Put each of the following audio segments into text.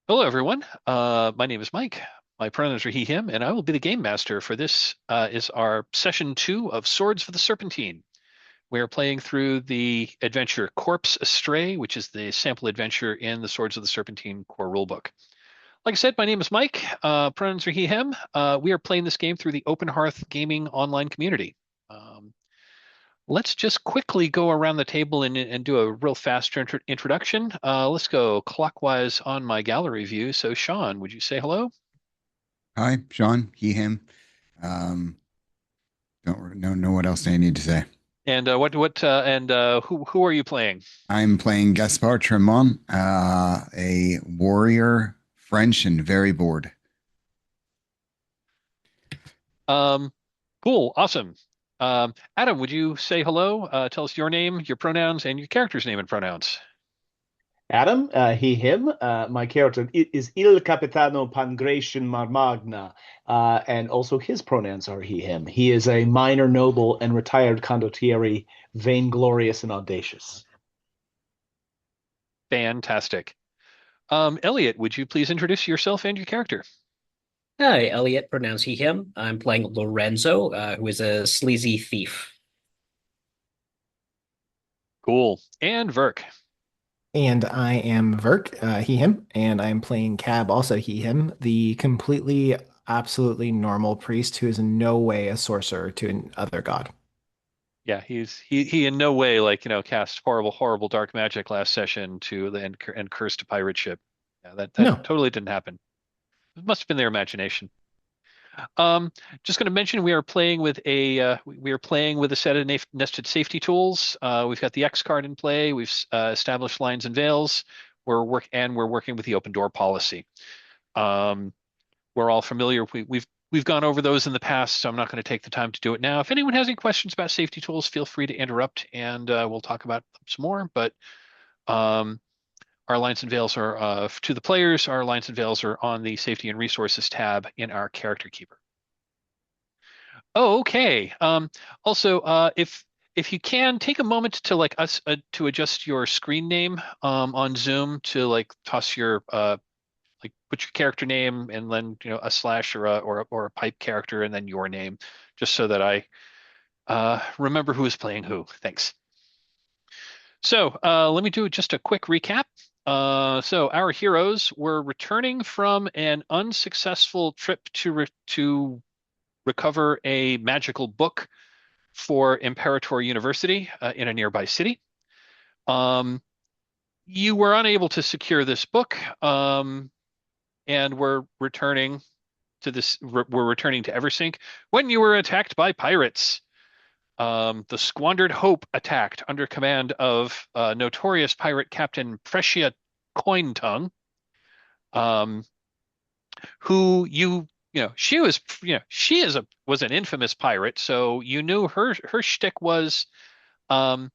Hello, everyone. My name is Mike. My pronouns are he, him, and I will be the game master for this. Is our session 2 of Swords for the Serpentine. We are playing through the adventure Corpse Astray, which is the sample adventure in the Swords of the Serpentine core rulebook. Like I said, my name is Mike. Pronouns are he, him. We are playing this game through the Open Hearth Gaming online community. Um, let's just quickly go around the table and do a real fast introduction. Let's go clockwise on my gallery view. So, Sean, would you say hello? Hi, Sean, he, him. Um, don't know what else I need to say. And who are you playing? I'm playing Gaspard Tremont, a warrior, French, and very bored. Um, cool, awesome. Adam, would you say hello? Tell us your name, your pronouns, and your character's name and pronouns. Adam, he, him. My character is Il Capitano Pangration Marmagna, and also his pronouns are he, him. He is a minor noble and retired condottieri, vainglorious and audacious. Fantastic. Eliot, would you please introduce yourself and your character? Hi, Eliot, pronouns he, him. I'm playing Lorenzo, who is a sleazy thief. Cool. And Vyrrk. And I am Vyrrk, he, him, and I'm playing Cab, also he, him, the completely, absolutely normal priest who is in no way a sorcerer to an other god. Yeah, he in no way cast horrible dark magic last session to the and cursed a pirate ship. Yeah, that No. totally didn't happen. It must have been their imagination. Um, just going to mention we are playing with a set of nested safety tools. We've got the X card in play. We've established lines and veils. We're working with the open door policy. Um, we're all familiar. We've gone over those in the past, so I'm not going to take the time to do it now. If anyone has any questions about safety tools, feel free to interrupt, and we'll talk about them some more. But um, our lines and veils are to the players. Our lines and veils are on the safety and resources tab in our character keeper. Oh, okay. Also, if you can take a moment to to adjust your screen name on Zoom to toss your put your character name and then a slash or a pipe character and then your name, just so that I remember who is playing who. Thanks. So let me do just a quick recap. So our heroes were returning from an unsuccessful trip to recover a magical book for Imperator University in a nearby city. Um, you were unable to secure this book, and were returning we're returning to Eversink when you were attacked by pirates. The Squandered Hope attacked under command of notorious pirate captain Precia Cointongue, um, who she was an infamous pirate, so you knew her shtick was, um,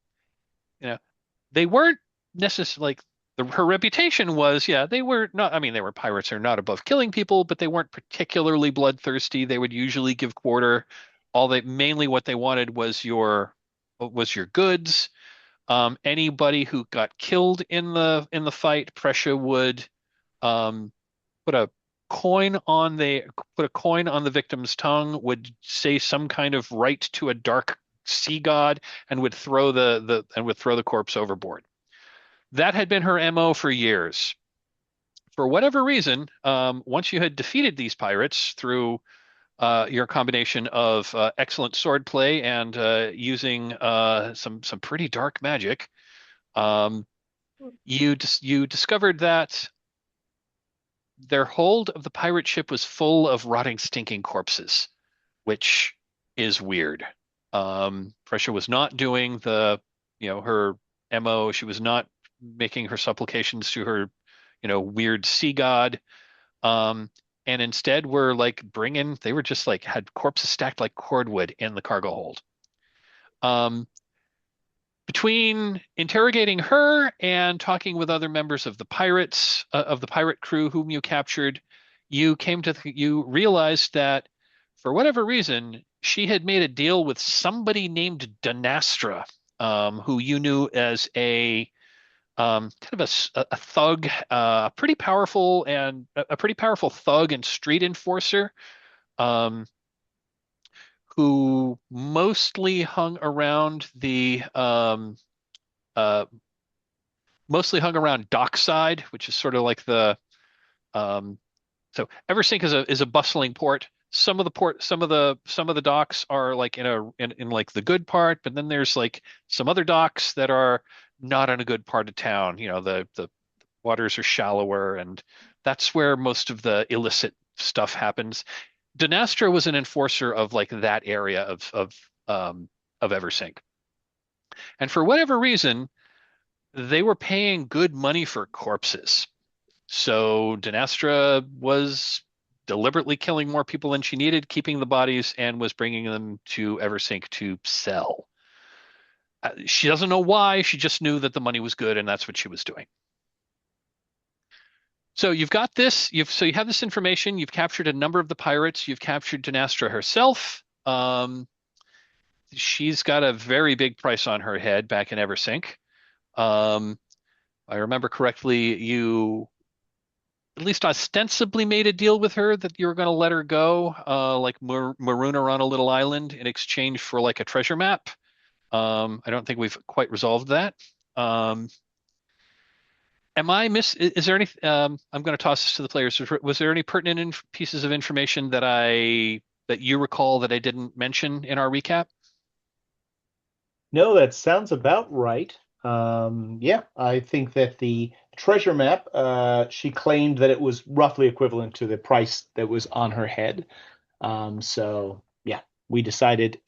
you know, they weren't necessarily her reputation was, yeah, they were not. I mean, they were pirates, are not above killing people, but they weren't particularly bloodthirsty. They would usually give quarter. Mainly what they wanted was your goods. Anybody who got killed in the fight, Prussia would um, put a put a coin on the victim's tongue, would say some kind of right to a dark sea god, and would throw the corpse overboard. That had been her MO for years. For whatever reason, once you had defeated these pirates through your combination of excellent swordplay and using some pretty dark magic, um, you discovered that their hold of the pirate ship was full of rotting, stinking corpses, which is weird. Prussia was not doing her MO. She was not making her supplications to her, weird sea god. Um, and instead were they were just had corpses stacked like cordwood in the cargo hold. Um, between interrogating her and talking with other members of the pirate crew whom you captured, you realized that for whatever reason she had made a deal with somebody named Donastra, who you knew as kind of a thug, a pretty powerful thug and street enforcer, um, who uh, mostly hung around dockside, which is sort of like um, so Eversink is a bustling port. Some of the docks are like in like the good part, but then there's like some other docks that are not in a good part of town. The waters are shallower, and that's where most of the illicit stuff happens. Dynastra was an enforcer of like that area of Eversink, and for whatever reason, they were paying good money for corpses. So Dynastra was deliberately killing more people than she needed, keeping the bodies, and was bringing them to Eversink to sell. She doesn't know why. She just knew that the money was good, and that's what she was doing. So you've got this. You have this information. You've captured a number of the pirates. You've captured Dynastra herself. She's got a very big price on her head back in Eversink. I remember correctly, you at least ostensibly made a deal with her that you were going to let her go, like maroon her on a little island in exchange for like a treasure map. I don't think we've quite resolved that. Is there any, I'm going to toss this to the players. Was there any pertinent pieces of information that you recall that I didn't mention in our recap? No, that sounds about right. Yeah, I think that the treasure map, she claimed that it was roughly equivalent to the price that was on her head. So yeah, we decided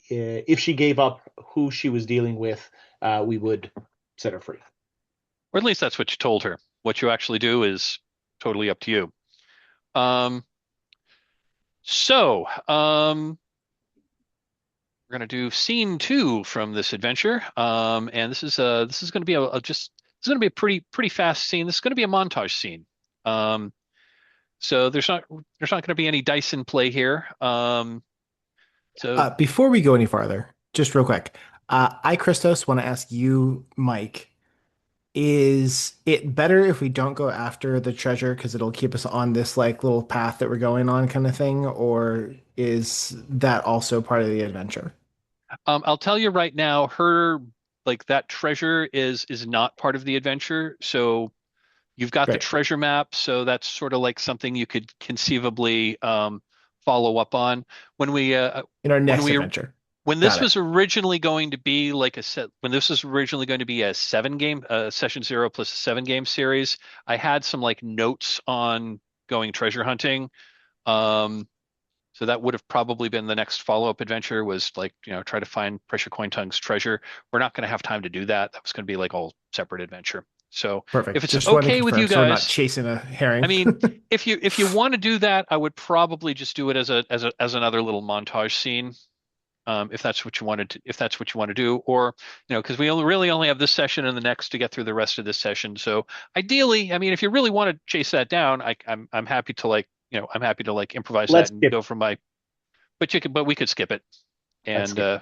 if she gave up who she was dealing with, we would set her free. Or at least that's what you told her. What you actually do is totally up to you. Um, so, we're going to do scene 2 from this adventure. And this is going to be a pretty fast scene. This is going to be a montage scene. So there's not going to be any dice in play here. So Before we go any farther, just real quick, Christos, want to ask you, Mike, is it better if we don't go after the treasure because it'll keep us on this like little path that we're going on kind of thing, or is that also part of the adventure? I'll tell you right now, her like that treasure is not part of the adventure. So you've got the Great. treasure map, so that's sort of like something you could conceivably follow up on when we In our when next we adventure. when this Got it. was originally going to be like a set when this was originally going to be a 7 game session 0 plus a 7 game series. I had some like notes on going treasure hunting. Um, so that would have probably been the next follow-up adventure was like, try to find Pressure Coin Tongue's treasure. We're not going to have time to do that. That was going to be like all separate adventure. So if Perfect. it's Just want to okay with you confirm so we're not guys, chasing a herring. I mean, if you want to do that, I would probably just do it as another little montage scene. If that's what you wanted to, if that's what you want to do, or because we really only have this session and the next to get through the rest of this session. So ideally, I mean, if you really want to chase that down, I'm happy to I'm happy to like improvise that Let's and skip. go from but we could skip it Let's and skip.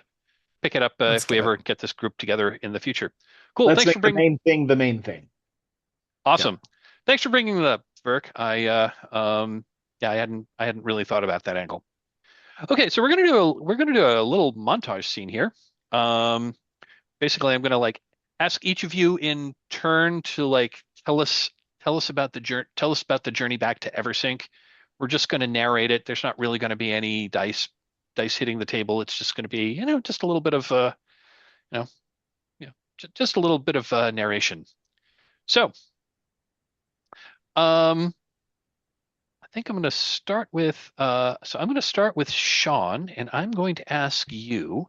pick it up Let's if we skip ever it. get this group together in the future. Cool. Let's Thanks make for the bringing. main thing the main thing. Awesome. Thanks for bringing it up, Vyrrk. Yeah, I hadn't really thought about that angle. Okay, so we're gonna do a little montage scene here. Um, Basically, I'm gonna like ask each of you in turn to like tell us about the journey back to Eversink. We're just gonna narrate it. There's not really gonna be any dice hitting the table. It's just gonna be just a little bit of you know just a little bit of narration. So um, I think I'm gonna start with Sean, and I'm going to ask you.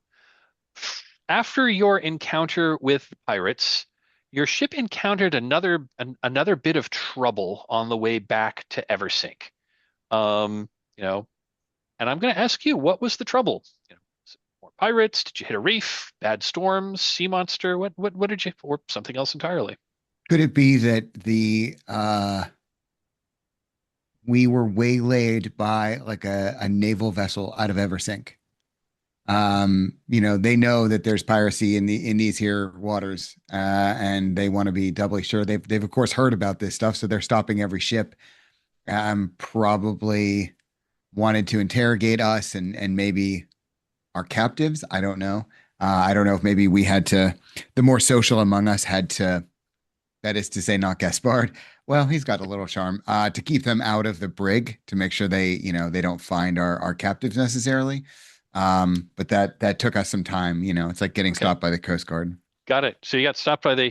After your encounter with pirates, your ship encountered another bit of trouble on the way back to Eversink. Um, you know, and I'm going to ask you, what was the trouble? Was it more pirates? Did you hit a reef? Bad storms? Sea monster? What did you, or something else entirely? Could it be that we were waylaid by like a naval vessel out of Eversink? They know that there's piracy in these here waters, and they want to be doubly sure. They've of course heard about this stuff, so they're stopping every ship. Probably wanted to interrogate us and maybe our captives. I don't know. I don't know if maybe we had to, the more social among us had to, that is to say, not Gaspard. Well, he's got a little charm to keep them out of the brig to make sure they don't find our captives necessarily. But that took us some time. It's like getting Okay. stopped by the Coast Guard. Got it. So you got stopped by the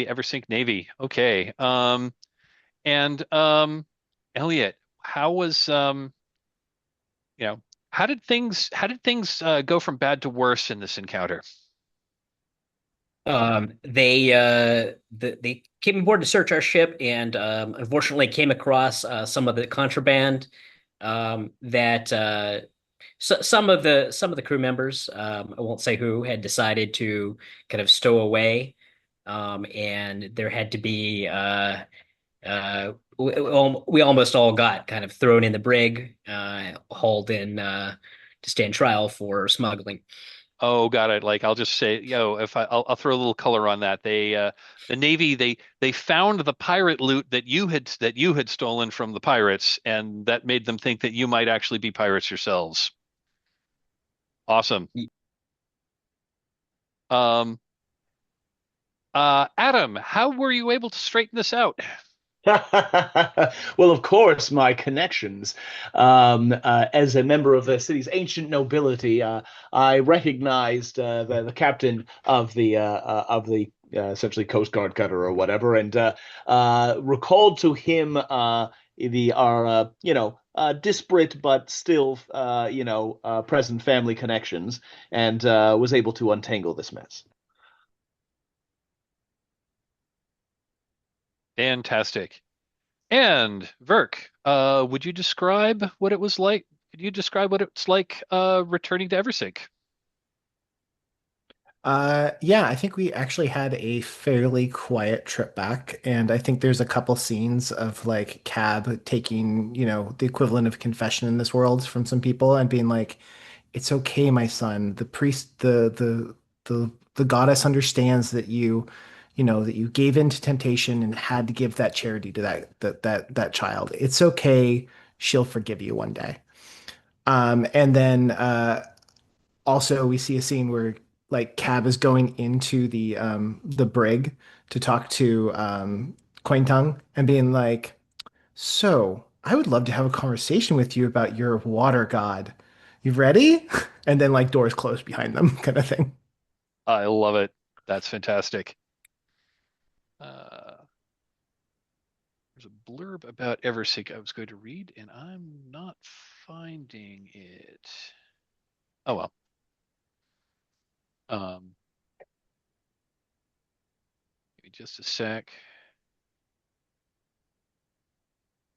Eversink Navy. Okay. And Elliot, how was you know, how did things go from bad to worse in this encounter? They came aboard to search our ship and unfortunately came across some of the contraband that some of the crew members, I won't say who, had decided to kind of stow away, and there had to be we almost all got kind of thrown in the brig, hauled in to stand trial for smuggling. Oh, got it. Like I'll just say, if I'll throw a little color on that. The Navy, they found the pirate loot that you had stolen from the pirates, and that made them think that you might actually be pirates yourselves. Awesome. Um, Adam, how were you able to straighten this out? Well, of course, my connections. As a member of the city's ancient nobility, I recognized the captain of the essentially Coast Guard cutter or whatever, and recalled to him the our disparate but still present family connections, and was able to untangle this mess. Fantastic. And Vyrrk, would you describe what it was like? Could you describe what it's like returning to Eversink? Yeah, I think we actually had a fairly quiet trip back, and I think there's a couple scenes of like Cab taking, the equivalent of confession in this world from some people and being like, "It's okay, my son. The priest, the goddess understands that you gave in to temptation and had to give that charity to that child. It's okay. She'll forgive you one day." And then also we see a scene where like Cab is going into the brig to talk to Quaintang and being like, "So, I would love to have a conversation with you about your water god. You ready?" And then like doors close behind them, kind of thing. I love it. That's fantastic. Uh, there's a blurb about Eversink I was going to read, and I'm not finding it. Oh well. Um, Give me just a sec.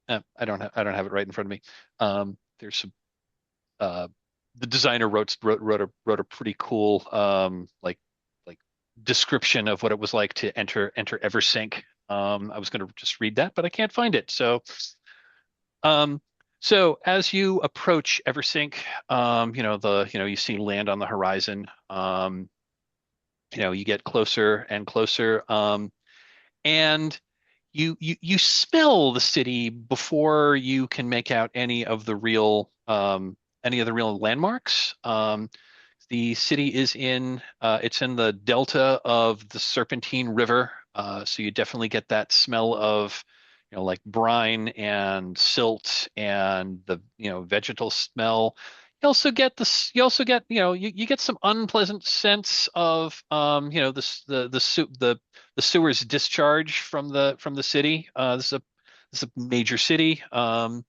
I don't have it right in front of me. There's some uh, the designer wrote a pretty cool like description of what it was like to enter Eversink. I was going to just read that, but I can't find it. Um, so as you approach Eversink, you see land on the horizon. You get closer and closer. And you smell the city before you can make out any of the real landmarks. The city it's in the delta of the Serpentine River, so you definitely get that smell of like brine and silt and the vegetal smell. You get some unpleasant sense of the sewers discharge from the city. This is a major city. But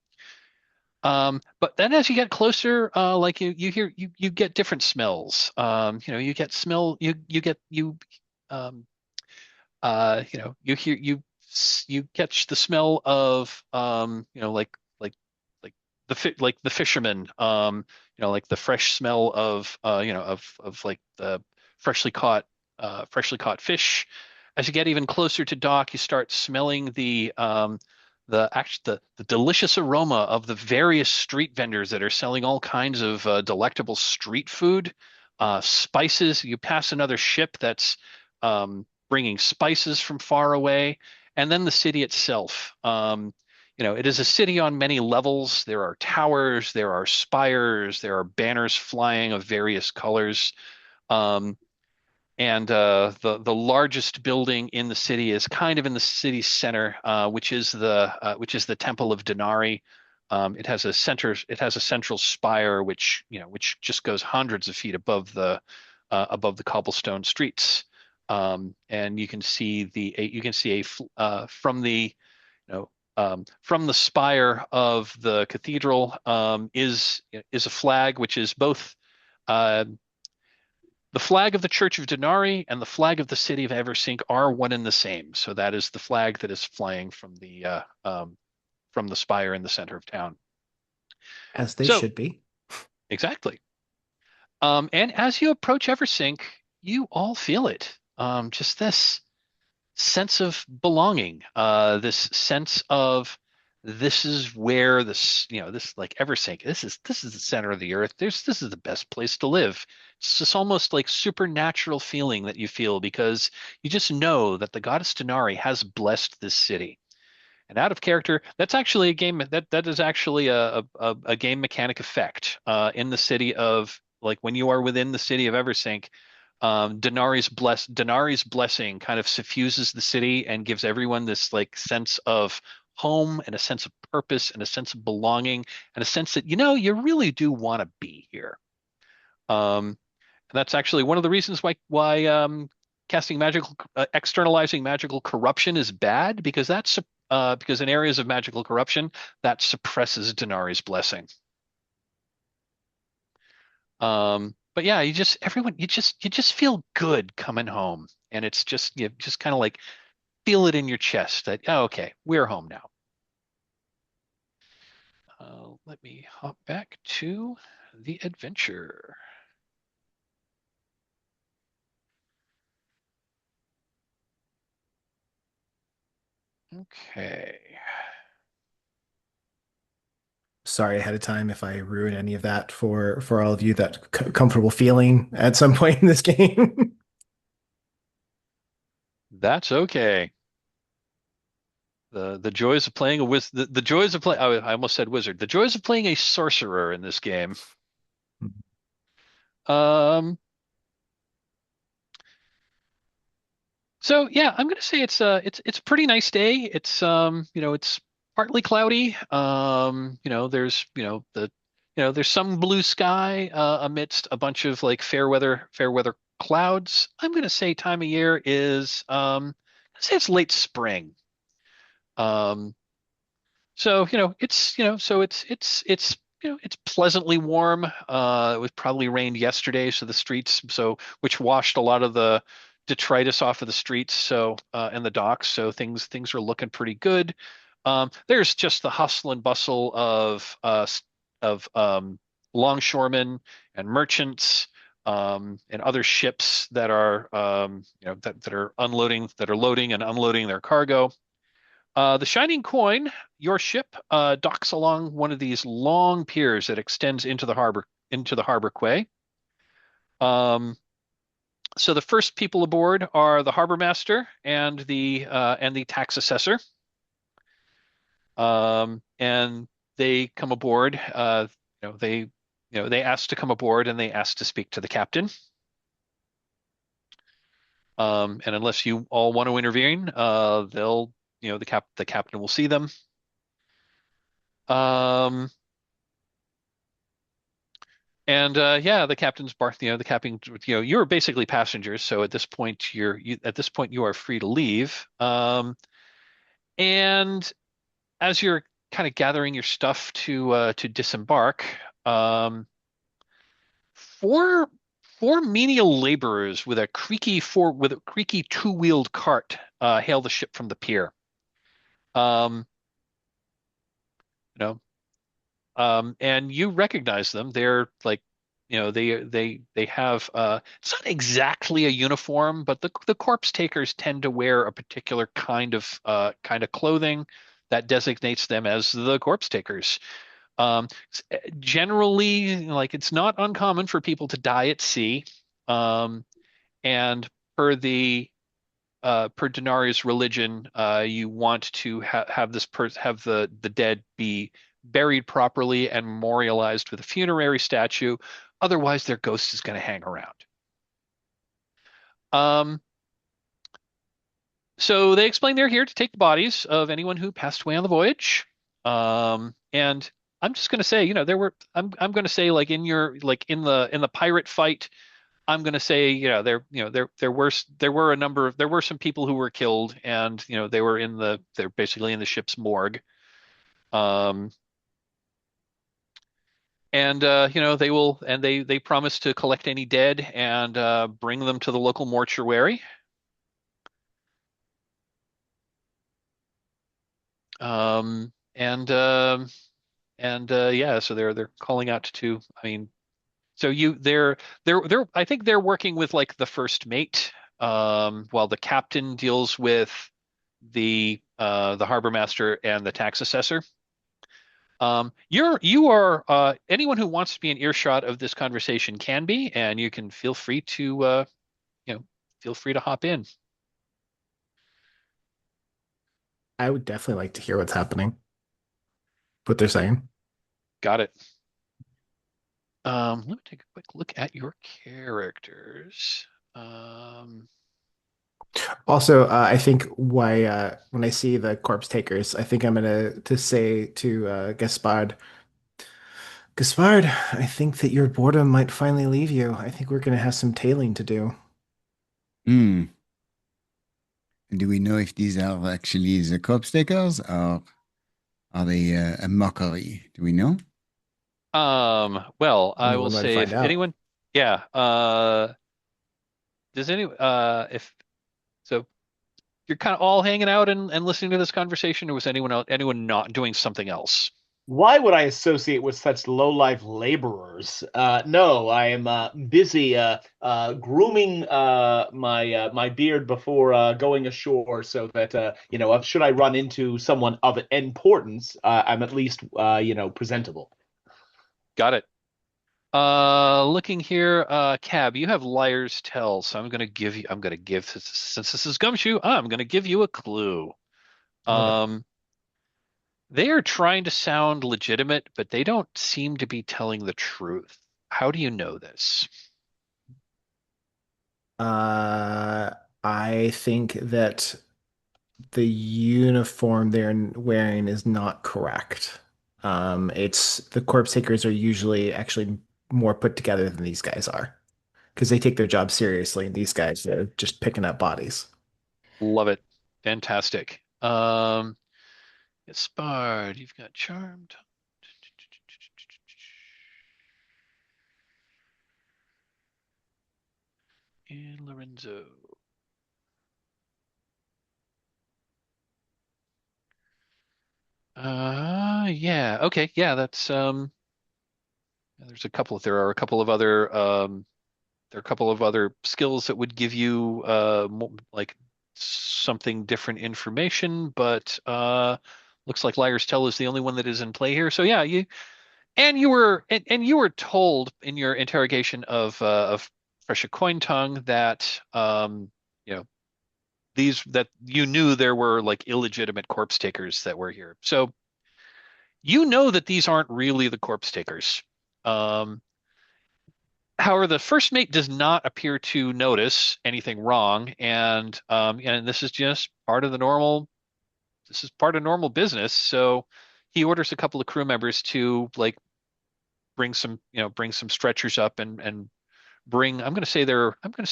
then as you get closer, like you hear you get different smells. You get smell you get you you hear you catch the smell of like like the fishermen, like the fresh smell of like the freshly caught freshly caught fish. As you get even closer to dock, you start smelling the the delicious aroma of the various street vendors that are selling all kinds of delectable street food, spices. You pass another ship that's bringing spices from far away, and then the city itself. It is a city on many levels. There are towers, there are spires, there are banners flying of various colors. Um, and the largest building in the city is kind of in the city center, which is the Temple of Denari. It has a central spire which just goes hundreds of feet above the cobblestone streets. And you can see from the spire of the cathedral is a flag which is both uh, the flag of the Church of Denari and the flag of the city of Eversink are one and the same. So that is the flag that is flying from the spire in the center of town. As they So should be. exactly. And as you approach Eversink, you all feel it. Just this sense of belonging, this sense of this is where this like Eversink, this is the center of the earth. This is the best place to live. It's just almost like supernatural feeling that you feel because you just know that the goddess Denari has blessed this city. And out of character, that's actually a game that is actually a game mechanic effect in the city of like when you are within the city of Eversink. Denari's blessing kind of suffuses the city and gives everyone this like sense of home and a sense of purpose and a sense of belonging and a sense that you really do want to be here. And that's actually one of the reasons why casting externalizing magical corruption is bad because in areas of magical corruption that suppresses Denari's blessing. But yeah, you just feel good coming home, and it's just you just kind of like feel it in your chest that oh, okay, we're home now. Let me hop back to the adventure. Okay. Sorry ahead of time if I ruin any of that for all of you, that comfortable feeling at some point in this game. That's okay. The joys of playing a the joys of play I almost said wizard. The joys of playing a sorcerer in this game. Um, so yeah, I'm gonna say it's a pretty nice day. It's partly cloudy. There's some blue sky amidst a bunch of like fair weather clouds. I'm gonna say time of year is I'd say it's late spring. Um, so it's pleasantly warm. It was probably rained yesterday, so the streets which washed a lot of the detritus off of the streets, and the docks, so things are looking pretty good. There's just the hustle and bustle of longshoremen and merchants and other ships that are that are loading and unloading their cargo. The Shining Coin, your ship, docks along one of these long piers that extends into the harbor quay. Um, so the first people aboard are the harbor master and the tax assessor. And they come aboard. They ask to come aboard and they ask to speak to the captain. And unless you all want to intervene, the captain will see them. Um, and yeah, the captain's bar, the captain, you're basically passengers. So at this point, you are free to leave. And as you're kind of gathering your stuff to disembark, um, four four menial laborers with a creaky two-wheeled cart hail the ship from the pier. Um, you know, and you recognize them. They're like, they have it's not exactly a uniform, but the corpse takers tend to wear a particular kind of clothing. that designates them as the corpse takers. Um, Generally, like it's not uncommon for people to die at sea. Um, and per the per Denari's religion, you want to have have the dead be buried properly and memorialized with a funerary statue. Otherwise, their ghost is going to hang around. Um, so they explain they're here to take the bodies of anyone who passed away on the voyage. And I'm just going to say, there were. I'm going to say, like in your like in the pirate fight, I'm going to say, there were a number of there were some people who were killed, and they're basically in the ship's morgue. Um, and they promise to collect any dead and bring them to the local mortuary. Um, and Yeah, so they're calling out to. I mean, so they're I think they're working with like the first mate, while the captain deals with the harbor master and the tax assessor. You are anyone who wants to be in earshot of this conversation can be, and you can feel free to you know feel free to hop in. I would definitely like to hear what's happening, what they're saying. Got it. Let me take a quick look at your characters. Um, Also, I think why when I see the corpse takers, I think I'm gonna to say to Gaspard, I think that your boredom might finally leave you. I think we're gonna have some tailing to do. Hmm. Do we know if these are actually the corpse takers or are they a mockery? Do we know? well, I Only will one way to say find if out. anyone, yeah, does any, if so, you're kind of all hanging out and listening to this conversation, or was anyone not doing something else? Why would I associate with such low-life laborers? No, I am busy grooming my beard before going ashore, so that should I run into someone of importance, I'm at least presentable. Got it. Looking here, Cab, you have liar's tell, so I'm gonna give, since this is Gumshoe, I'm gonna give you a clue. Okay. Um, they are trying to sound legitimate, but they don't seem to be telling the truth. How do you know this? Uh, I think that the uniform they're wearing is not correct. It's the corpse takers are usually actually more put together than these guys are because they take their job seriously, and these guys are just picking up bodies. Love it. Fantastic. Spard, you've got Charmed. And Lorenzo. Yeah, okay, yeah, that's there are a couple of other there are a couple of other skills that would give you like something different information, but looks like Liar's Tell is the only one that is in play here. So yeah, and you were told in your interrogation of Fresha Coin Tongue that you know that you knew there were like illegitimate corpse takers that were here. So you know that these aren't really the corpse takers. Um, However, the first mate does not appear to notice anything wrong, and this is just part of the normal. This is part of normal business. So he orders a couple of crew members to like bring some stretchers up and bring. I'm going to say there. I'm going to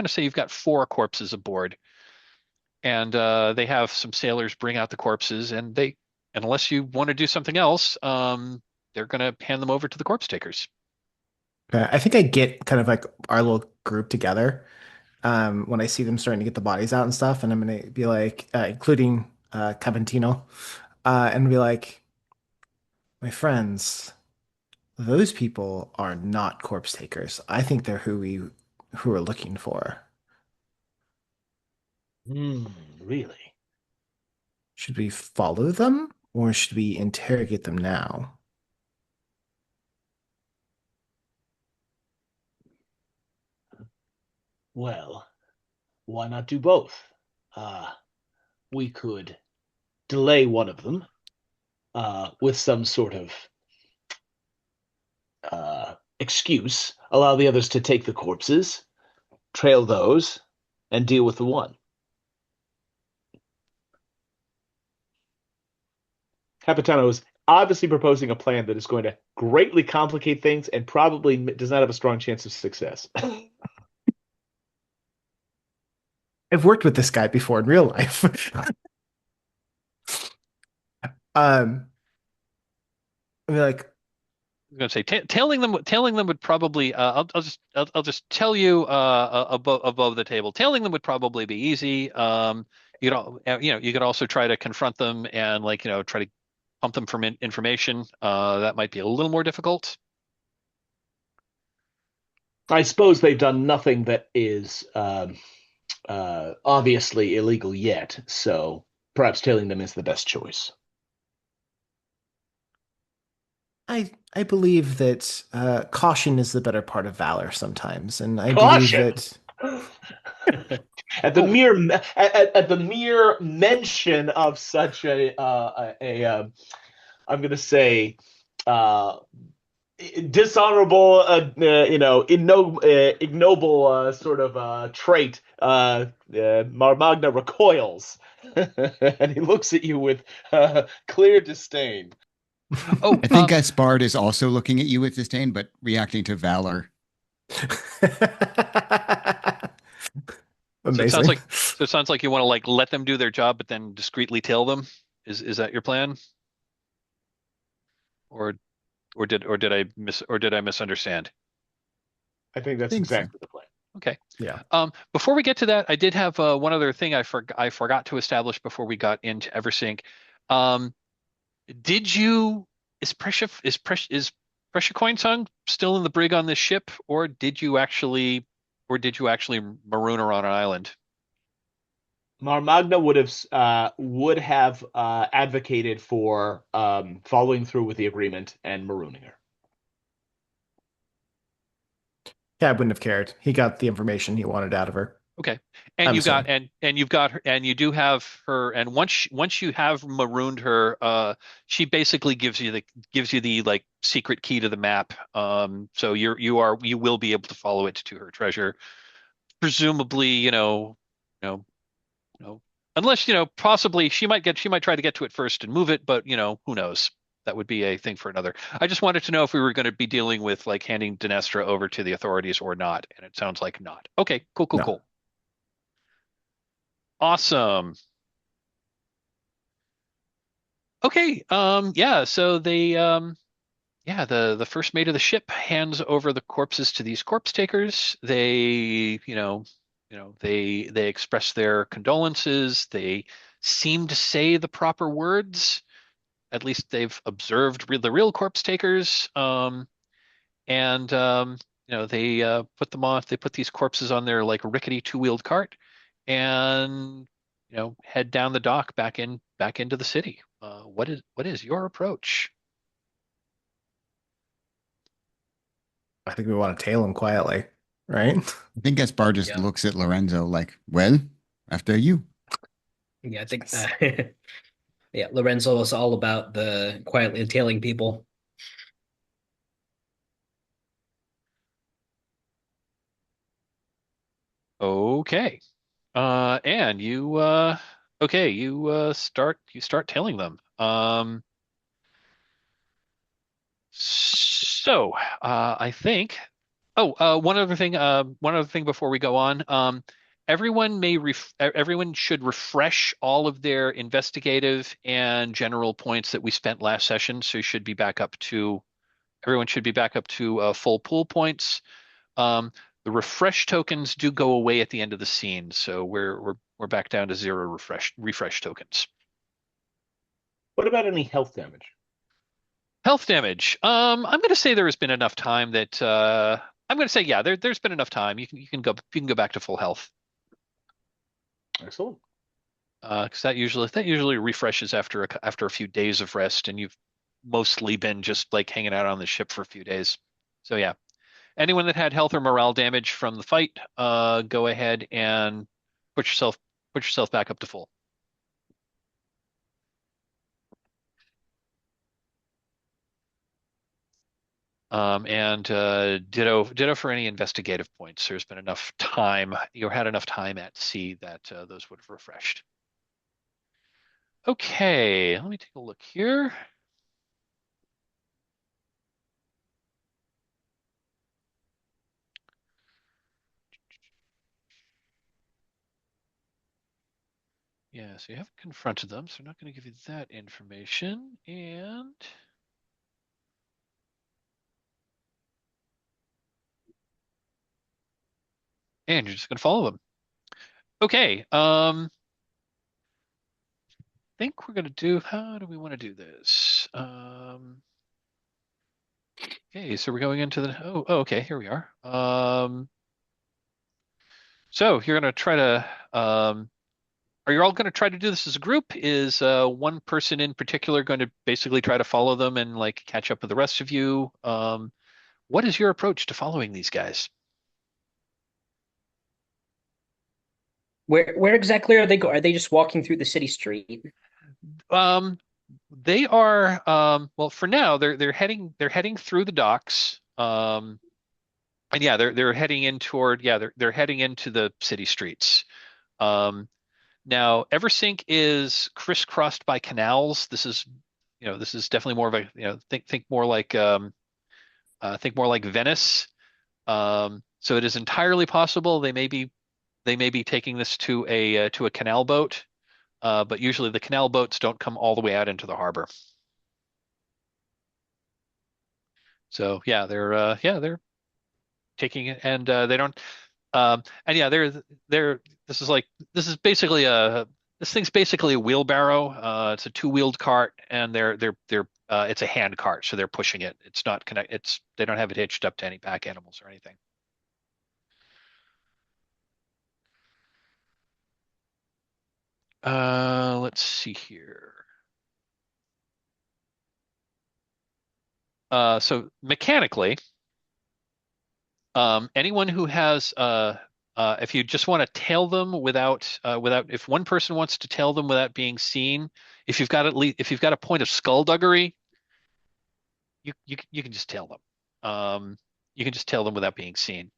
say you've got four corpses aboard, and they have some sailors bring out the corpses, and unless you want to do something else, they're going to hand them over to the corpse takers. I think I get kind of like our little group together when I see them starting to get the bodies out and stuff, and I'm gonna be like, including Cabantino, and be like, my friends, those people are not corpse takers. I think they're who we're looking for. Hmm, really? Should we follow them or should we interrogate them now? Well, why not do both? We could delay one of them with some sort of excuse, allow the others to take the corpses, trail those, and deal with the one. Capitano is obviously proposing a plan that is going to greatly complicate things and probably does not have a strong chance of success. I've worked with this guy before in real life. I mean, like, I'm gonna say tailing them would probably I'll just tell you above the table. Tailing them would probably be easy. You know, you could also try to confront them and like try to pump them from information. That might be a little more difficult. I suppose they've done nothing that is obviously illegal yet, so perhaps tailing them is the best choice. I believe that caution is the better part of valor sometimes, and I believe Caution! that At the mere mention of such I'm going to say dishonorable, ignoble sort of trait, Marmagna recoils, and he looks at you with clear disdain. Oh, I think Gaspard is also looking at you with disdain, but reacting to valor. amazing. So it sounds like you want to like let them do their job, but then discreetly tail them. Is that your plan? Or did I misunderstand? I think that's Think so. exactly the plan. Okay. Yeah. Before we get to that, I did have one other thing I forgot to establish before we got into Eversync. Um, did you is Pressure Coin Song still in the brig on this ship, or did you actually maroon her on an island? Marmagna would have advocated for following through with the agreement and marooning her. Yeah, I wouldn't have cared. He got the information he wanted out of her. Okay. And I'm you got assuming. and you've got her and you do have her and once you have marooned her, she basically gives you the like secret key to the map. So you will be able to follow it to her treasure. Presumably, you know, unless, possibly she might try to get to it first and move it, but who knows? That would be a thing for another. I just wanted to know if we were going to be dealing with like handing Dinestra over to the authorities or not, and it sounds like not. Okay, cool, cool, No. cool. Awesome. Okay, yeah, so yeah, the first mate of the ship hands over the corpses to these corpse takers. They express their condolences. They seem to say the proper words. At least they've observed the real corpse takers. And they put them on. They put these corpses on their like rickety two-wheeled cart, and head down the dock back into the city. What is your approach? I think we want to tail him quietly, right? I think Gaspard just Yeah. looks at Lorenzo like, well, after you. Yeah, I think yeah, Lorenzo is all about the quietly tailing people. Okay. And you start telling them. So I think. Oh, one other thing before we go on. Everyone should refresh all of their investigative and general points that we spent last session. So you should be back up to everyone should be back up to full pool points. Um, the refresh tokens do go away at the end of the scene, so we're back down to 0 refresh tokens. What about any health damage? Health damage. I'm going to say there has been enough time that I'm going to say yeah. There's been enough time. You can go back to full health. Excellent. Because that usually refreshes after a few days of rest, and you've mostly been just like hanging out on the ship for a few days. So yeah, anyone that had health or morale damage from the fight, go ahead and put yourself put yourself back up to full. And ditto for any investigative points. There's been enough time. You had enough time at sea that those would have refreshed. Okay, let me take a look here. Yeah, so you haven't confronted them, so I'm not going to give you that information. And you're just going to follow them. Okay. Think we're going to do. How do we want to do this? Okay, so we're going into the. Okay. Here we are. So you're going to try to. Are you all going to try to do this as a group? Is one person in particular going to basically try to follow them and like catch up with the rest of you? What is your approach to following these guys? Where exactly are they go? Are they just walking through the city street? Um, they are well for now they're heading through the docks. And yeah, they're heading in toward yeah, they're heading into the city streets. Um, Now Eversink is crisscrossed by canals. This is definitely more of a think more like Venice. So it is entirely possible they may be taking this to a canal boat. But usually the canal boats don't come all the way out into the harbor. So yeah, they're taking it, and they don't. And yeah, they're. This thing's basically a wheelbarrow. It's a two-wheeled cart, and it's a hand cart, so they're pushing it. It's not connect. They don't have it hitched up to any pack animals or anything. Let's see here. So mechanically, anyone who has if you just want to tail them without if one person wants to tail them without being seen, if you've got a point of skullduggery, you can just tail them. You can just tail them without being seen.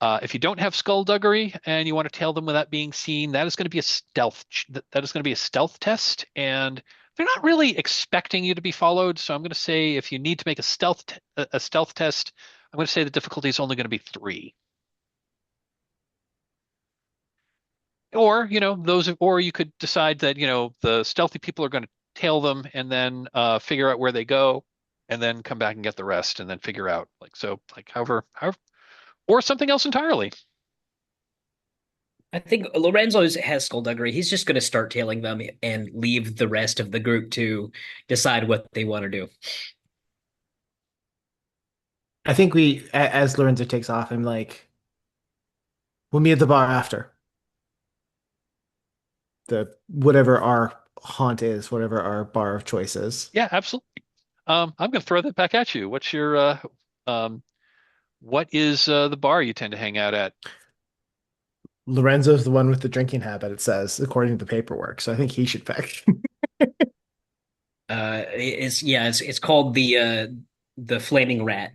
If you don't have skullduggery and you want to tail them without being seen, that is going to be a that is going to be a stealth test, and they're not really expecting you to be followed. So I'm going to say if you need to make a stealth test, I'm going to say the difficulty is only going to be 3. Or you could decide that, the stealthy people are going to tail them and then figure out where they go and then come back and get the rest and then figure out however, or something else entirely. I think Lorenzo has skullduggery. He's just going to start tailing them and leave the rest of the group to decide what they want to do. I think as Lorenzo takes off, I'm like, we'll meet at the bar after the whatever our haunt is, whatever our bar of choice is. Yeah, absolutely. I'm going to throw that back at you. Um, what is the bar you tend to hang out at? Lorenzo's the one with the drinking habit, it says, according to the paperwork. So I think he should pick. It's called the Flaming Rat.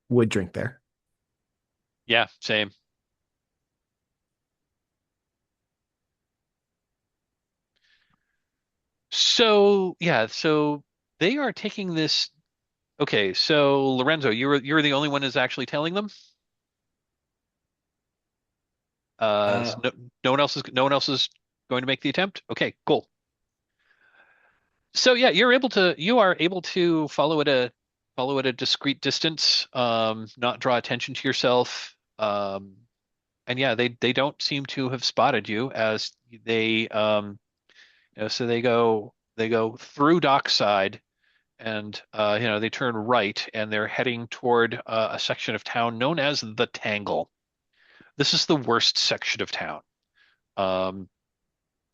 Would drink there. Yeah, same. So yeah, so they are taking this. Okay, so Lorenzo, you're the only one who's actually telling them. Uh, No one else is going to make the attempt. Okay, cool. So yeah, you are able to follow at a discreet distance, not draw attention to yourself. And yeah, they don't seem to have spotted you as so they go through dockside and they turn right and they're heading toward a section of town known as the Tangle. this is the worst section of town. Um,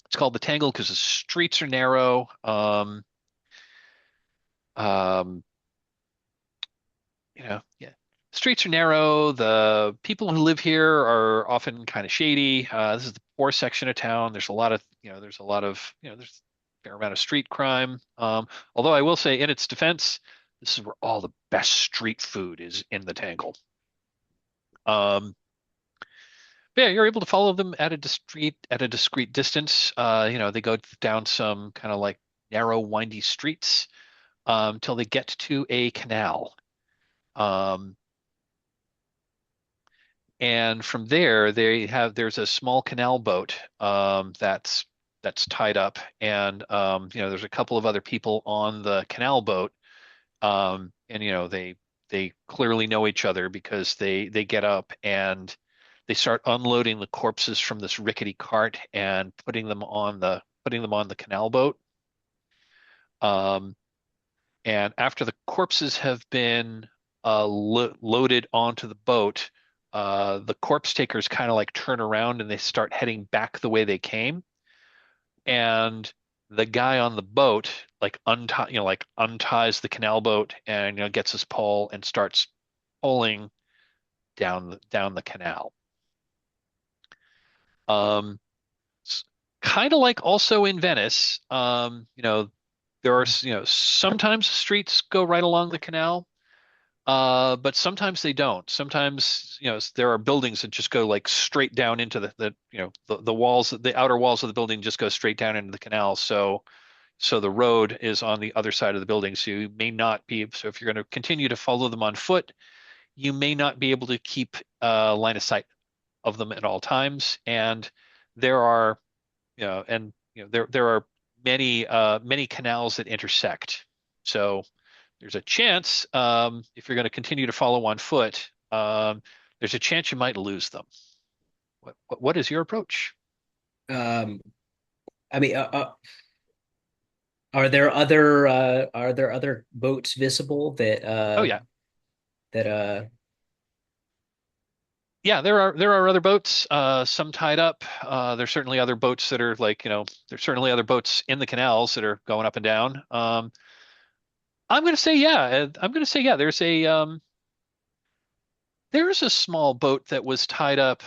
it's called the Tangle because the streets are narrow. Um, yeah, streets are narrow. The people who live here are often kind of shady. This is the poor section of town. There's a lot of, there's a fair amount of street crime. Although I will say, in its defense, this is where all the best street food is in the Tangle. Um, yeah, you're able to follow them at a discreet distance. They go down some kind of like narrow, windy streets till they get to a canal. Um, And from there, there's a small canal boat that's tied up, and there's a couple of other people on the canal boat, and they clearly know each other because they get up and they start unloading the corpses from this rickety cart and putting them on the canal boat. Um, and after the corpses have been loaded onto the boat, the corpse takers kind of like turn around and they start heading back the way they came. And the guy on the boat unties the canal boat and gets his pole and starts pulling down the canal. Um, Kind of like also in Venice, there are sometimes streets go right along the canal. But sometimes they don't. Sometimes, there are buildings that just go like straight down into the walls, the outer walls of the building just go straight down into the canal. So the road is on the other side of the building. So you may not be, so if you're going to continue to follow them on foot, you may not be able to keep line of sight of them at all times. And there are, there are many canals that intersect. So there's a chance, if you're going to continue to follow on foot, there's a chance you might lose them. What is your approach? Um, I mean, are there other boats visible that Oh yeah, that yeah. There are other boats, some tied up. There's certainly other boats that are like there's certainly other boats in the canals that are going up and down. I'm going to say yeah. I'm going to say yeah. There's a small boat that was tied up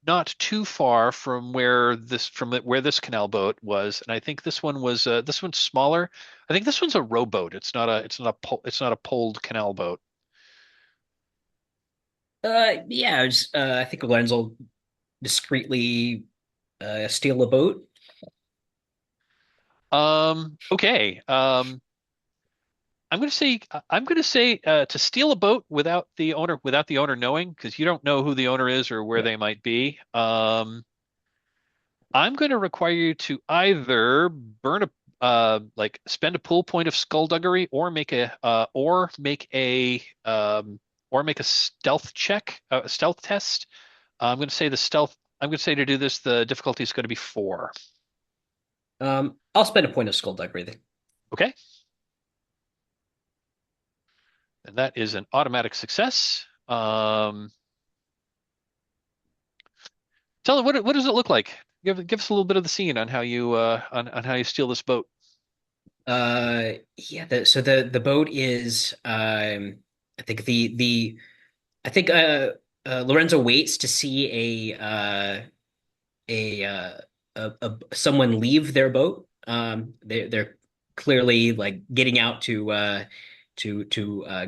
not too far from where this canal boat was, and I think this one's smaller. I think this one's a rowboat. It's not a poled canal boat. yeah, I think Lorenzo will discreetly steal a boat. Okay. I'm going to say to steal a boat without the owner knowing, because you don't know who the owner is or where Yeah. they might be. I'm going to require you to either spend a pull point of skullduggery, or make a stealth check, a stealth test. I'm going to say the stealth. I'm going to say to do this, the difficulty is going to be 4. I'll spend a point of skullduggery then. Okay, and that is an automatic success. Tell it what does it look like? Give us a little bit of the scene on how you steal this boat. Yeah, so the boat is I think Lorenzo waits to see someone leave their boat. They're clearly like getting out to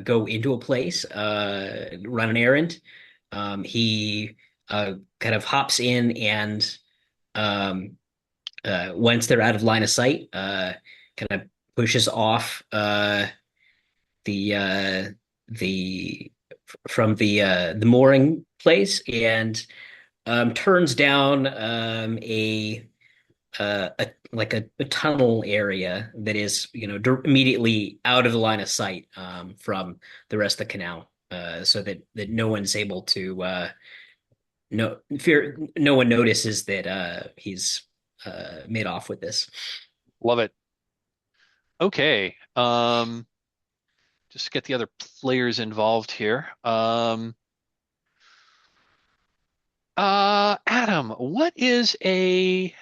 go into a place, run an errand. He kind of hops in and um, once they're out of line of sight, kind of pushes off the the from the mooring place and turns down a tunnel area that is immediately out of the line of sight from the rest of the canal, so that no one's able to no one notices that he's made off with this. Love it. Okay. Just to get the other players involved here. Adam, what's a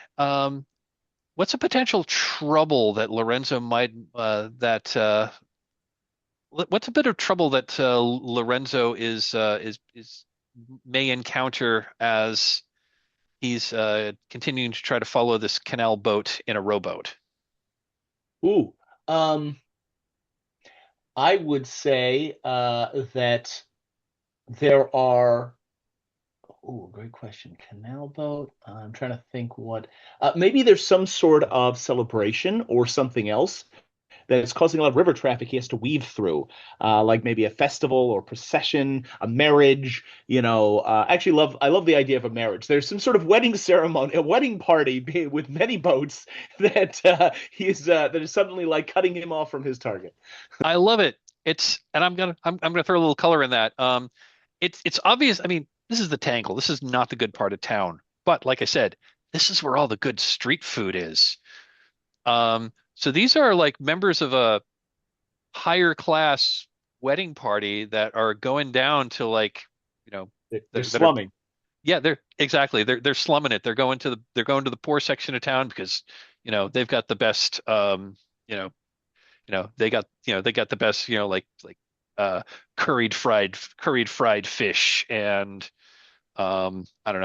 potential trouble that Lorenzo might that what's a bit of trouble that Lorenzo is may encounter as he's continuing to try to follow this canal boat in a rowboat? Ooh, um, I would say that there are. Oh, great question. Canal boat. I'm trying to think what. Maybe there's some sort of celebration or something else that's causing a lot of river traffic he has to weave through, like maybe a festival or procession, a marriage. I love the idea of a marriage. There's some sort of wedding ceremony, a wedding party with many boats that is suddenly like cutting him off from his target. I love it. And I'm gonna throw a little color in that. It's obvious. I mean, this is the Tangle. This is not the good part of town. But like I said, this is where all the good street food is. So these are like members of a higher class wedding party that are going down to like, you know, They're that are slumming. yeah, they're exactly they're slumming it. They're going to the poor section of town because, they've got the best you know, they got the best, like uh curried fried fish and I don't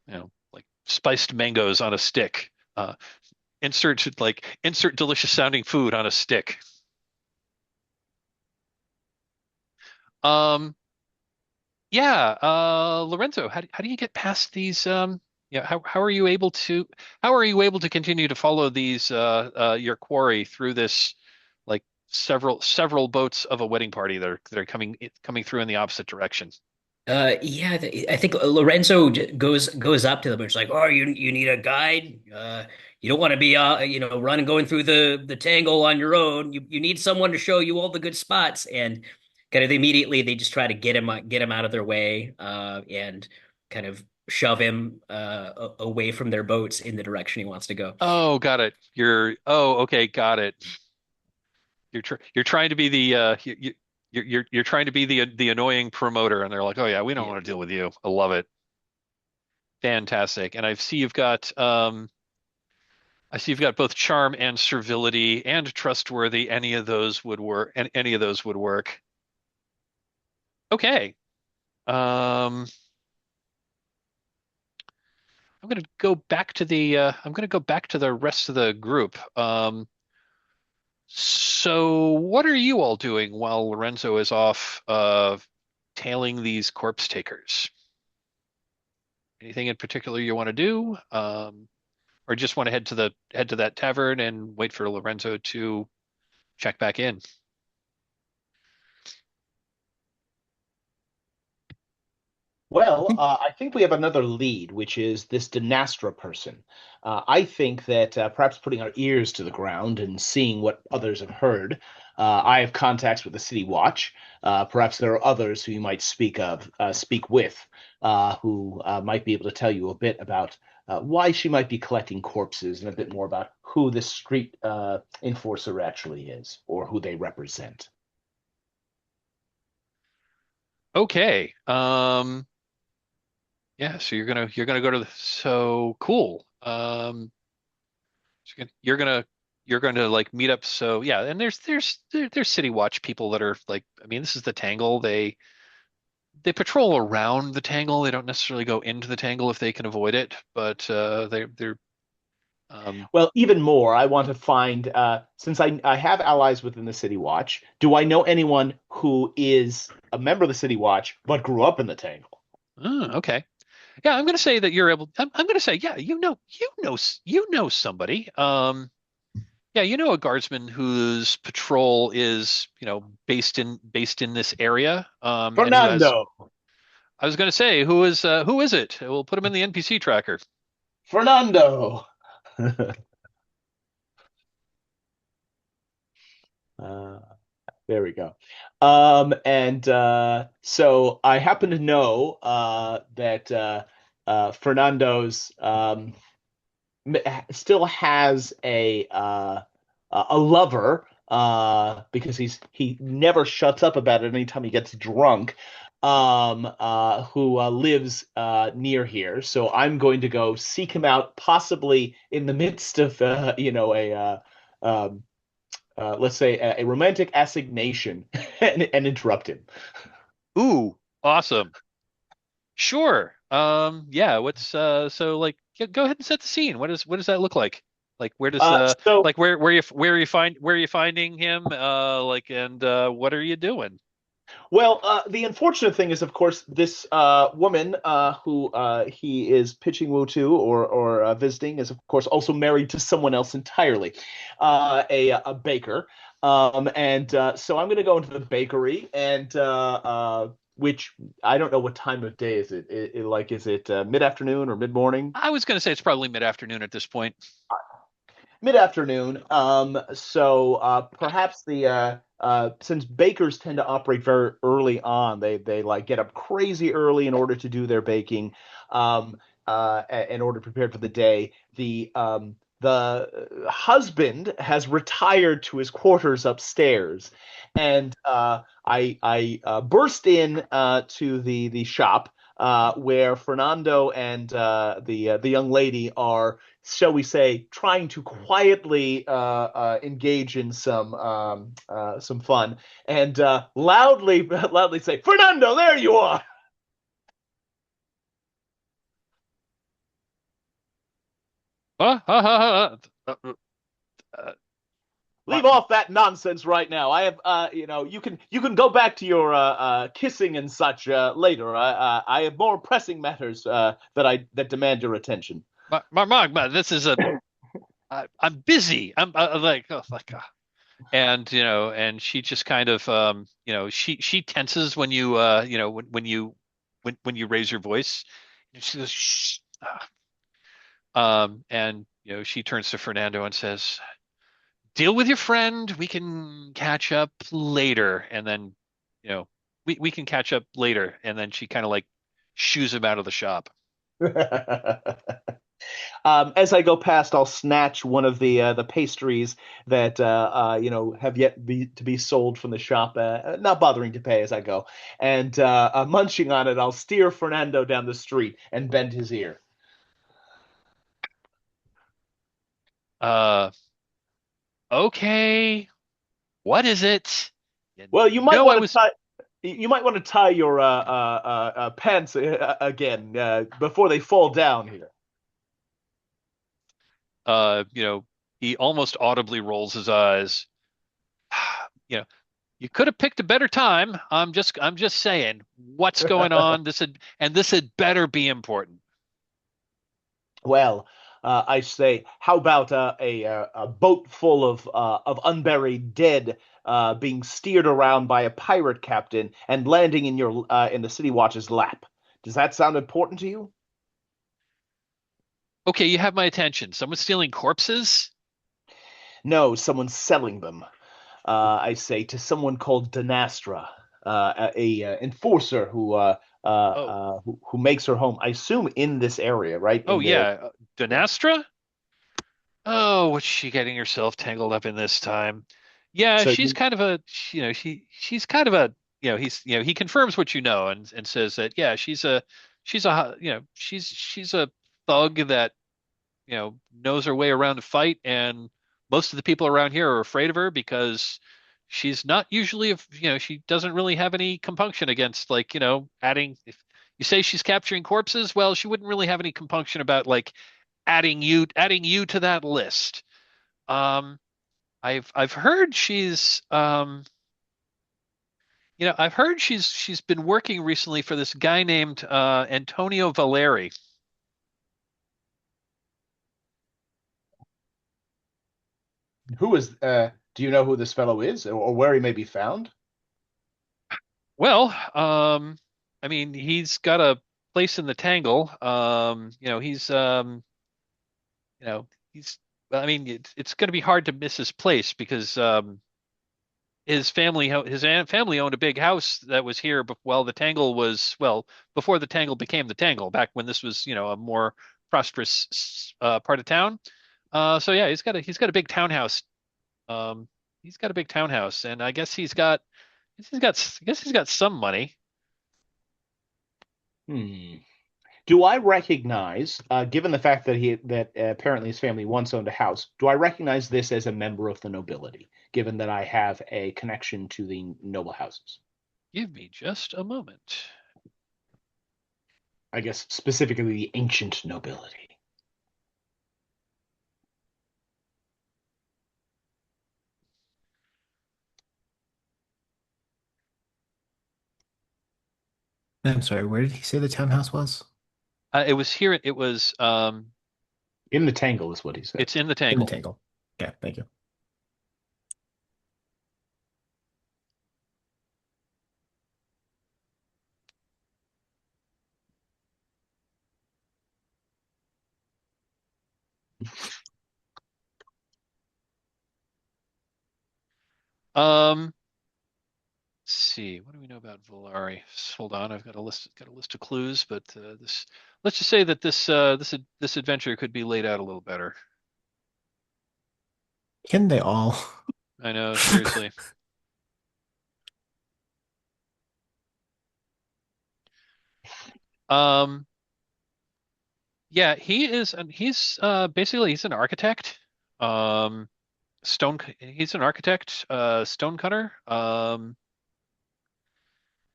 know, like spiced mangoes on a stick. Insert delicious sounding food on a stick. Um yeah, Lorenzo, how do you get past these how are you able to continue to follow these your quarry through this like several boats of a wedding party that are coming through in the opposite direction? Yeah, I think Lorenzo goes up to them and it's like, "Oh, you need a guide? You don't want to be running going through the tangle on your own. You need someone to show you all the good spots." And kind of immediately they just try to get him out of their way, and kind of shove him away from their boats in the direction he wants to go. Oh, got it. Okay, got it. You're trying to be the you're trying to be the annoying promoter, and they're like, oh yeah, we don't Yeah. want to deal with you. I love it. Fantastic. And I see you've got both charm and servility and trustworthy. Any of those would work. And any of those would work. Okay. Um, I'm gonna go back to the rest of the group. So what are you all doing while Lorenzo is off tailing these corpse takers? Anything in particular you want to do? Or just want to head to that tavern and wait for Lorenzo to check back in? Well, I think we have another lead, which is this Dynastra person. I think that perhaps putting our ears to the ground and seeing what others have heard. I have contacts with the City Watch. Perhaps there are others who you might speak with, who might be able to tell you a bit about why she might be collecting corpses and a bit more about who this street enforcer actually is or who they represent. Okay. Yeah, so you're gonna go to so cool. So you're gonna like meet up. So yeah, and there's City Watch people that are like, I mean, this is the Tangle. They patrol around the Tangle. They don't necessarily go into the Tangle if they can avoid it, but they're Well, even more, I want to find, since I have allies within the City Watch, do I know anyone who is a member of the City Watch but grew up in the Tangle? okay. Yeah, I'm gonna say that you're able. I'm gonna say yeah, you know somebody. Yeah, you know a guardsman whose patrol is, based in this area, and who has. Fernando! I was going to say who is it? We'll put him in the NPC tracker. Fernando! Uh, there we go. And so I happen to know that Fernando's still has a lover because he never shuts up about it anytime he gets drunk. who lives near here. So I'm going to go seek him out, possibly in the midst of um, let's say a romantic assignation, and interrupt him. Ooh, awesome. Sure. Yeah, so like go ahead and set the scene. What does that look like? Like where does So like where are you finding him? Like and what are you doing? Well, the unfortunate thing is, of course, this woman who he is pitching woo to or visiting is, of course, also married to someone else entirely, a baker. And so I'm going to go into the bakery, and which I don't know what time of day is it. Is it mid-afternoon or mid-morning? I was gonna say it's probably mid-afternoon at this point. Mid-afternoon. So perhaps the since bakers tend to operate very early on, they like get up crazy early in order to do their baking, in order to prepare for the day. The husband has retired to his quarters upstairs, and I burst in to the shop. Where Fernando and the young lady are, shall we say, trying to quietly engage in some fun, and loudly loudly say, "Fernando, there you are! Huh? Huh, huh, huh, uh, Leave my, off that nonsense right now. I have, you can go back to your kissing and such later. I have more pressing matters that demand your attention." this is a I'm busy. I'm like oh like and and she just kind of she tenses when you when you raise your voice. And she goes shh. And she turns to Fernando and says, "Deal with your friend. We can catch up later." And then you know we can catch up later. And then she kind of like shoos him out of the shop. As I go past, I'll snatch one of the pastries that have yet to be sold from the shop, not bothering to pay as I go, and munching on it, I'll steer Fernando down the street and bend his ear. uh okay, what is it? You Well, know I was you might want to tie your pants again before they fall down here. you know he almost audibly rolls his eyes. you know you could have picked a better time. I'm just saying what's going on. This had better be important. Well, I say, how about a boat full of unburied dead being steered around by a pirate captain and landing in your in the City Watch's lap? Does that sound important to you? Okay, you have my attention. Someone's stealing corpses? No, someone's selling them. I say to someone called Danastra, enforcer Oh, who makes her home, I assume, in this area, right? oh In the yeah, Yeah. Denastra? Oh, what's she getting herself tangled up in this time? Yeah, So she's you kind of a, she's kind of a, he confirms what you know and says that, yeah, she's a, she's a thug that, knows her way around a fight, and most of the people around here are afraid of her because she's not usually, she doesn't really have any compunction against, like, adding, if you say she's capturing corpses, well, she wouldn't really have any compunction about, like, adding you to that list. Um, I've heard I've heard she's been working recently for this guy named Antonio Valeri. who is do you know who this fellow is, or where he may be found? Well, I mean, he's got a place in the Tangle. He's well, I mean, it's going to be hard to miss his place because family owned a big house that was here while the Tangle was before the Tangle became the Tangle, back when this was a more prosperous part of town. So yeah, he's got a big townhouse. Um, he's got a big townhouse, and I guess he's got some money. Hmm. Do I recognize, given the fact that apparently his family once owned a house, do I recognize this as a member of the nobility, given that I have a connection to the noble houses? Give me just a moment. I guess specifically the ancient nobility. I'm sorry, where did he say the townhouse was? It was here. It was. In the Tangle is what he said. It's in the In the Tangle. Tangle. Okay, thank you. Um. Let's see. What do we know about Volari? Hold on. I've got a list of clues, but this. Let's just say that this adventure could be laid out a little better. Can they all? I know. Seriously. Um. Yeah, he is. He's basically he's an architect. Um. He's an architect. Stonecutter.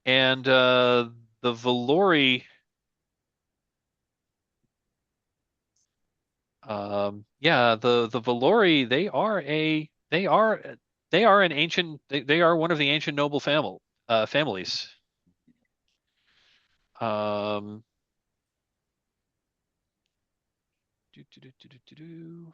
And the Valori. Yeah, the Valori, they are an ancient they are one of the ancient noble families. Um, do, do, do, do, do, do, do.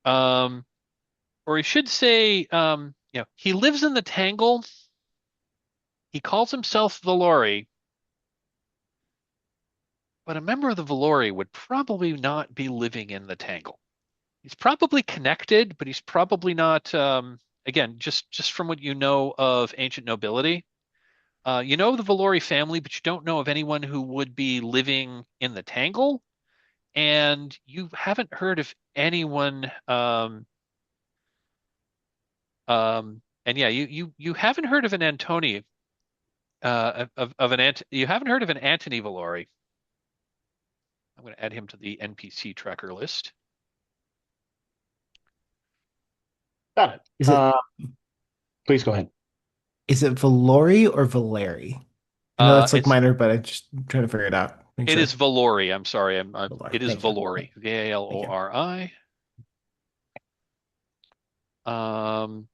Um, or he should say, he lives in the Tangle. He calls himself Valori, but a member of the Valori would probably not be living in the Tangle. He's probably connected, but he's probably not. Again, just from what you know of ancient nobility, you know the Valori family, but you don't know of anyone who would be living in the Tangle, and you haven't heard of anyone. And yeah, you haven't heard of an Antony, of an Ant. You haven't heard of an Antony Valori. I'm going to add him to the NPC tracker list. Got it. Is it Please go ahead. is it Valori or Valeri? I know that's like It's minor, but I'm just trying to figure it out. Make it sure. is Valori. I'm sorry. Valori. It is Thank you. Yeah, Valori. thank you. Valori. Um,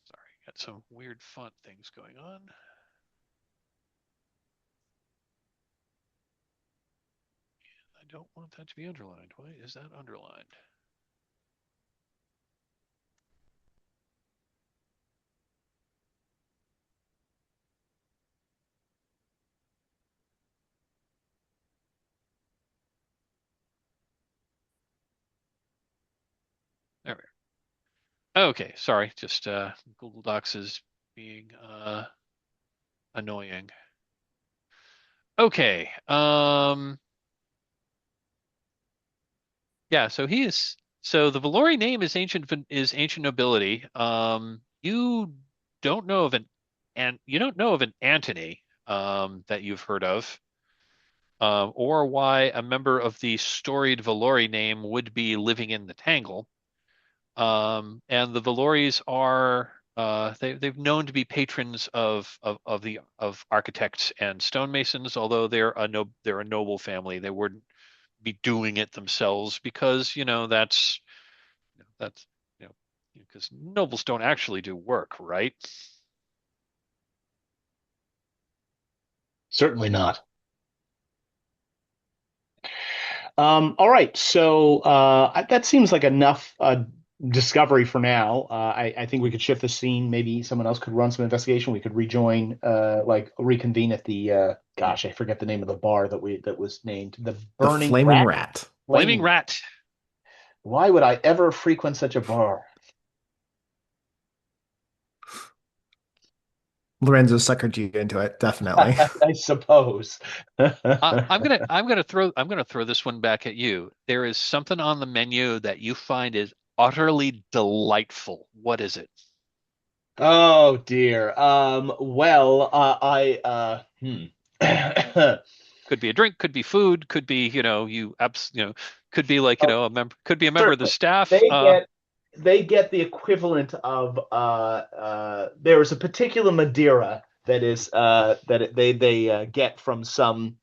Sorry, got some weird font things going on. I don't want that to be underlined. Why is that underlined? There we are. Okay, sorry. Just Google Docs is being annoying. Okay. Yeah, so the Valori name is ancient nobility. You don't know of and you don't know of an Antony that you've heard of. Or why a member of the storied Valori name would be living in the Tangle. And the Valoris are they've known to be patrons of architects and stonemasons, although they're a noble family. They wouldn't be doing it themselves because that's you know because nobles don't actually do work, right? Certainly not. All right, so that seems like enough discovery for now. I think we could shift the scene. Maybe someone else could run some investigation. We could rejoin, like reconvene at the gosh, I forget the name of the bar that was named the The Burning Flaming Rat. Rat. Flaming Flaming. rat. Why would I ever frequent such a bar? Lorenzo suckered you into it, definitely. I suppose. I'm gonna throw this one back at you. There is something on the menu that you find is utterly delightful. What is it? Oh dear. Well, I Could be a drink, could be food, could be, could be like, Oh, a member, could be a member of the certainly. staff. They get they get the equivalent of there is a particular Madeira that is they get from some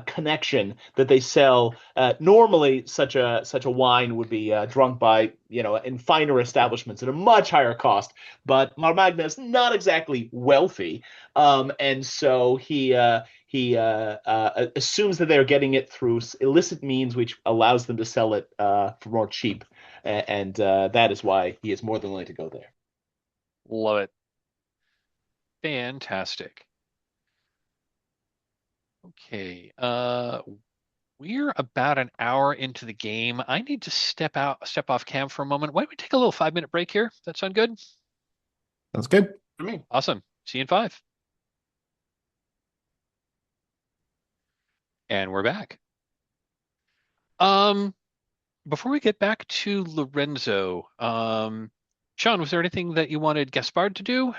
connection that they sell. Normally, such a wine would be drunk by in finer establishments at a much higher cost. But Marmagna is not exactly wealthy, and so he assumes that they're getting it through illicit means, which allows them to sell it for more cheap, and that is why he is more than willing to go there. Love it. Fantastic. Okay. We're about an hour into the game. I need to step off cam for a moment. Why don't we take a little 5 minute break here? Does that sound good? Sounds good. For me. Awesome. See you in five. And we're back. Um, Before we get back to Lorenzo, Sean, was there anything that you wanted Gaspard to do?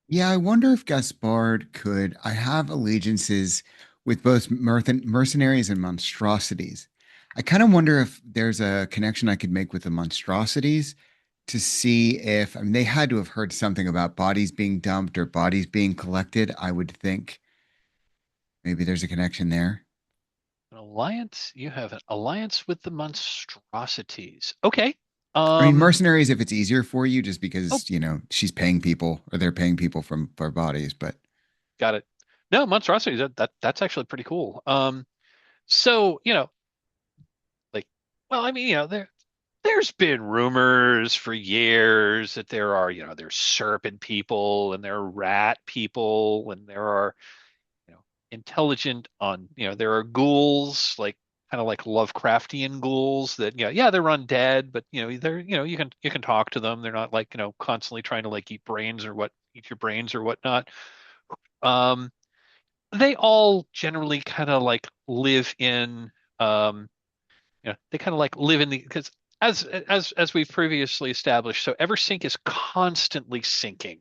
Yeah, I wonder if Gaspard could. I have allegiances with both mercenaries and monstrosities. I kind of wonder if there's a connection I could make with the monstrosities to see if, I mean, they had to have heard something about bodies being dumped or bodies being collected. I would think maybe there's a connection there. An alliance? You have an alliance with the monstrosities. Okay. I mean, Um, mercenaries, if it's easier for you, just oh, because, she's paying people or they're paying people for bodies, but got it. No, monstrosities, that's actually pretty cool. So, like, well, I mean, there's been rumors for years that there's serpent people and there are rat people and there are, intelligent there are ghouls, like kind of like Lovecraftian ghouls that, yeah, they're undead, but they're, you can talk to them. They're not like, constantly trying to like eat your brains or whatnot. Um, they all generally kind of like live in, they kind of like live in the, because as we've previously established, so Eversink is constantly sinking.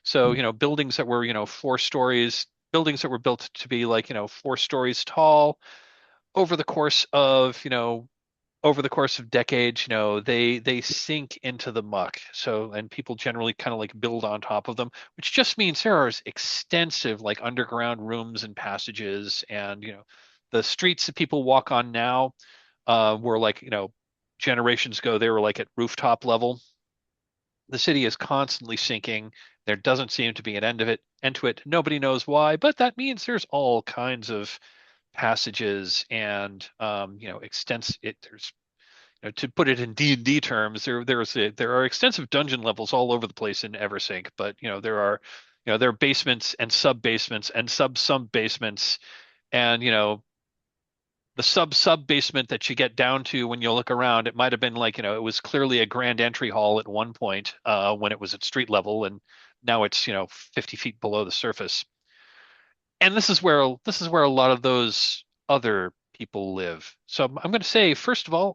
So, buildings that were, 4 stories, buildings that were built to be like, 4 stories tall over the course of, decades, they sink into the muck. So, and people generally kind of like build on top of them, which just means there are extensive like underground rooms and passages, and the streets that people walk on now were like, generations ago they were like at rooftop level. The city is constantly sinking. There doesn't seem to be an end to it. Nobody knows why, but that means there's all kinds of passages and extensive. There's, to put it in D&D terms, there are extensive dungeon levels all over the place in Eversink, but there are basements and sub basements and sub basements, and the sub basement that you get down to when you look around, it might have been like, it was clearly a grand entry hall at one point when it was at street level, and now it's 50 feet below the surface. And this is where a lot of those other people live. So I'm going to say, first of all,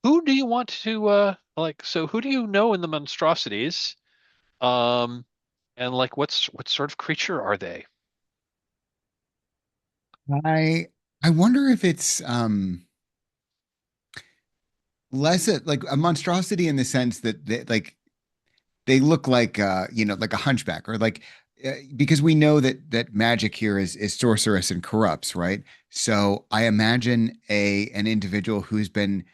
who do you want to like? So who do you know in the monstrosities? Um, and like, what sort of creature are they? I I wonder if it's like a monstrosity in the sense that they look like like a hunchback or like because we know that magic here is sorcerous and corrupts, right? So I imagine a an individual who's been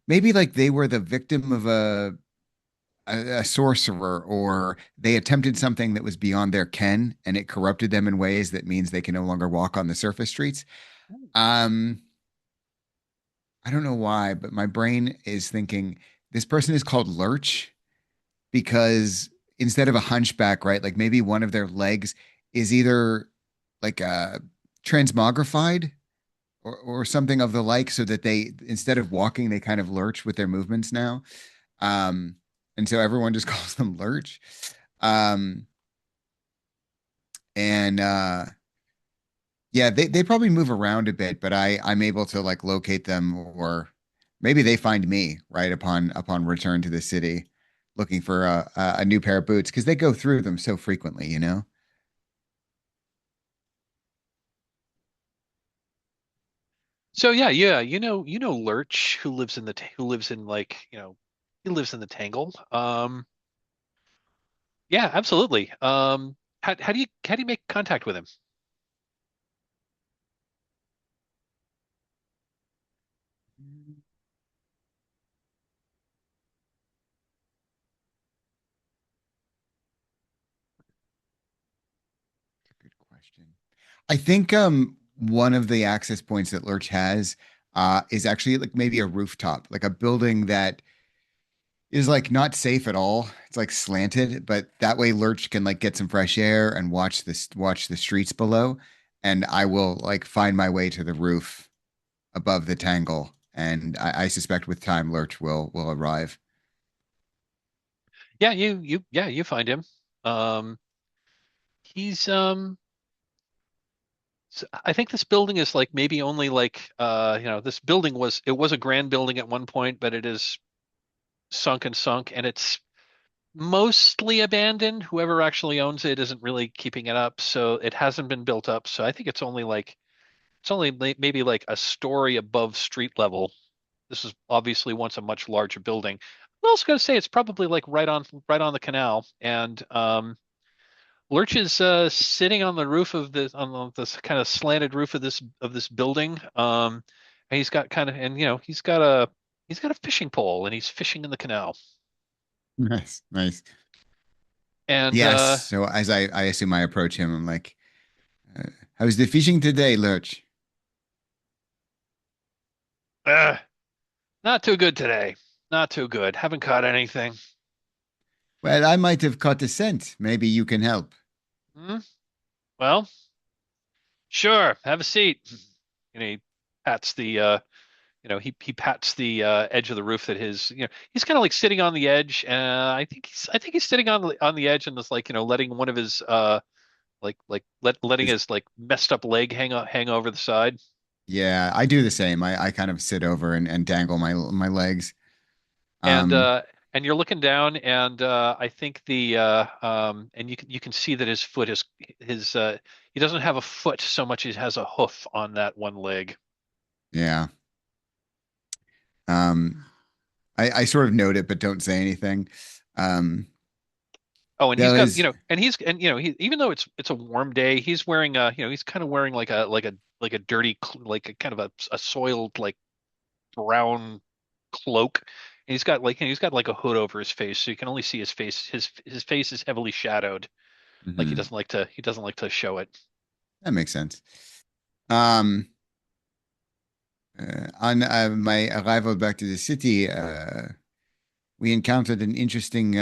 maybe like they were the victim of a sorcerer, or they attempted something that was beyond their ken and it corrupted them in ways that means they can no longer walk on the surface streets. Um I don't know why, but my brain is thinking this person is called Lurch because instead of a hunchback, right? Like maybe one of their legs is either like transmogrified or something of the like, so that they instead of walking, they kind of lurch with their movements now. Um, and so everyone just calls them Lurch. Um, and yeah, they probably move around a bit, but I'm able to like locate them, or maybe they find me right upon return to the city, looking for a new pair of boots because they go through them so frequently, you know? So yeah, yeah, you know Lurch who lives in who lives in like, he lives in the Tangle. Yeah, absolutely. How do you make contact with him? Good question. I think one of the access points that Lurch has is actually like maybe a rooftop, like a building that is like not safe at all. It's like slanted, but that way Lurch can like get some fresh air and watch the streets below. And I will like find my way to the roof above the tangle. And I suspect with time Lurch will arrive. Yeah, you find him. Um, he's I think this building is like maybe only like this building was a grand building at one point, but it is sunk, and it's mostly abandoned. Whoever actually owns it isn't really keeping it up, so it hasn't been built up. So I think it's only maybe like a story above street level. This is obviously once a much larger building. I'm also going to say it's probably like right on the canal, and Lurch is sitting on the roof of this kind of slanted roof of this building. And he's got kind of and he's got a fishing pole and he's fishing in the canal. Nice, nice. And Yes. So as I assume I approach him, I'm like, how's the fishing today, Lurch? uh, not too good today. Not too good. Haven't caught anything. Well, I might have caught a scent. Maybe you can help. Hmm? Well, sure. Have a seat. And he pats the he pats the edge of the roof that he's kind of like sitting on the edge. I think he's sitting on the edge and just like letting one of his letting Is his like messed up leg hang over the side. Yeah, I do the same. I kind of sit over and dangle my legs. And Um, you're looking down, and I think and you can see that his foot is his he doesn't have a foot so much as he has a hoof on that one leg. yeah. Um, I sort of note it, but don't say anything. Um, Oh, and he's there got is, he even though it's a warm day, he's wearing he's kind of wearing like a dirty like a kind of a soiled like brown cloak. And he's got like a hood over his face, so you can only see his face. His face is heavily shadowed. Like Mhm, he doesn't like to show it. that makes sense. Um, on my arrival back to the city, we encountered an interesting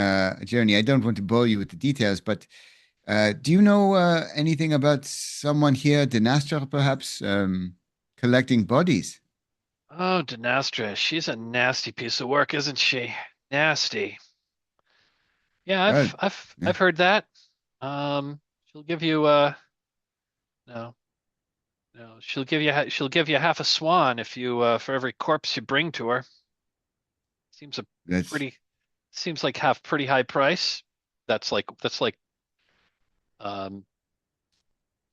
journey. I don't want to bore you with the details, but do you know anything about someone here, Dinastra, perhaps, collecting bodies? Oh, Denastra, she's a nasty piece of work, isn't she? Nasty. Yeah, Well, yeah, I've heard that. She'll give you no no she'll give you half a swan if you for every corpse you bring to her. Seems a that's pretty seems like half pretty high price. That's like um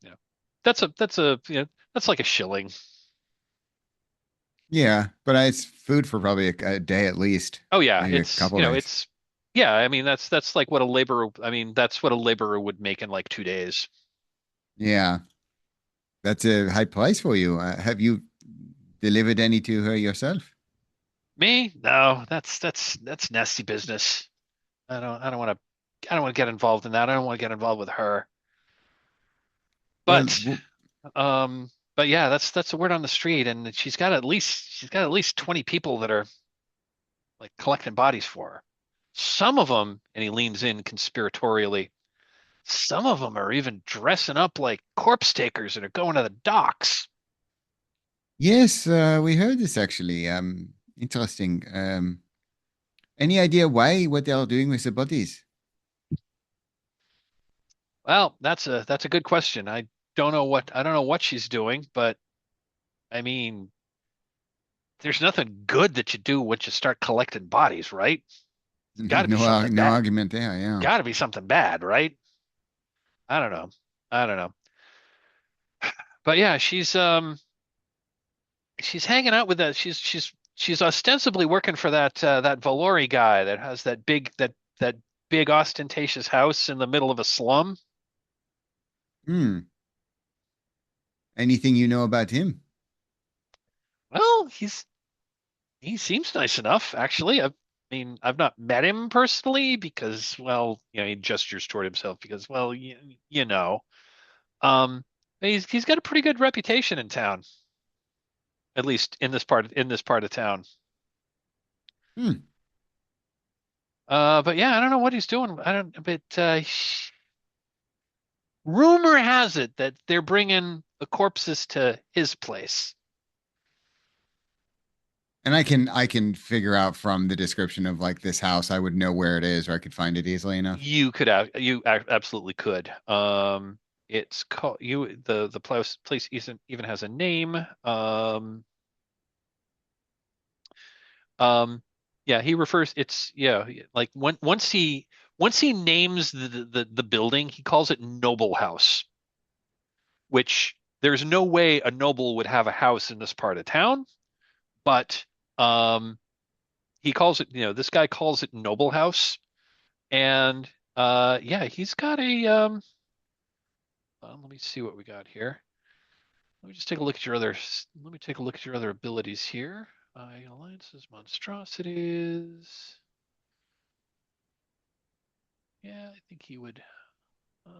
you know that's a that's like a shilling. yeah, but it's food for probably a day at least, Oh yeah, maybe a it's couple days. it's yeah. I mean that's like what a laborer. I mean that's what a laborer would make in like 2 days. Yeah, that's a high price for you. Have you delivered any to her yourself? Me? No, that's nasty business. I don't want to get involved in that. I don't want to get involved with her. Well, But um but yeah, that's the word on the street, and she's got at least 20 people that are like collecting bodies for her. Some of them, and he leans in conspiratorially, some of them are even dressing up like corpse takers and are going to the docks. Yes, we heard this actually. Interesting. Any idea why? What they are doing with the bodies? Well, that's a good question. I don't know what she's doing, but I mean, there's nothing good that you do once you start collecting bodies, right? It's got to be something No bad. argument there. Yeah. Got to be something bad, right? I don't know. I don't know. But yeah, she's hanging out with that. She's ostensibly working for that Valori guy that has that big ostentatious house in the middle of a slum. Hmm. Anything you know about him? Well, he seems nice enough, actually. I mean, I've not met him personally because, well, he gestures toward himself because, well, you know, um, he's got a pretty good reputation in town, at least in this part of town. Hmm. But yeah, I don't know what he's doing. I don't. But rumor has it that they're bringing the corpses to his place. And I can figure out from the description of like this house, I would know where it is, or I could find it easily enough. Absolutely could. It's called the place isn't even has a name. Um, yeah, he refers. It's yeah, like once he names the building, he calls it Noble House, which there's no way a noble would have a house in this part of town, but um, he calls it. This guy calls it Noble House, and yeah, he's got a let me see what we got here. Let me just take a look at your other. Let me take a look at your other abilities here. Alliances, monstrosities. Yeah, I think he would. Uh,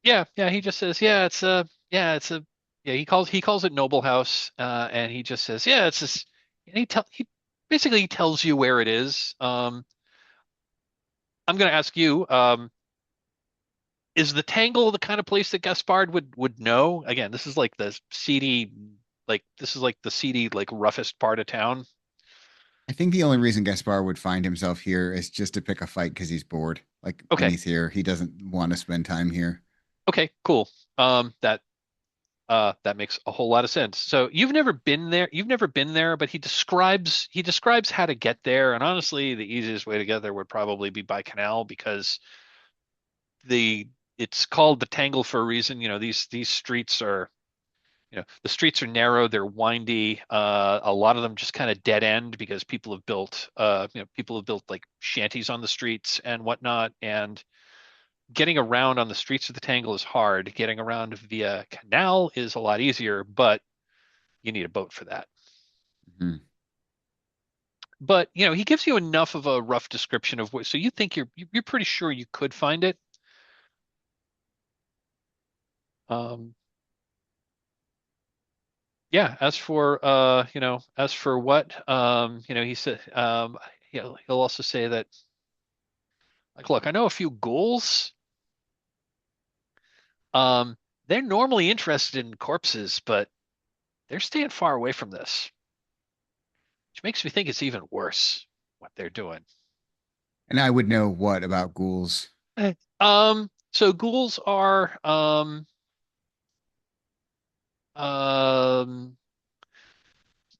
yeah. He just says, yeah. He calls it Noble House, and he just says, yeah, it's this. And he basically tells you where it is. I'm going to ask you. Is the Tangle the kind of place that Gaspard would know? Again, this is like the seedy, like roughest part of town. I think the only reason Gaspar would find himself here is just to pick a fight because he's bored. Like when Okay, he's here, he doesn't want to spend time here. okay, cool. That makes a whole lot of sense. So you've never been there. You've never been there, but he describes how to get there. And honestly, the easiest way to get there would probably be by canal because the it's called the Tangle for a reason. These streets are the streets are narrow, they're windy. A lot of them just kind of dead end because people have built like shanties on the streets and whatnot. And getting around on the streets of the Tangle is hard. Getting around via canal is a lot easier, but you need a boat for that. Mhm. But he gives you enough of a rough description of what, so you think you're pretty sure you could find it. Um, yeah. As for what, he said, he'll also say that, like, look, I know a few ghouls. Um, they're normally interested in corpses, but they're staying far away from this, which makes me think it's even worse what they're doing. And I would know what about ghouls? So ghouls are um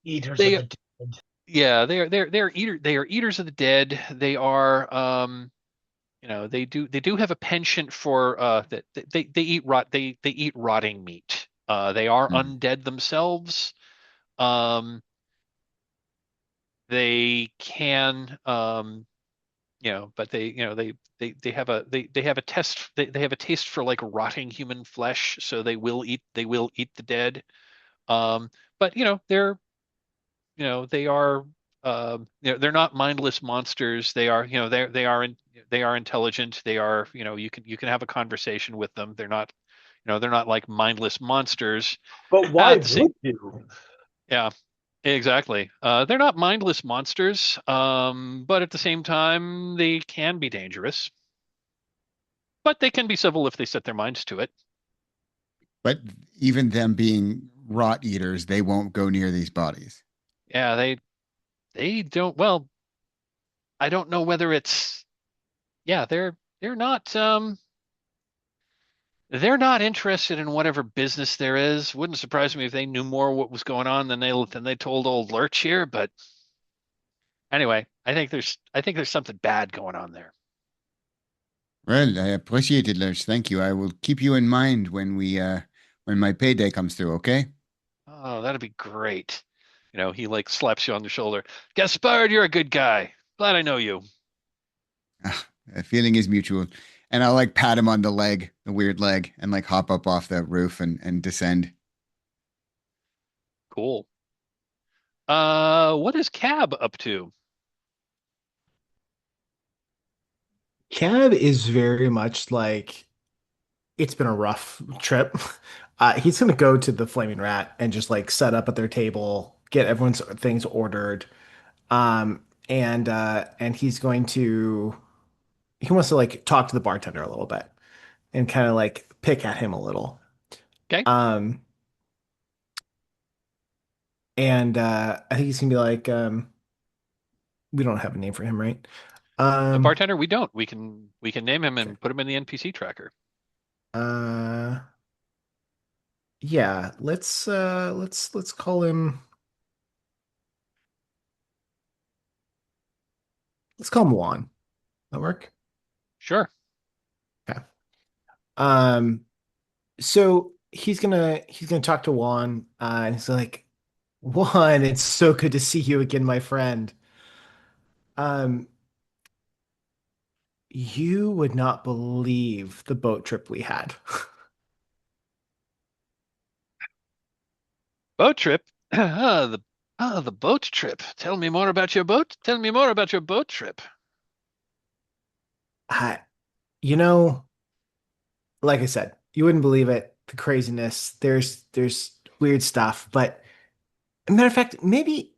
Eaters of they the dead. yeah, they are eaters of the dead. They are they do have a penchant for that they eat they eat rotting meat. They are Hmm. undead themselves. Um they can but they have a test they have a taste for like rotting human flesh, so they will eat the dead. Um but they are they're not mindless monsters. They are, they are intelligent. They are, you can have a conversation with them. They're not like mindless monsters. But why At the same, would you? yeah, exactly. They're not mindless monsters, but at the same time, they can be dangerous. But they can be civil if they set their minds to it. But even them being rot eaters, they won't go near these bodies. Yeah, they don't. Well, I don't know whether it's. Yeah, they're not. They're not interested in whatever business there is. Wouldn't surprise me if they knew more what was going on than they told old Lurch here. But anyway, I think there's something bad going on there. Well, I appreciate it, Lurch. Thank you. I will keep you in mind when my payday comes through, okay? Oh, that'd be great. He like slaps you on the shoulder. Gaspard, you're a good guy. Glad I know you. Ah, the feeling is mutual. And I'll like pat him on the leg, the weird leg, and like hop up off the roof and descend. Cool. What is Cab up to? Cab is very much like it's been a rough trip. He's gonna go to the Flaming Rat and just like set up at their table, get everyone's things ordered, and he's going to he wants to like talk to the bartender a little bit and kind of like pick at him a little. Okay. Um, and I think he's gonna be like, we don't have a name for him, right? The Um, bartender, we don't. We can name him okay. and put him in the NPC tracker. Uh, yeah, let's call him Juan. That work? Sure. Okay. Um, so he's gonna talk to Juan, and he's like, Juan, it's so good to see you again, my friend. Um, you would not believe the boat trip we had. Boat trip. The boat trip. Tell me more about your boat. Tell me more about your boat trip. I, you know, like I said, you wouldn't believe it, the craziness. There's weird stuff, but matter of fact, maybe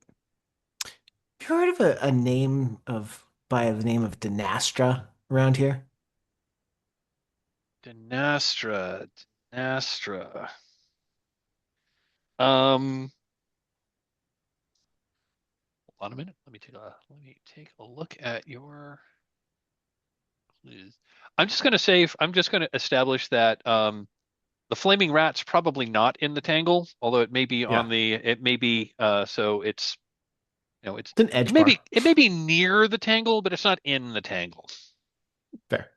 have you heard of a name of by the name of Denastra around here? Denastra. Denastra. Um, Hold on a minute. Let me take a look at your clues. I'm just gonna establish that the flaming rat's probably not in the tangle, although Yeah, it may be so it's it's an edge bar. it may be near the tangle, but it's not in the tangle. Fair.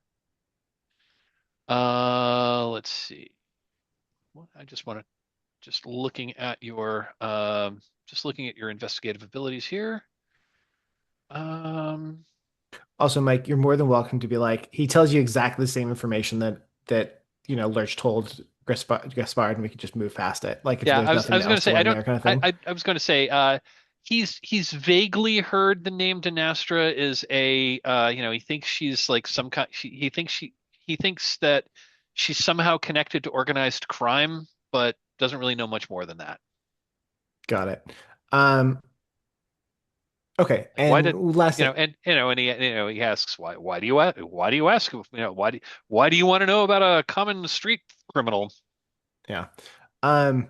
Let's see. What I just want to just looking at your investigative abilities here. Um, Also, Mike, you're more than welcome to be like, he tells you exactly the same information that Lurch told Gaspard, and we could just move past it. Like if yeah, there's I nothing was going else to to say I learn don't there, kind of thing. I was going to say he's vaguely heard the name Denastra is a he thinks she's like some kind he thinks that she's somehow connected to organized crime, but doesn't really know much more than that. Got it. Um, okay, Like why did and last thing. and he asks why do you ask why do you want to know about a common street criminal? Yeah. Um,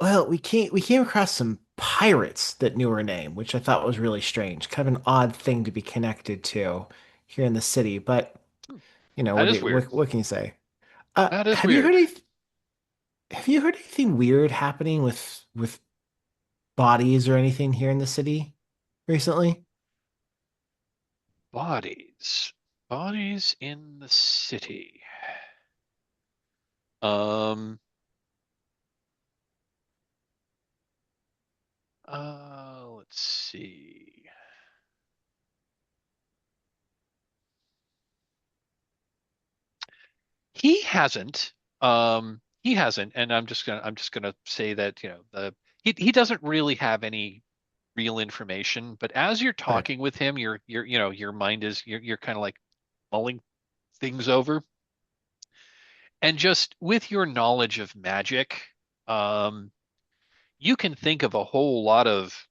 well, we came across some pirates that knew her name, which I thought was really strange. Kind of an odd thing to be connected to here in the city, but Hmm, what that is weird. what can you say? That is Have you heard weird. anything weird happening with bodies or anything here in the city recently? Bodies. Bodies in the city. Um, let's see. He hasn't. He hasn't, and I'm just gonna say that, he doesn't really have any. real information, but as you're Okay. talking with him, your mind is you're kind of like mulling things over, and just with your knowledge of magic, um, you can think of a whole lot of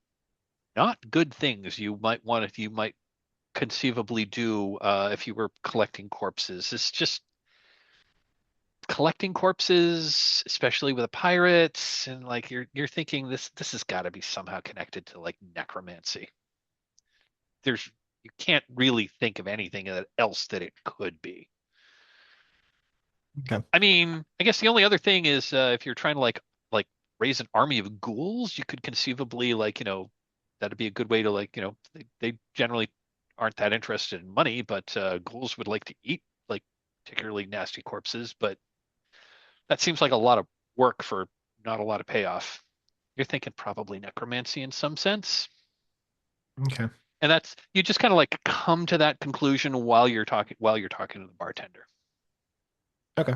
not good things you might conceivably do if you were collecting corpses. It's just collecting corpses, especially with a pirate, and like you're thinking this has got to be somehow connected to like necromancy. There's you can't really think of anything else that it could be. Okay. I mean, I guess the only other thing is if you're trying to like raise an army of ghouls, you could conceivably like that'd be a good way to like they generally aren't that interested in money, but ghouls would like to eat like particularly nasty corpses, but that seems like a lot of work for not a lot of payoff. You're thinking probably necromancy in some sense. Okay. And that's you just kind of like come to that conclusion while you're talking to the bartender. Okay.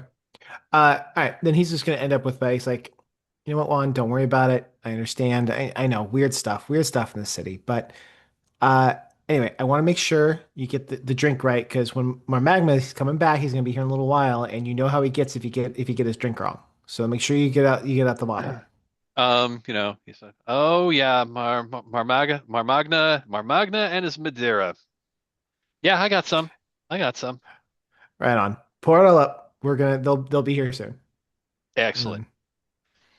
All right. Then he's just gonna end up with he's like, you know what, Juan, don't worry about it. I understand. I know weird stuff in the city. But anyway, I want to make sure you get the drink right because when Marmagma is coming back, he's gonna be here in a little while, and you know how he gets if you get his drink wrong. So make sure you get out the bottle. He said, "Oh yeah, Marmagna and his Madeira. Yeah, I got some. I got some. Right on. Pour it all up. They'll be here soon. And Excellent." then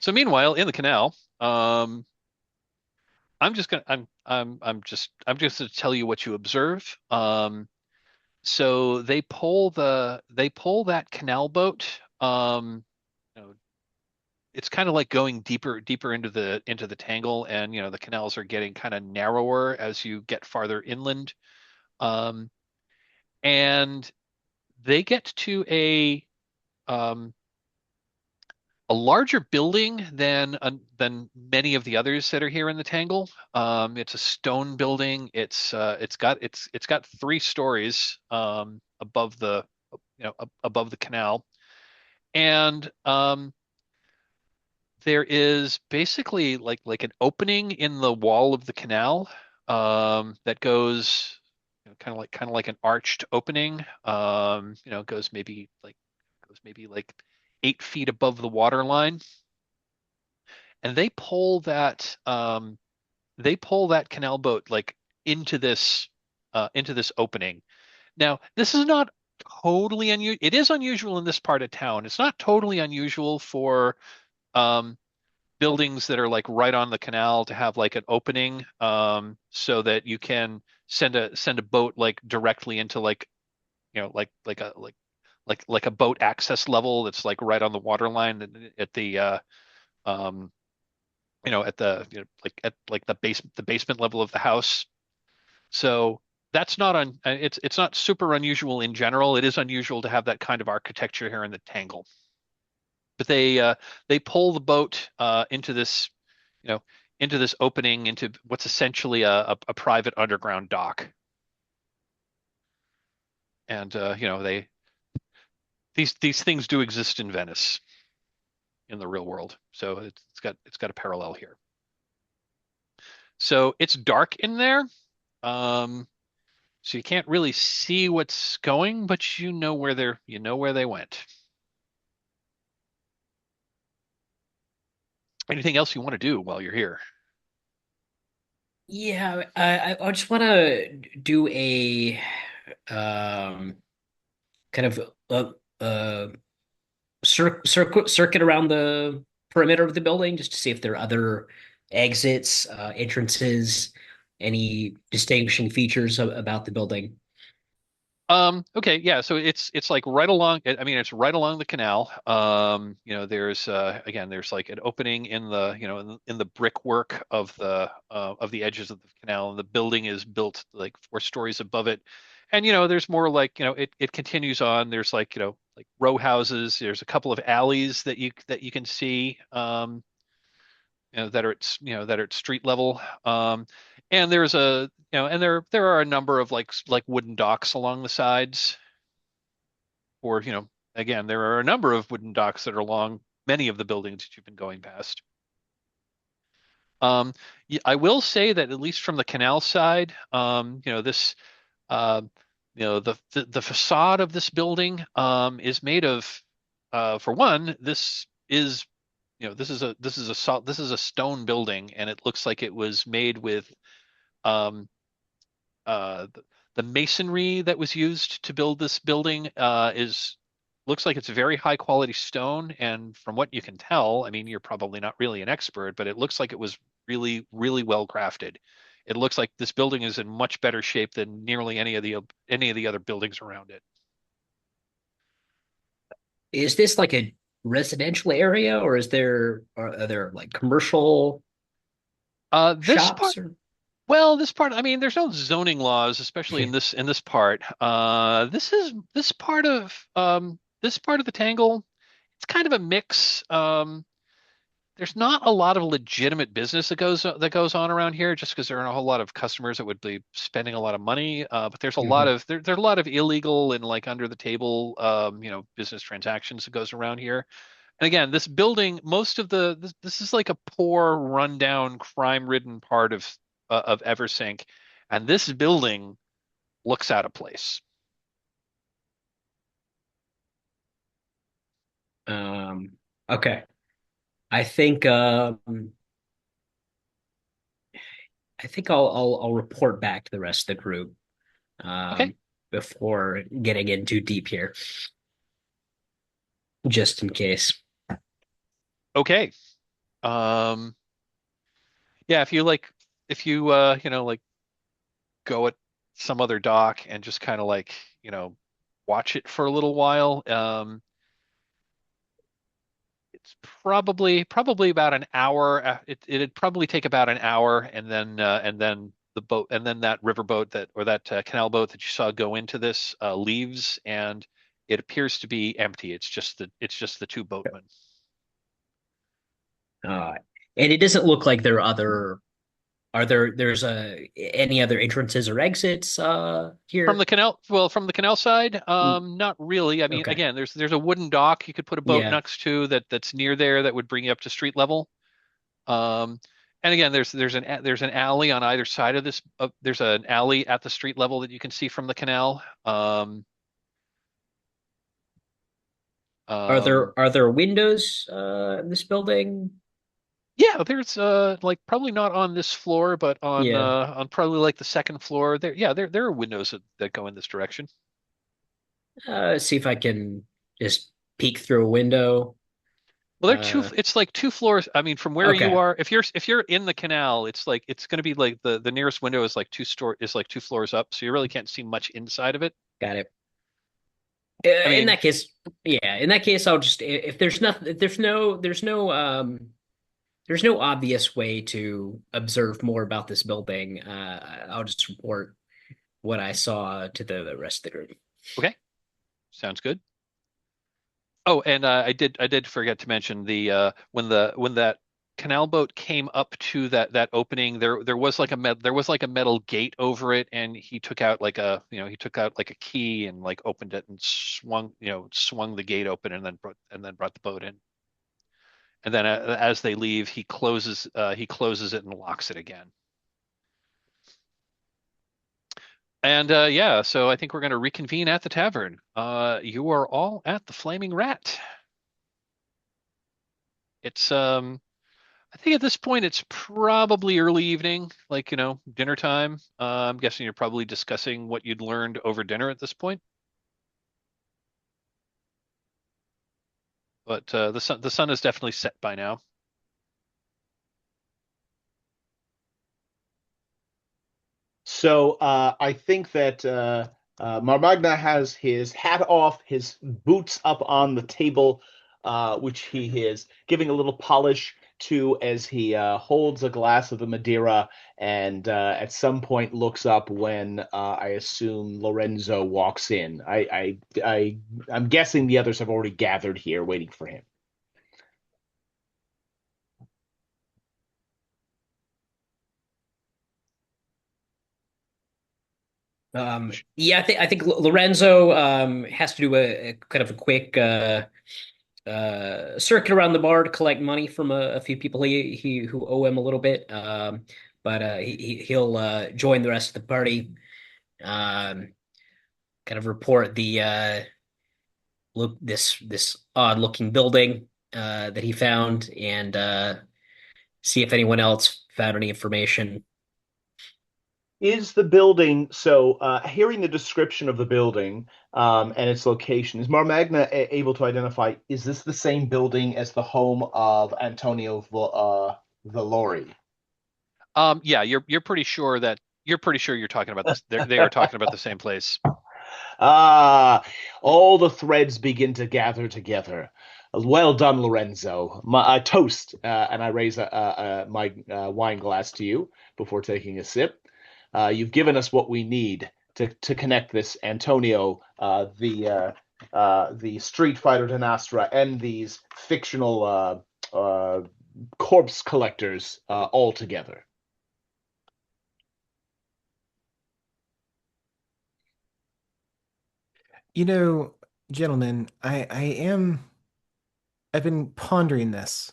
So meanwhile, in the canal, I'm just going to tell you what you observe. So they pull that canal boat. You know, it's kind of like going deeper into the Tangle, and the canals are getting kind of narrower as you get farther inland. Um, and they get to um, a larger building than many of the others that are here in the Tangle. It's a stone building. It's got 3 stories above the above the canal, and there is basically like an opening in the wall of the canal that goes kind of like an arched opening. Goes maybe like 8 feet above the water line, and they pull that canal boat like into this opening. Now, this is not totally unusual. It is unusual in this part of town. It's not totally unusual for um, buildings that are like right on the canal to have like an opening, so that you can send a boat like directly into like like a boat access level that's like right on the water line at the um at the at like the basement level of the house. So that's not it's not super unusual in general. It is unusual to have that kind of architecture here in the Tangle. But they pull the boat you know into this opening into what's essentially a private underground dock. And they these things do exist in Venice in the real world. So it's got a parallel here. So it's dark in there. Um, so you can't really see what's going, but you know where they went. Anything else you want to do while you're here? Yeah, I just want to do a kind of circuit around the perimeter of the building just to see if there are other exits, entrances, any distinguishing features about the building. Okay, yeah, so it's like right along, I mean, it's right along the canal. There's again, there's like an opening in the, in the brickwork of the edges of the canal, and the building is built like 4 stories above it. And there's more like, it continues on. There's like, like row houses. There's a couple of alleys that you can see that are at street level. And there's a and there are a number of like wooden docks along the sides. Or again, there are a number of wooden docks that are along many of the buildings that you've been going past. I will say that at least from the canal side, this, uh, the facade of this building, is made of, for one, this is a stone building, and it looks like it was made with, um, the masonry that was used to build this building, is looks like it's a very high quality stone. And from what you can tell, I mean, you're probably not really an expert, but it looks like it was really, really well crafted. It looks like this building is in much better shape than nearly any of the other buildings around it. Is this like a residential area, or are there like commercial This part, shops or well, this part, I mean, there's no zoning laws, especially in this part. This part of the Tangle. It's kind of a mix. There's not a lot of legitimate business that goes on around here, just because there aren't a whole lot of customers that would be spending a lot of money. But there's a lot Mhm. of there's a lot of illegal and like under the table, business transactions that goes around here. And again, this building, most of this is like a poor, rundown, crime-ridden part of Eversink, and this building looks out of place. um okay. I think um I think I'll report back to the rest of the group Okay, before getting in too deep here, just in case. okay. Um, yeah, if you like go at some other dock and just kind of like, watch it for a little while. It's probably about an hour. It'd probably take about an hour, and then the boat, and then that river boat that canal boat that you saw go into this, leaves, and it appears to be empty. It's just the two boatmen. Uh, and it doesn't look like there are other there's any other entrances or exits From here? the canal, well, from the canal side, Mm, not really. I mean, okay. again, there's a wooden dock you could put a boat Yeah. next to that's near there that would bring you up to street level. Um, and again, there's an alley on either side of this. There's an alley at the street level that you can see from the canal. Um, Are there windows in this building? yeah, there's like probably not on this floor, but Yeah. on probably like the second floor. There are windows that go in this direction. See if I can just peek through a window. Well, Uh, it's like two floors. I mean, from where you okay. are, if you're in the canal, it's going to be like the nearest window is like two floors up, so you really can't see much inside of it. Got it. I In mean, that case, yeah. In that case, I'll just if there's nothing, if there's no obvious way to observe more about this building. I'll just report what I saw to the rest of the group. okay, sounds good. Oh, and I did forget to mention the when that canal boat came up to that opening, there was like a metal gate over it, and he took out like a key and like opened it and swung the gate open, and then brought the boat in. And then as they leave, he closes it and locks it again. And yeah, so I think we're going to reconvene at the tavern. You are all at the Flaming Rat. It's I think at this point it's probably early evening, like, dinner time. I'm guessing you're probably discussing what you'd learned over dinner at this point. But the sun is definitely set by now. So I think that Marmagna has his hat off, his boots up on the table, which he is giving a little polish to as he holds a glass of the Madeira and at some point looks up when I assume Lorenzo walks in. I'm guessing the others have already gathered here waiting for him. Yeah, I think Lorenzo has to do a kind of a quick circuit around the bar to collect money from a few people he who owe him a little bit. But he'll join the rest of the party. Um, Kind of report the look this odd looking building that he found and see if anyone else found any information. Is the building so? Hearing the description of the building and its location, is Marmagna able to identify? Is this the same building as the home of Antonio Valori? Yeah, you're pretty sure that you're pretty sure you're talking about this. They are talking about the same place. Ah, all the threads begin to gather together. Well done, Lorenzo. My toast, and I raise my wine glass to you before taking a sip. You've given us what we need to connect this Antonio, the Street Fighter Denastra, and these fictional corpse collectors all together. You know, gentlemen, I've been pondering this.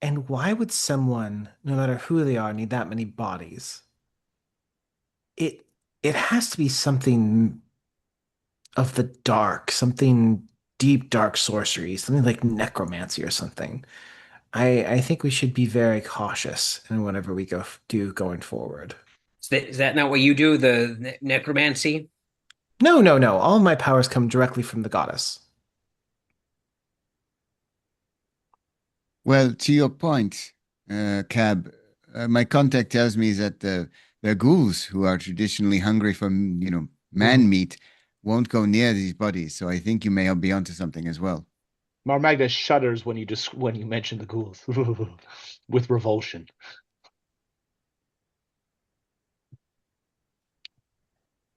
And why would someone, no matter who they are, need that many bodies? It it has to be something of the dark, something deep dark sorcery, something like necromancy or something. I think we should be very cautious in whatever we do going forward. Is that not what you do, the necromancy? No, no, no. All of my powers come directly from the goddess. Well, to your point, Cab, my contact tells me that the ghouls who are traditionally hungry for, man meat won't go near these bodies. So I think you may be onto something as well. Marmagna shudders when you mention the ghouls with revulsion.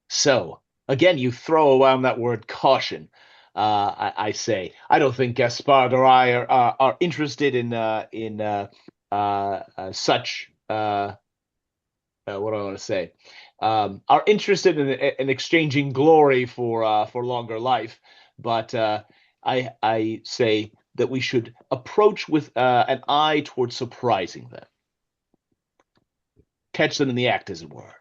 So again, you throw around that word caution. I say I don't think Gaspard or I are interested in such what do I want to say? Are interested in exchanging glory for longer life, but I say that we should approach with an eye towards surprising them, catch them in the act, as it were.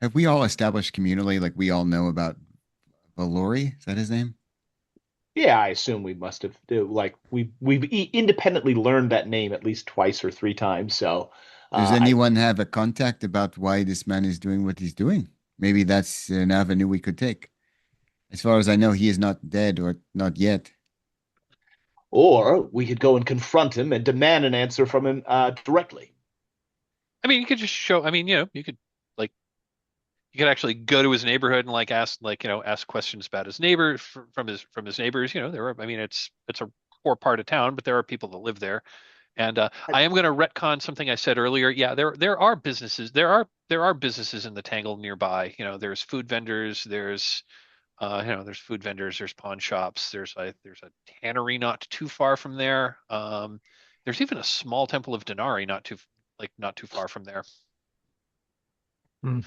Have we all established communally, like we all know about Valori? Is that his name? Yeah, I assume we must have like we've independently learned that name at least twice or three times. So Does I anyone have a contact about why this man is doing what he's doing? Maybe that's an avenue we could take. As far as I know, he is not dead or not yet. or we could go and confront him and demand an answer from him directly. I mean, you could just show. I mean, you could like you could actually go to his neighborhood and like ask ask questions about his neighbors from his neighbors. There are. I mean, it's a poor part of town, but there are people that live there. And I am going to retcon something I said earlier. Yeah, there are businesses. There are businesses in the Tangle nearby. There's food vendors. There's food vendors. There's pawn shops. There's a tannery not too far from there. There's even a small temple of Denari not too far from there. Hmm.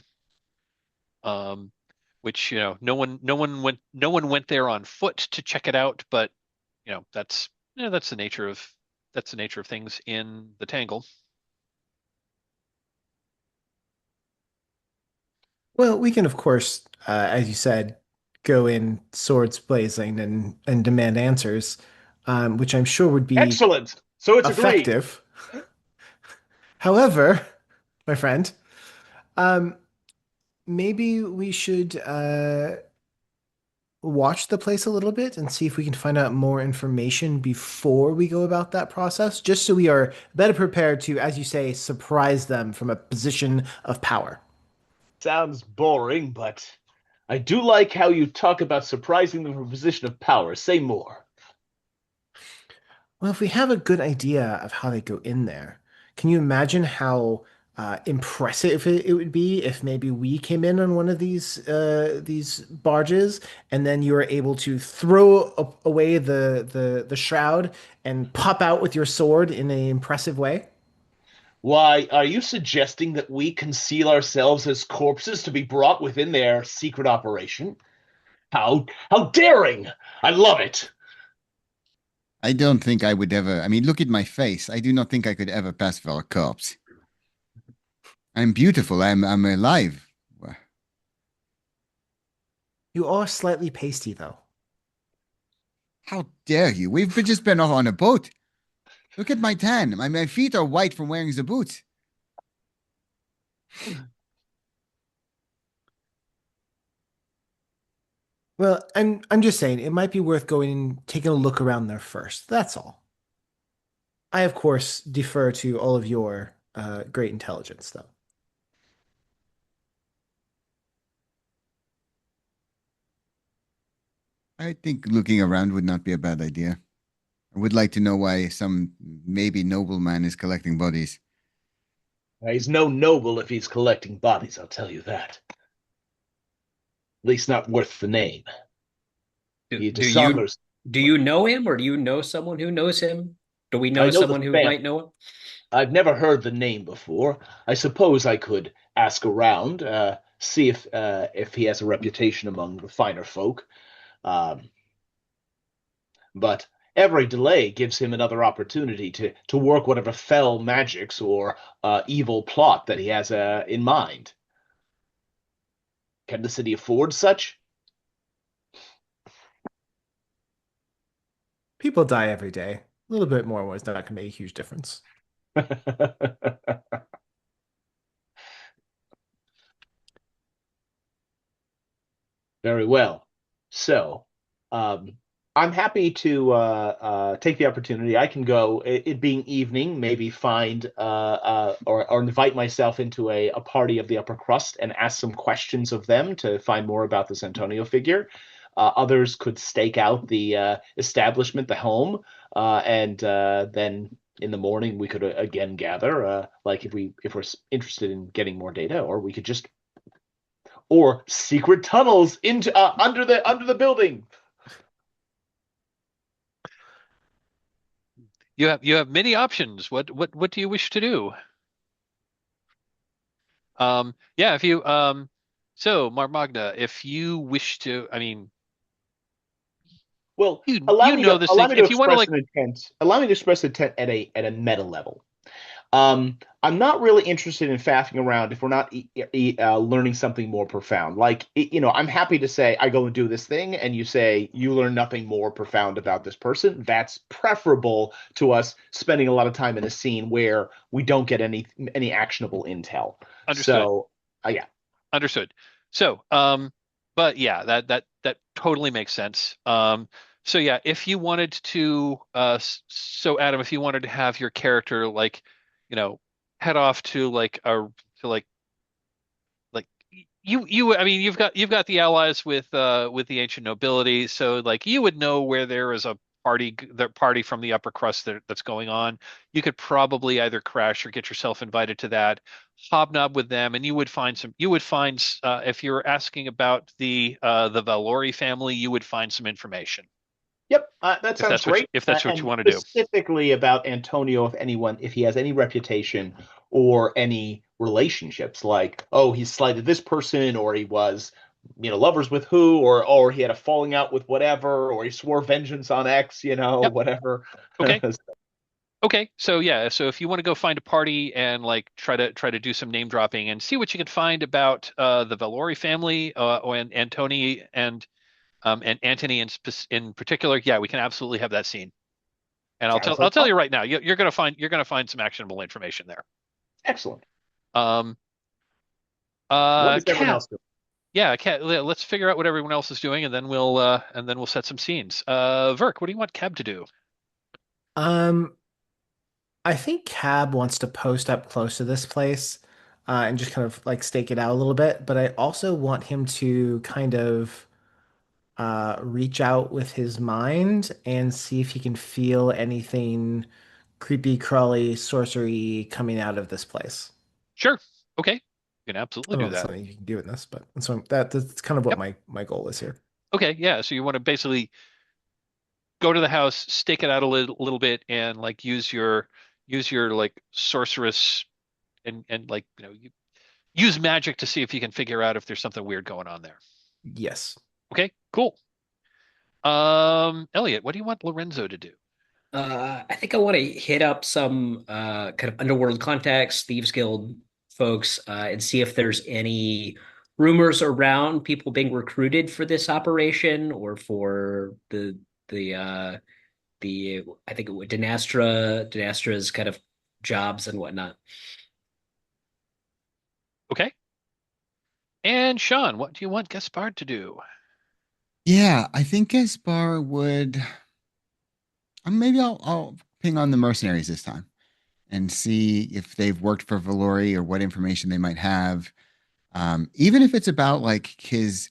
Which no one went there on foot to check it out, but that's that's the nature of things in the Tangle. Well, we can, of course, as you said, go in swords blazing and demand answers, which I'm sure would be Excellent. So it's agreed. effective. However, my friend, um, maybe we should watch the place a little bit and see if we can find out more information before we go about that process, just so we are better prepared to, as you say, surprise them from a position of power. Sounds boring, but I do like how you talk about surprising them from a position of power. Say more. Well, if we have a good idea of how they go in there, can you imagine how impressive it would be if maybe we came in on one of these barges and then you were able to throw away the shroud and pop out with your sword in an impressive way? Why, are you suggesting that we conceal ourselves as corpses to be brought within their secret operation? How daring! I love it. I don't think I would ever. I mean, look at my face. I do not think I could ever pass for a corpse. I'm beautiful. I'm alive. You are slightly pasty, though. How dare you? Just been off on a boat. Look at my tan. My feet are white from wearing the boots. Well, I'm just saying it might be worth going and taking a look around there first. That's all. I, of course, defer to all of your great intelligence, though. I think looking around would not be a bad idea. I would like to know why some maybe nobleman is collecting bodies. He's no noble if he's collecting bodies, I'll tell you that. At least not worth the name. Do, He do you dishonors. do you know him, or do you know someone who knows him? Do we I know know the someone who family. might know him? I've never heard the name before. I suppose I could ask around, see if he has a reputation among the finer folk. Um, but every delay gives him another opportunity to work whatever fell magics or evil plot that he has in mind. Can the city afford such? People die every day. A little bit more was not going to make a huge difference. Very well. So, um, I'm happy to take the opportunity. I can go, it being evening, maybe find or invite myself into a party of the upper crust and ask some questions of them to find more about this Antonio figure. Others could stake out the establishment, the home, and then in the morning we could again gather. Like if we're interested in getting more data, or we could just or secret tunnels into under the building. You have many options. What do you wish to do? Yeah, if you so Marmagna, if you wish to, I mean, Well, you know this allow thing. me to If you want to express like, an intent. Allow me to express intent at a meta level. I'm not really interested in faffing around if we're not learning something more profound. Like, I'm happy to say I go and do this thing, and you say you learn nothing more profound about this person. That's preferable to us spending a lot of time in a scene where we don't get any actionable intel. understood. So, yeah, Understood. So, but yeah, that totally makes sense. So yeah, if you wanted to, so Adam, if you wanted to have your character like, you know, head off to like a to like I mean, you've got the allies with the ancient nobility, so like you would know where there is a party from the upper crust that's going on. You could probably either crash or get yourself invited to that, hobnob with them, and you would find if you're asking about the Valori family, you would find some information yep, that sounds great. if that's what you And want to do. specifically about Antonio, if he has any reputation or any relationships, like, oh, he slighted this person, or he was, lovers with who, or he had a falling out with whatever, or he swore vengeance on X, Yep. whatever. Okay. Okay, so yeah, so if you want to go find a party and like try to do some name dropping and see what you can find about the Valori family and Antony and Antony in particular, yeah, we can absolutely have that scene. And I'll tell Sounds I'll like tell fun. you right now, you're gonna find some actionable information there. Excellent. Um, What is everyone Cab, else doing? yeah, Cab, let's figure out what everyone else is doing, and then we'll set some scenes. Vyrrk, what do you want Cab to do? Um, I think Cab wants to post up close to this place and just kind of like stake it out a little bit, but I also want him to kind of reach out with his mind and see if he can feel anything creepy, crawly, sorcery coming out of this place. Sure. Okay, you can I absolutely don't know do if there's that. something you can do in this, but and so that's kind of what Yep. my goal is here. Okay, yeah. So you want to basically go to the house, stake it out a little bit, and like use your like sorceress and like use magic to see if you can figure out if there's something weird going on there. Yes. Okay, cool. Elliot, what do you want Lorenzo to do? I think I want to hit up some kind of underworld contacts, Thieves Guild folks, and see if there's any rumors around people being recruited for this operation or for the the I think it was Dynastra's kind of jobs and whatnot. Okay. And Sean, what do you want Gaspard to do? Yeah, I think Gaspar would. Maybe I'll ping on the mercenaries this time and see if they've worked for Valori or what information they might have. Even if it's about like his,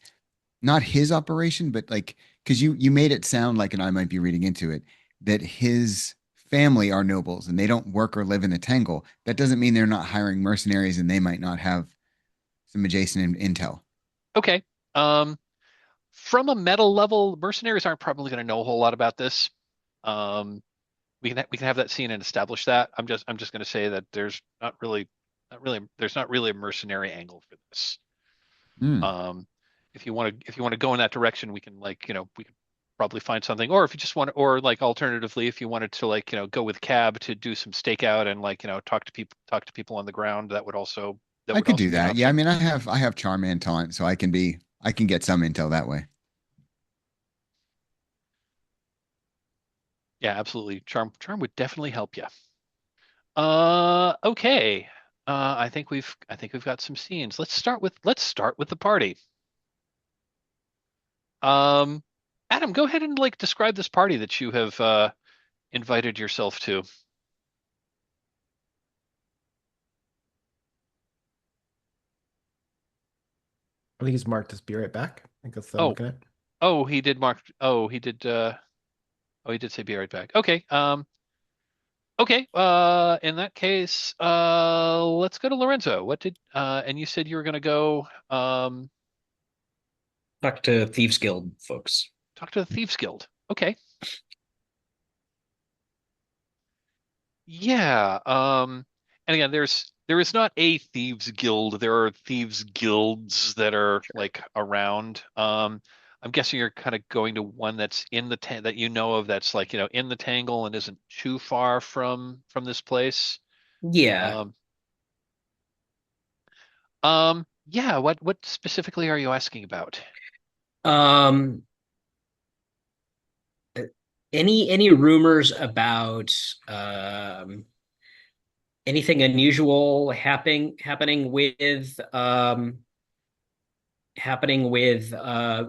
not his operation, but like because you made it sound like, and I might be reading into it, that his family are nobles and they don't work or live in the Tangle. That doesn't mean they're not hiring mercenaries and they might not have some adjacent intel. Okay. Um, from a meta level, mercenaries aren't probably going to know a whole lot about this. Um, we can have that scene and establish that. I'm just going to say that there's not really a mercenary angle for this. Hmm. Um, if you want to go in that direction, we can we can probably find something. Or if you just want, or like alternatively, if you wanted to go with cab to do some stakeout and talk to people on the ground, that I would could also do be an that. Yeah, I option. mean, I have charm and talent, so I can get some intel that way. Yeah, absolutely. Charm would definitely help you. Okay. I think we've got some scenes. Let's start with the party. Um, Adam, go ahead and describe this party that you have invited yourself to. I think he's marked as be right back. I think that's what I'm Oh, looking at. he did mark. He did say be right back. Okay. Okay. In that case, let's go to Lorenzo. And you said you were going to go Talk to Thieves Guild folks. talk to the Thieves Guild. Okay. Yeah. And again, there is not a thieves guild. There are thieves guilds that are Sure. around. I'm guessing you're kind of going to one that's in the ta that you know of that's in the Tangle and isn't too far from this place. Yeah. Um, yeah. What specifically are you asking about? Um, any rumors about anything unusual happening with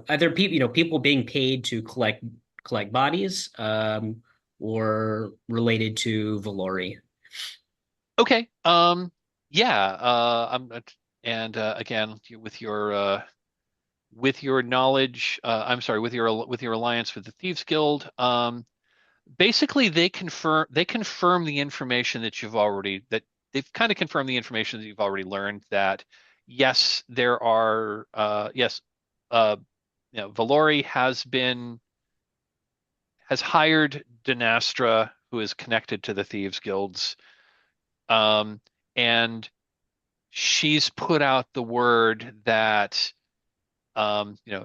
either people people being paid to collect bodies or related to Valori. Okay. Yeah. And again, with your knowledge, I'm sorry, with your alliance with the Thieves Guild, basically they confirm the information that they've kind of confirmed the information that you've already learned that yes, there are yes, uh, Valori has hired Dynastra, who is connected to the Thieves Guilds, and she's put out the word that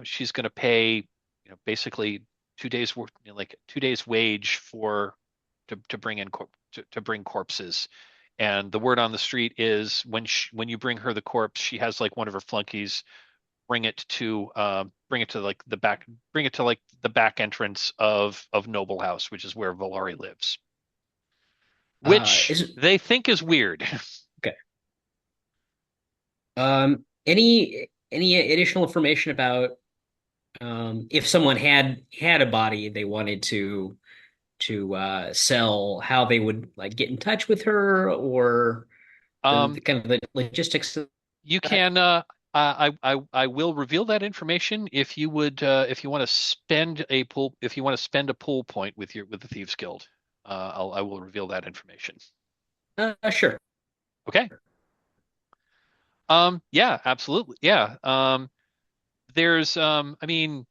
she's going to pay, basically 2 days worth, 2 days wage to bring in to bring corpses. And the word on the street is when you bring her the corpse, she has one of her flunkies bring it to the back entrance of Noble House, which is where Valari lives, which Is they think is weird. okay. Any additional information about if someone had a body they wanted to sell, how they would get in touch with her, or the Um, kind of the logistics of You that? can I will reveal that information if you want to spend a pool point with the Thieves Guild. I will reveal that information. Sure. Okay. Yeah, absolutely. Yeah. I mean,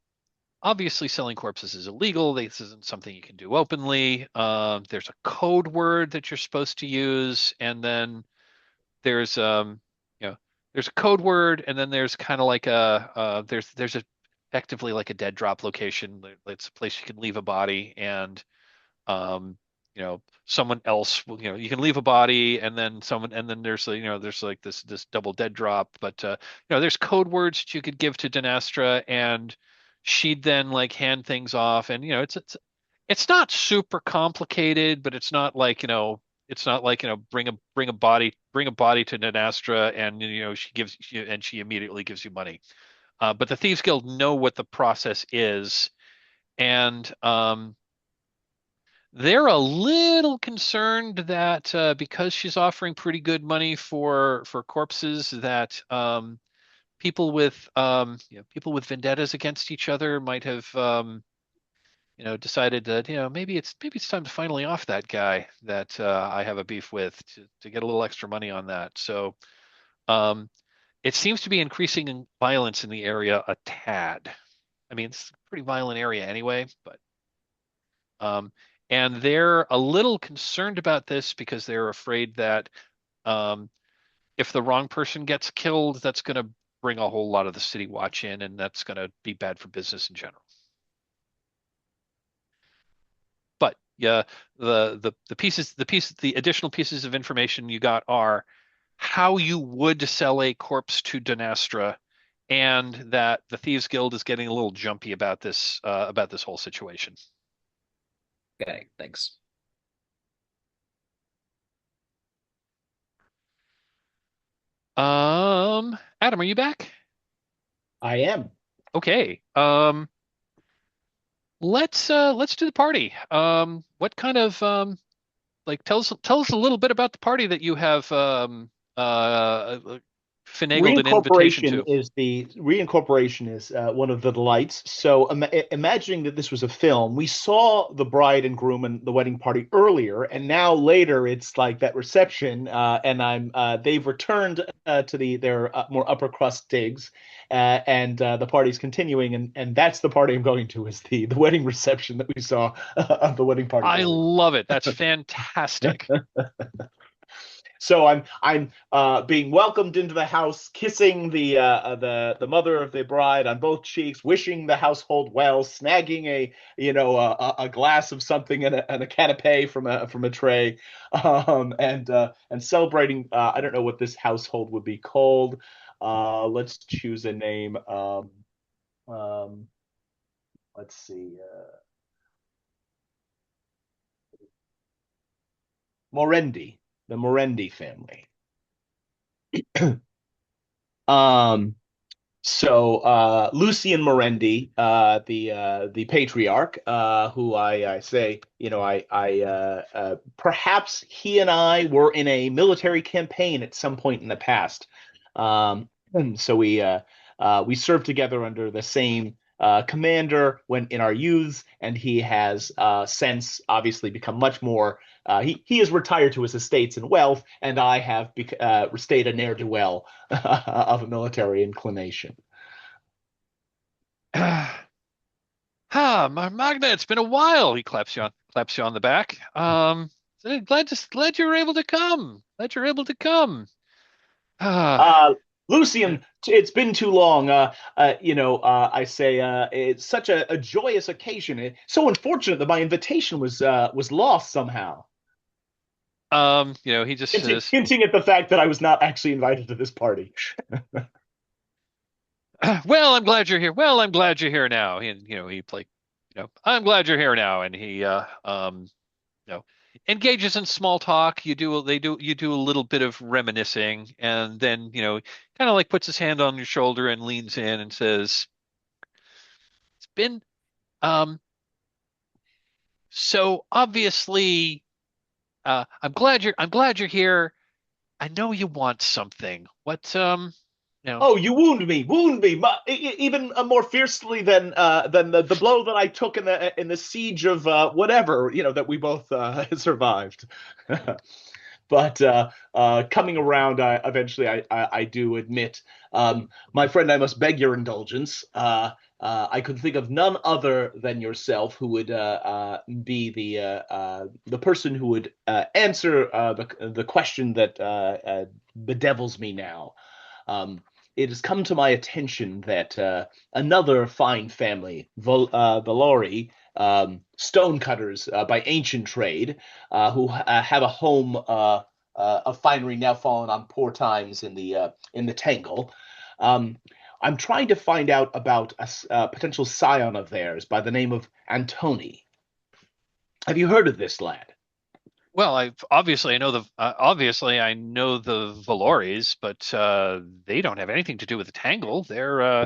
obviously selling corpses is illegal. This isn't something you can do openly. There's a code word that you're supposed to use, and then there's you know there's a code word, and then there's kind of like a there's a effectively like a dead drop location. It's a place you can leave a body, and someone else will, you can leave a body, and then someone, and then there's there's like this double dead drop. But there's code words that you could give to Denastra, and she'd then like hand things off, and it's not super complicated, but it's not like bring a body to Denastra, and she immediately gives you money. But the Thieves Guild know what the process is, and they're a little concerned that because she's offering pretty good money for corpses, that people with vendettas against each other might have decided that maybe it's time to finally off that guy that I have a beef with, to get a little extra money on that. So um, it seems to be increasing in violence in the area a tad. I mean, it's a pretty violent area anyway, but um, and they're a little concerned about this because they're afraid that um, if the wrong person gets killed, that's going to bring a whole lot of the city watch in, and that's going to be bad for business in general. But yeah, the additional pieces of information you got are how you would sell a corpse to Denastra, and that the Thieves Guild is getting a little jumpy about this whole situation. Okay, thanks. Adam, are you back? I am. Okay. Let's do the party. What kind of like tell us a little bit about the party that you have finagled an invitation to. Reincorporation is one of the delights. So imagining that this was a film, we saw the bride and groom and the wedding party earlier, and now later it's like that reception, and they've returned to their more upper crust digs, and the party's continuing, and that's the party I'm going to, is the wedding reception that we saw of the wedding party I earlier. love it. That's fantastic. So I'm being welcomed into the house, kissing the mother of the bride on both cheeks, wishing the household well, snagging a glass of something and a canapé from a tray, and celebrating. I don't know what this household would be called. Let's choose a name. Um, let's see. Morendi, the Morendi family. Um, so Lucian Morendi, the patriarch, who I say, perhaps he and I were in a military campaign at some point in the past. And so we served together under the same commander when in our youths, and he has since obviously become much more. He has retired to his estates and wealth, and I have stayed a ne'er-do-well of a military inclination. Magna, it's been a while. He claps you on the back. Glad you were able to come. Glad you're able to come. Lucian, it's been too long. I say it's such a joyous occasion. It's so unfortunate that my invitation was lost somehow. He just says, Hinting at the fact that I was not actually invited to this party. "Well, I'm glad you're here. Well, I'm glad you're here now." And he like, "I'm glad you're here now." And he engages in small talk. You do a little bit of reminiscing, and then kind of like puts his hand on your shoulder and leans in and says, "It's been so obviously I'm glad you're here. I know you want something. What Oh, you wound me, even more fiercely than the blow that I took in the siege of whatever that we both survived. But coming around, eventually, I do admit, my friend, I must beg your indulgence. I could think of none other than yourself who would be the person who would answer the question that bedevils me now. it has come to my attention that another fine family, Valori, stonecutters by ancient trade, who have a home of finery now fallen on poor times in the Tangle. Um, I'm trying to find out about a potential scion of theirs by the name of Antoni. Have you heard of this lad? Well, obviously I know the Valores, but they don't have anything to do with the Tangle. Their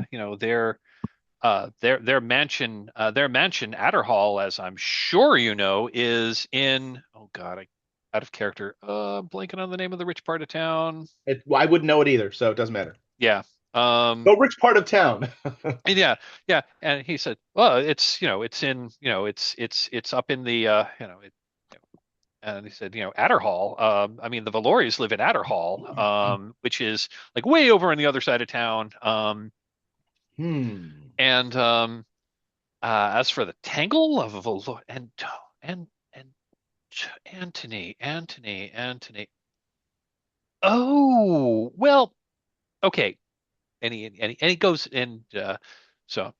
mansion Adderhall, as I'm sure you know, is in, oh God, out of character. Blanking on the name of the rich part of town. I wouldn't know it either, so it doesn't matter. Yeah. No rich part of town. Yeah, yeah. And he said, well, it's up in the, and he said, Adderhall. I mean, the Valorians live in Adderhall, which is like way over on the other side of town. And as for the Tangle of Valor and Antony. Oh, well, okay. And he goes and so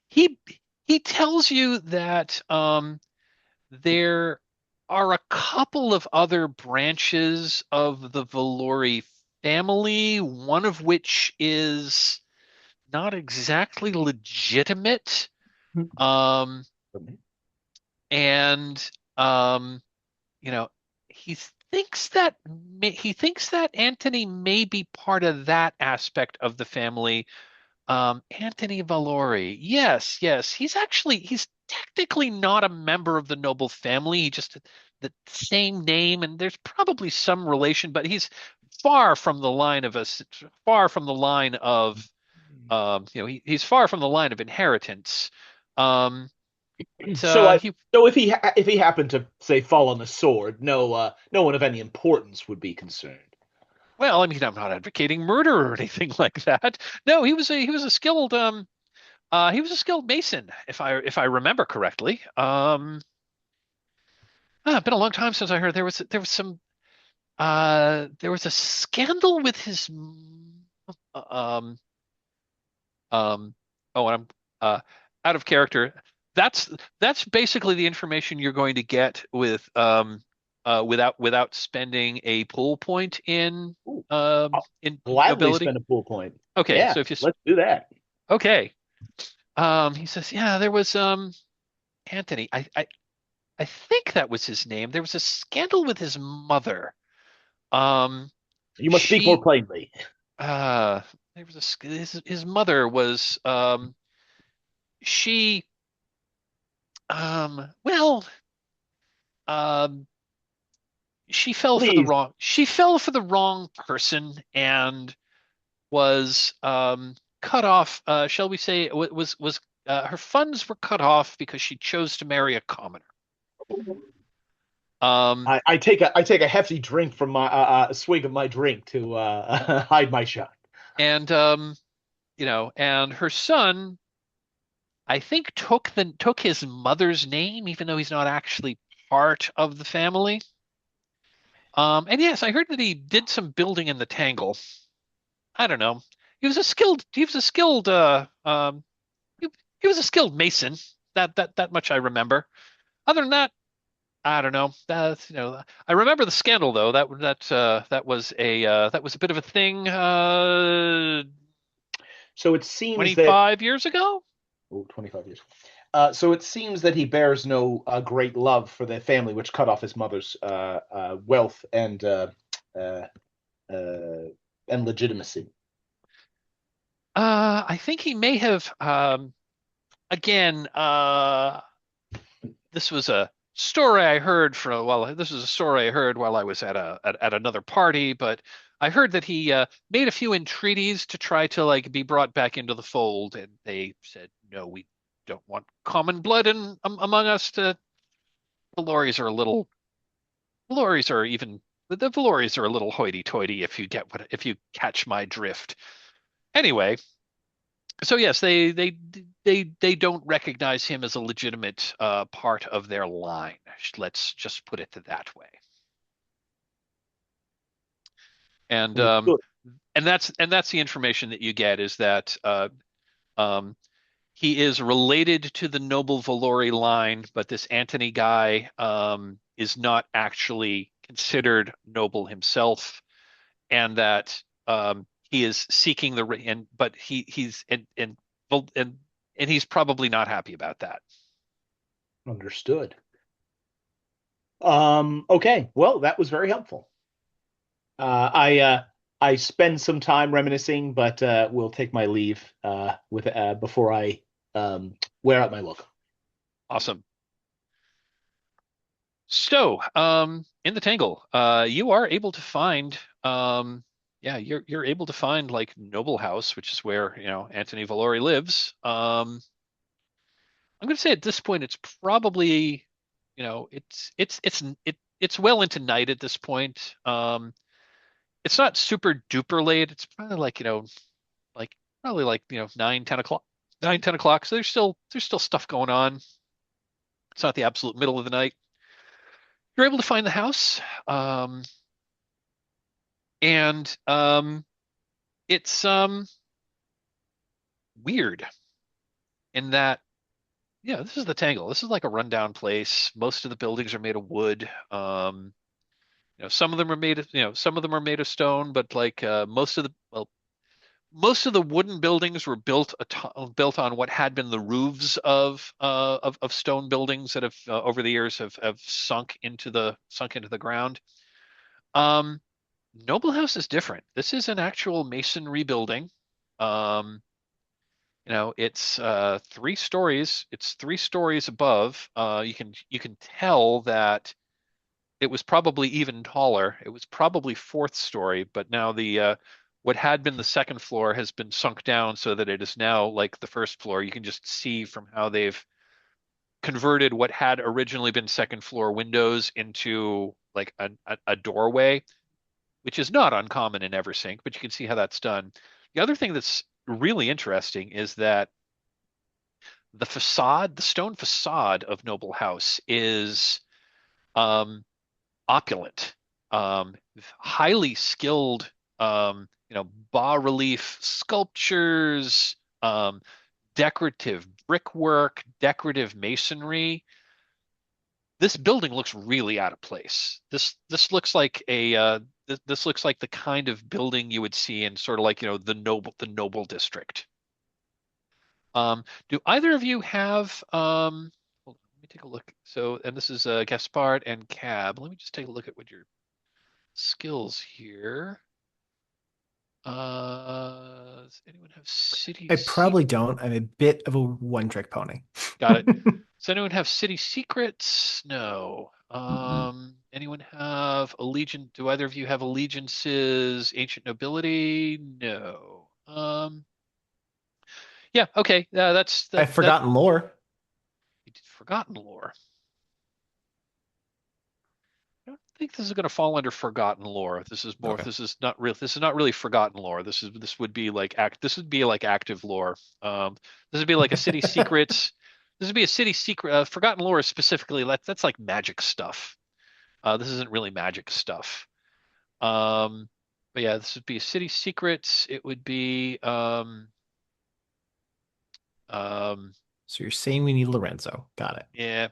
he he tells you that there are a couple of other branches of the Valori family, one of which is not exactly legitimate. Um, and you know, he he thinks that Antony may be part of that aspect of the family. Antony Valori. Yes, yes. He's technically not a member of the noble family. He just the same name, and there's probably some relation, but he's far from the line of us, far from the line of he's far from the line of inheritance. Um, but, So I he so if he happened to say fall on the sword, no one of any importance would be concerned. Well, I mean, I'm not advocating murder or anything like that. No, he was a skilled mason, if I remember correctly. It's been a long time since I heard there was a scandal with his um oh, and I'm out of character. That's that's basically the information you're going to get without spending a pull point Ooh, I'll in gladly nobility. spend a pool point. Okay, Yeah, so if you let's do that. okay, he says, yeah, there was Anthony. I think that was his name. There was a scandal with his mother. Um, You must speak more she plainly. uh there was his mother was she well um Please. she fell for the wrong person and was cut off, shall we say, was her funds were cut off because she chose to marry a commoner. Um, I take a hefty drink from my a swig of my drink to hide my shot. and and her son, I think, took his mother's name, even though he's not actually part of the family. And yes, I heard that he did some building in the Tangle. I don't know. He, he was a skilled mason. That much I remember. Other than that, I don't know. I remember the scandal though. That was a bit of a thing So it seems that 25 years ago. oh, 25 years. So it seems that he bears no great love for the family, which cut off his mother's wealth uh, and legitimacy. I think he may have again this was a story I heard this was a story I heard while I was at another party, but I heard that he made a few entreaties to try to like be brought back into the fold, and they said, no, we don't want common blood among us. The Valorians are a little Valorians are even the Valorians are a little hoity-toity, if you catch my drift. Anyway, so yes, they don't recognize him as a legitimate part of their line. Let's just put it that way. And Understood. and that's the information that you get is that um, he is related to the noble Valori line, but this Antony guy is not actually considered noble himself, and that he is seeking the and but he's and and he's probably not happy about that. Understood. Okay. Well, that was very helpful. I spend some time reminiscing, but will take my leave with before I wear out my look. Awesome. So, in the Tangle, you are able to find, yeah, you're able to find like Noble House, which is where, Anthony Valori lives. I'm going to say at this point, it's probably, it's well into night at this point. It's not super duper late. It's probably like, like probably like, 9, 10 o'clock, 9, 10 o'clock. So there's still stuff going on. It's not the absolute middle of the night. You're able to find the house. And it's weird in that yeah, this is the Tangle. This is like a rundown place. Most of the buildings are made of wood. Some of them are made of some of them are made of stone, but like most of the wooden buildings were built on what had been the roofs of stone buildings that have over the years have sunk into the ground. Um, Noble House is different. This is an actual masonry building. Um, it's 3 stories. It's 3 stories above. You can tell that it was probably even taller. It was probably fourth story, but now the what had been the second floor has been sunk down so that it is now like the first floor. You can just see from how they've converted what had originally been second floor windows into like a doorway, which is not uncommon in Eversink, but you can see how that's done. The other thing that's really interesting is that the stone facade of Noble House is um, opulent, highly skilled, bas relief sculptures, decorative brickwork, decorative masonry. This building looks really out of place. This looks like this looks like the kind of building you would see in sort of like the noble district. Do either of you have hold on, let me take a look. So, and this is Gaspard and Cab. Let me just take a look at what your skills here. Does anyone have city I secret? probably don't. I'm a bit of a one-trick pony. Got it. Does anyone have city secrets? No. Mm-mm. Anyone have allegiance? Do either of you have allegiances? Ancient nobility? No. Yeah. Okay. That's that. I've That forgotten lore. forgotten lore. I don't think this is going to fall under forgotten lore. This is more. Okay. This is not real. This is not really forgotten lore. This would be like act. This would be like active lore. This would be like a city secrets. This would be a city secret. Forgotten lore is specifically that's like magic stuff. This isn't really magic stuff. Um, but yeah, this would be city secrets. It would be um, So you're saying we need Lorenzo. Got it. yeah.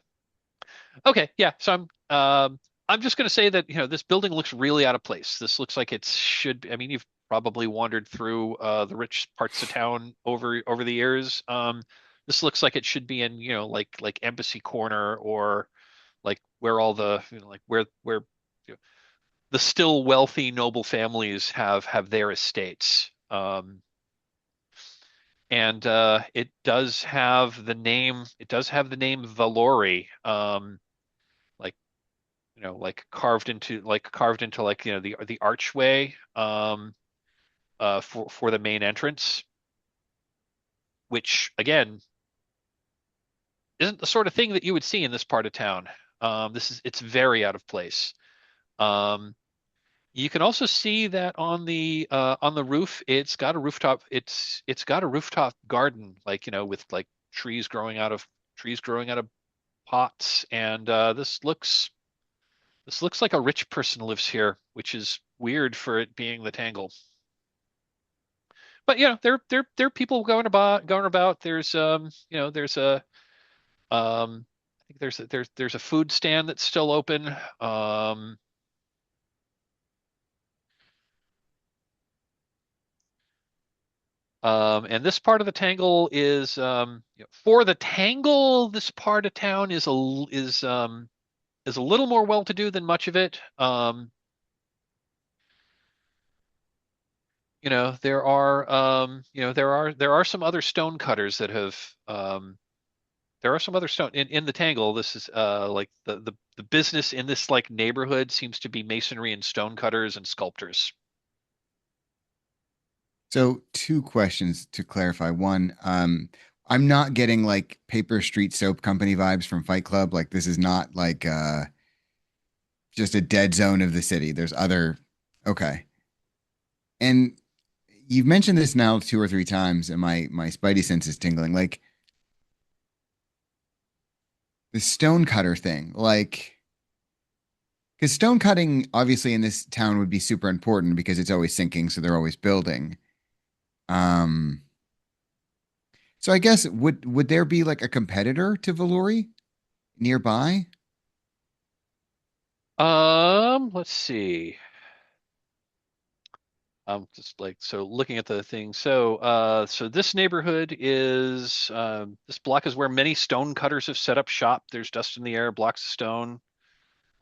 Okay, yeah. So I'm just going to say that this building looks really out of place. This looks like it should be. I mean, you've probably wandered through the rich parts of town over the years. This looks like it should be in like Embassy Corner or like where all the like where the still wealthy noble families have their estates. And it does have the name. It does have the name Valori. Like like carved into like the archway for the main entrance, which again isn't the sort of thing that you would see in this part of town. It's very out of place. Um, you can also see that on the roof, it's got a rooftop. It's got a rooftop garden, like with like trees growing out of pots, and this looks like a rich person lives here, which is weird for it being the Tangle. but there are people going about. There's I think there's a food stand that's still open. And this part of the Tangle is for the Tangle. This part of town is a little more well-to-do than much of it. There are some other stone cutters that have there are some other stone in the Tangle. This is like the business in this like neighborhood seems to be masonry and stone cutters and sculptors. So two questions to clarify. One, I'm not getting like Paper Street Soap Company vibes from Fight Club. Like this is not like just a dead zone of the city. There's other okay. And you've mentioned this now two or three times, and my spidey sense is tingling. Like the stone cutter thing, like because stone cutting obviously in this town would be super important because it's always sinking, so they're always building. Um, so I guess would there be like a competitor to Valori nearby? Let's see. Just like so looking at the thing. So this neighborhood is this block is where many stone cutters have set up shop. There's dust in the air, blocks of stone.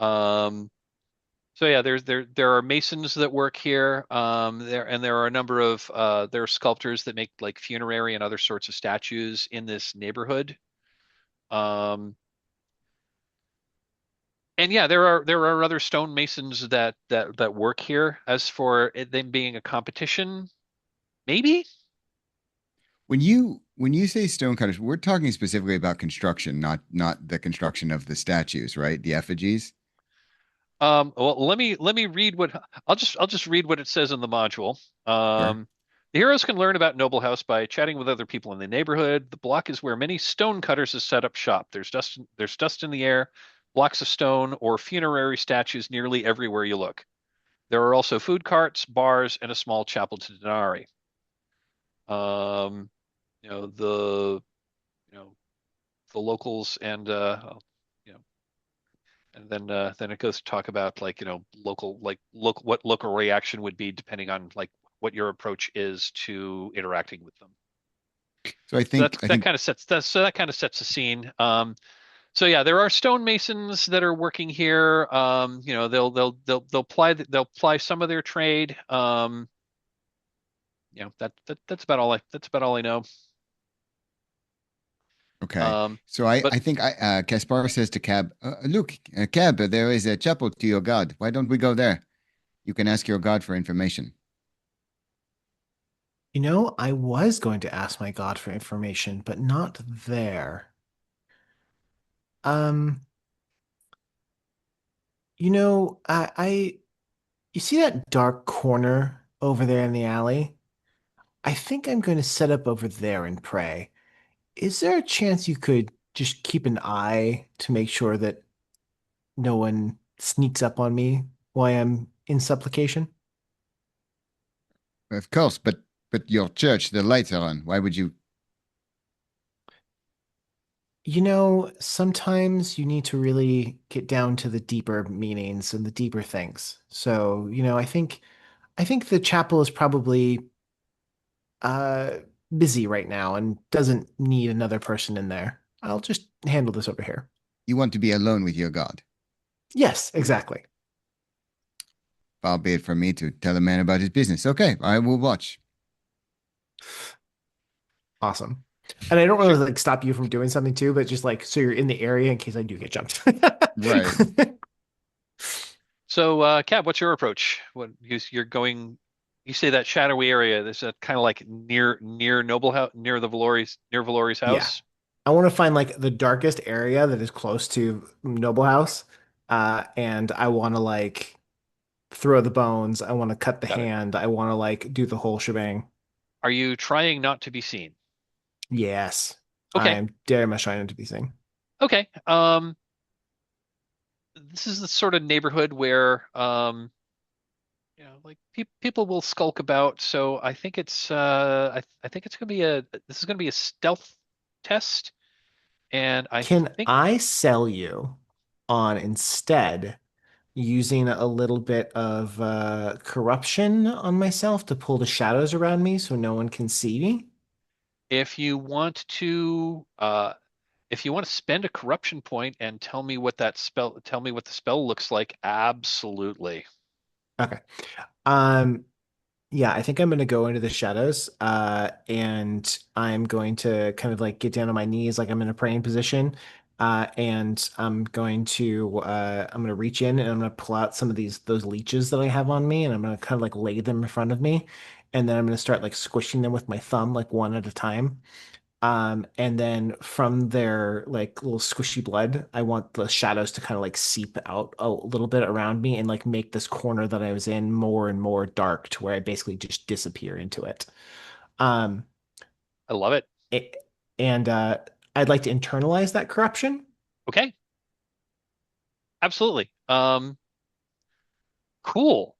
Um, so yeah, there are masons that work here. There are a number of there are sculptors that make like funerary and other sorts of statues in this neighborhood. Um, and yeah, there are other stonemasons that work here. As for them being a competition, maybe. When you say stonecutters, we're talking specifically about construction, not the construction of the statues, right? The effigies. Well, let me read what I'll just read what it says in the module. Sure. The heroes can learn about Noble House by chatting with other people in the neighborhood. The block is where many stone cutters have set up shop. There's dust in the air, blocks of stone, or funerary statues nearly everywhere you look. There are also food carts, bars, and a small chapel to Denari. Um, you know the you know the locals you know and then it goes to talk about like what local reaction would be depending on like what your approach is to interacting with them. So I So think I think that kind of sets the scene. So yeah, there are stonemasons that are working here. They'll ply some of their trade. That's about all I know. okay. Um, So I but I think Caspar says to Cab, look, Cab, there is a chapel to your god. Why don't we go there? You can ask your god for information. I was going to ask my god for information, but not there. Um, you see that dark corner over there in the alley? I think I'm going to set up over there and pray. Is there a chance you could just keep an eye to make sure that no one sneaks up on me while I'm in supplication? Of course, but your church, the lights are on. Why would you? Sometimes you need to really get down to the deeper meanings and the deeper things. So, I think the chapel is probably uh busy right now and doesn't need another person in there. I'll just handle this over here. You want to be alone with your god. Yes, exactly. Far be it from me to tell a man about his business. Okay, I will watch. Awesome. And I don't really sure. like stop you from doing something too, but just like so you're in the area in case I do get jumped. Right. So, Cab, what's your approach? You're going? You say that shadowy area. Is that kind of like near Noble House, near Valori's Yeah. house? I want to find like the darkest area that is close to Noble House. And I want to like throw the bones. I want to cut the Got it. hand. I want to like do the whole shebang. Are you trying not to be seen? Yes. I Okay. am very much trying to be seen. Okay. This is the sort of neighborhood where like people will skulk about. So I think I think it's gonna be a this is gonna be a stealth test, and I Can think I sell you on instead using a little bit of corruption on myself to pull the shadows around me so no one can see me? if you want to if you want to spend a corruption point and tell me what the spell looks like, absolutely. Okay. Um, Yeah, I think I'm going to go into the shadows, and I'm going to kind of like get down on my knees, like I'm in a praying position, and I'm going to reach in and I'm going to pull out some of those leeches that I have on me, and I'm going to kind of like lay them in front of me, and then I'm going to start like squishing them with my thumb, like one at a time. And then from their like little squishy blood, I want the shadows to kind of like seep out a little bit around me and like make this corner that I was in more and more dark to where I basically just disappear into it. Um, I love it. it, and I'd like to internalize that corruption. Okay, absolutely. Cool.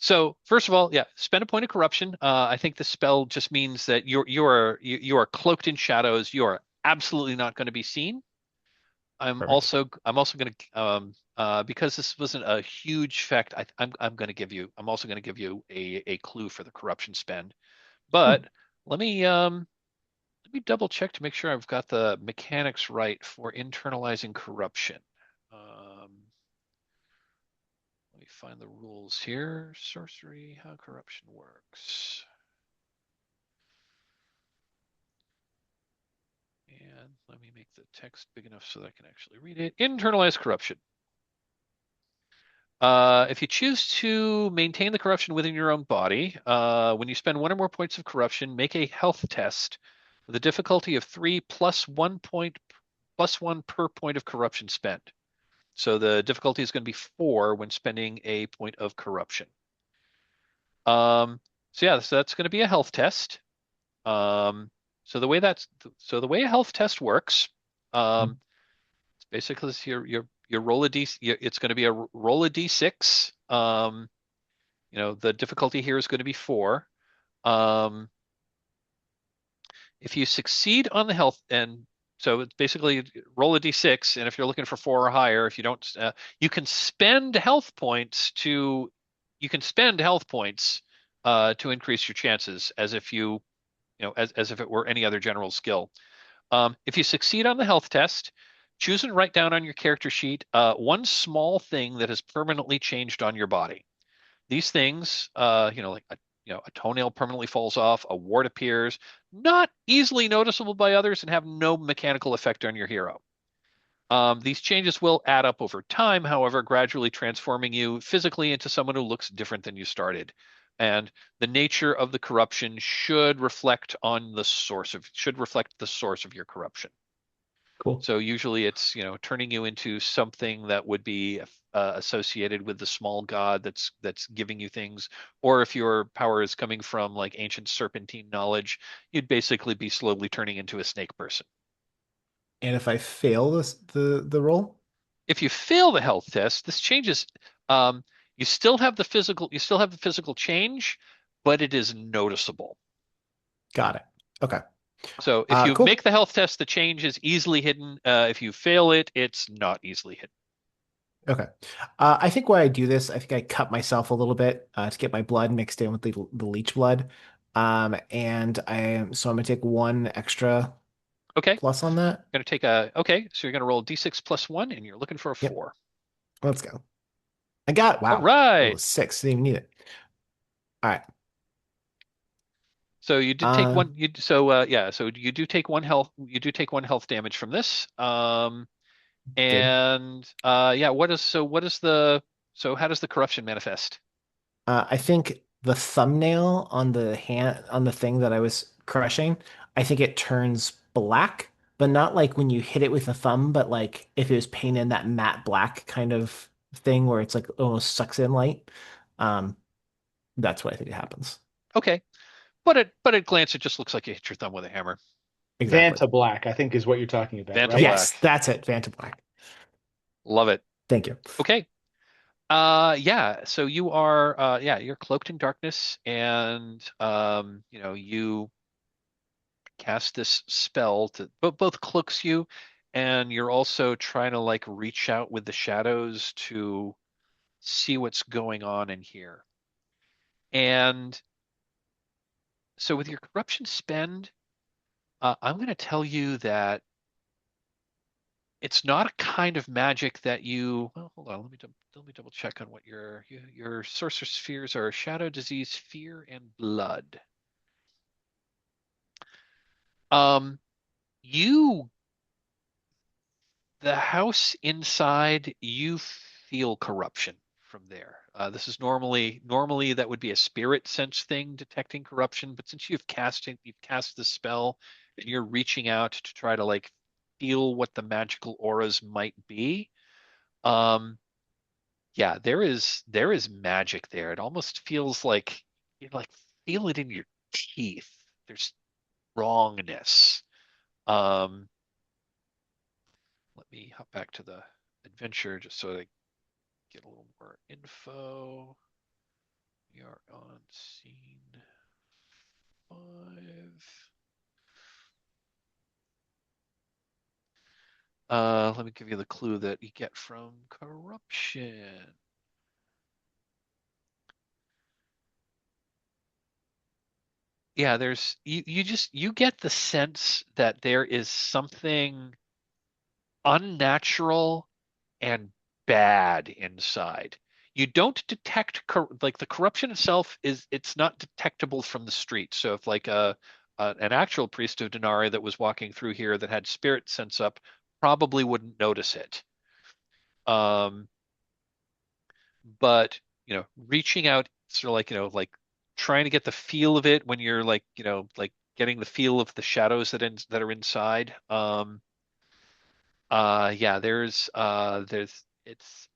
So first of all, yeah, spend a point of corruption. I think the spell just means that you are cloaked in shadows. You are absolutely not going to be seen. Perfect. I'm also going to because this wasn't a huge effect. I'm going to give you I'm also going to give you a clue for the corruption spend. Hmm. But let me um let me double check to make sure I've got the mechanics right for internalizing corruption. Let me find the rules here. Sorcery, how corruption works. And let me make the text big enough so that I can actually read it. Internalize corruption. If you choose to maintain the corruption within your own body, when you spend one or more points of corruption, make a health test with a difficulty of 3 plus one per point of corruption spent. So the difficulty is going to be 4 when spending a point of corruption. Um, so yeah, so that's going to be a health test. Um, so the way a health test works, um, it's basically you roll a d. It's going to be a roll a d6. The difficulty here is going to be 4. Um, if you succeed on the health, and so it's basically roll a d6, and if you're looking for 4 or higher, if you don't, you can spend health points to you can spend health points to increase your chances, as if as if it were any other general skill. If you succeed on the health test, choose and write down on your character sheet one small thing that has permanently changed on your body. These things, like a toenail permanently falls off, a wart appears, not easily noticeable by others, and have no mechanical effect on your hero. These changes will add up over time, however, gradually transforming you physically into someone who looks different than you started. And the nature of the corruption should reflect the source of your corruption. Cool. So usually it's, turning you into something that would be associated with the small god that's giving you things, or if your power is coming from like ancient serpentine knowledge, you'd basically be slowly turning into a snake person. And if I fail the roll, If you fail the health test, this changes. Um, you still have the physical change, but it is noticeable. got it. Okay. So if you make Cool. the health test, the change is easily hidden. If you fail it, it's not easily hidden. Okay. I think why I do this, I think I cut myself a little bit to get my blood mixed in with the leech blood. So I'm gonna take one extra Okay, plus on that. so you're gonna roll d6 plus 1, and you're looking for a Yep. 4. Let's go. I got it. All Wow. Oh, right. 6. Didn't even need it. All right. So you did take Uh, one. You so yeah. So you do take one health. You do take one health damage from this. good. And yeah. So how does the corruption manifest? I think the thumbnail on the hand on the thing that I was crushing, I think it turns black, but not like when you hit it with a thumb, but like if it was painted that matte black kind of thing where it's like almost sucks in light. Um, that's what I think happens. Okay, but at glance, it just looks like you hit your thumb with a hammer. Exactly. Vanta Black, I think, is what you're talking about, Vanta right? Yes, black. that's it. Vanta Black. Love it. Thank you. Okay. Yeah, so you are yeah, you're cloaked in darkness and you cast this spell to both cloaks you and you're also trying to like reach out with the shadows to see what's going on in here. And so with your corruption spend, I'm going to tell you that it's not a kind of magic that you. Well, hold on. Let me double check on what your sorcerer's spheres are: shadow, disease, fear, and blood. Um, you the house inside, you feel corruption from there. This is normally that would be a spirit sense thing detecting corruption, but since you've cast the spell and you're reaching out to try to like feel what the magical auras might be. Um, yeah, there is magic there. It almost feels like you like feel it in your teeth. There's wrongness. Um, Let me hop back to the adventure just so I get a little more info. We are on scene 5. Let me give you the clue that you get from corruption. Yeah, you get the sense that there is something unnatural and bad inside. You don't detect like the corruption itself it's not detectable from the street. So if like an actual priest of Denari that was walking through here that had spirit sense up probably wouldn't notice it. Um, but reaching out sort of like like trying to get the feel of it when you're like like getting the feel of the shadows that are inside. Yeah, there's it's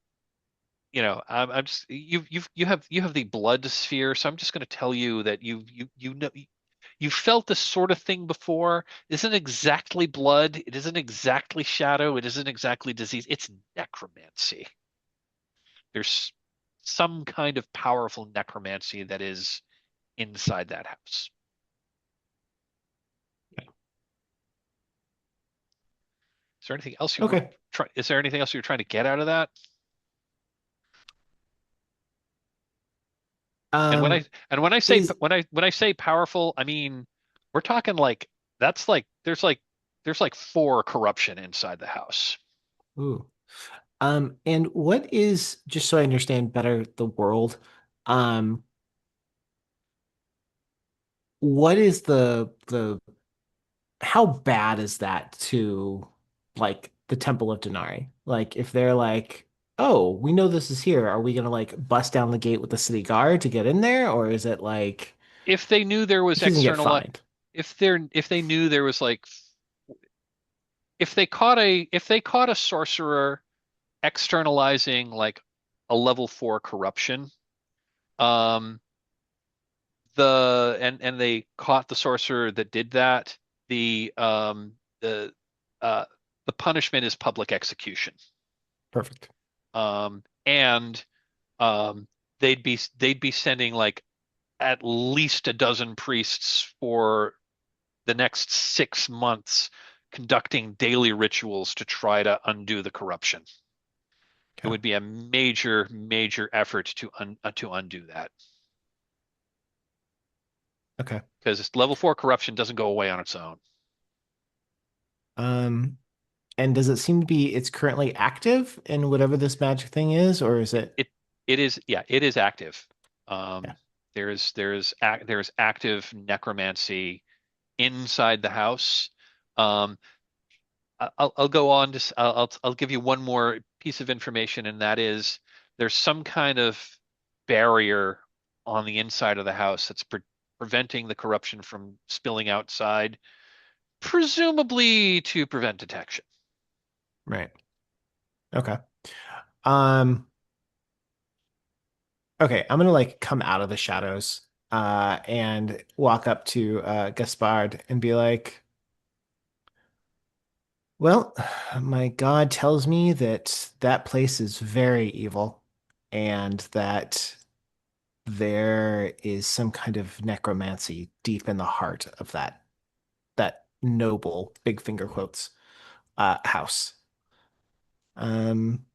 I'm just you have the blood sphere, so I'm just going to tell you that you felt this sort of thing before. It isn't exactly blood, it isn't exactly shadow, it isn't exactly disease. It's necromancy. There's some kind of powerful necromancy that is inside that house. Is there anything else you were Okay. try? Is there anything else you're trying to get out of that? And when I Um, and when I say is when I say powerful, I mean we're talking like that's like there's like 4 corruption inside the house. ooh. And what is, just so I understand better the world, um, what is the how bad is that to like the Temple of Denari? Like if they're like, oh, we know this is here, are we gonna like bust down the gate with the city guard to get in there? Or is it like If they knew there was he's gonna get external, fined? if they knew there was like if they caught a sorcerer externalizing like a level 4 corruption, um, and they caught the sorcerer that did that, the uh the punishment is public execution. Perfect. And they'd be sending like at least a dozen priests for the next 6 months conducting daily rituals to try to undo the corruption. It Okay. would be a major effort to undo that Okay. because level 4 corruption doesn't go away on its own. Um, and does it seem to be it's currently active in whatever this magic thing is, or is it It it is yeah, it is active. yeah, There is active necromancy inside the house. Um, I'll go on to I'll give you one more piece of information, and that is there's some kind of barrier on the inside of the house that's preventing the corruption from spilling outside, presumably to prevent detection. right. Okay. Um, okay, I'm gonna like come out of the shadows and walk up to Gaspard and be like, well, my God tells me that that place is very evil, and that there is some kind of necromancy deep in the heart of that noble, big finger quotes, house. Um,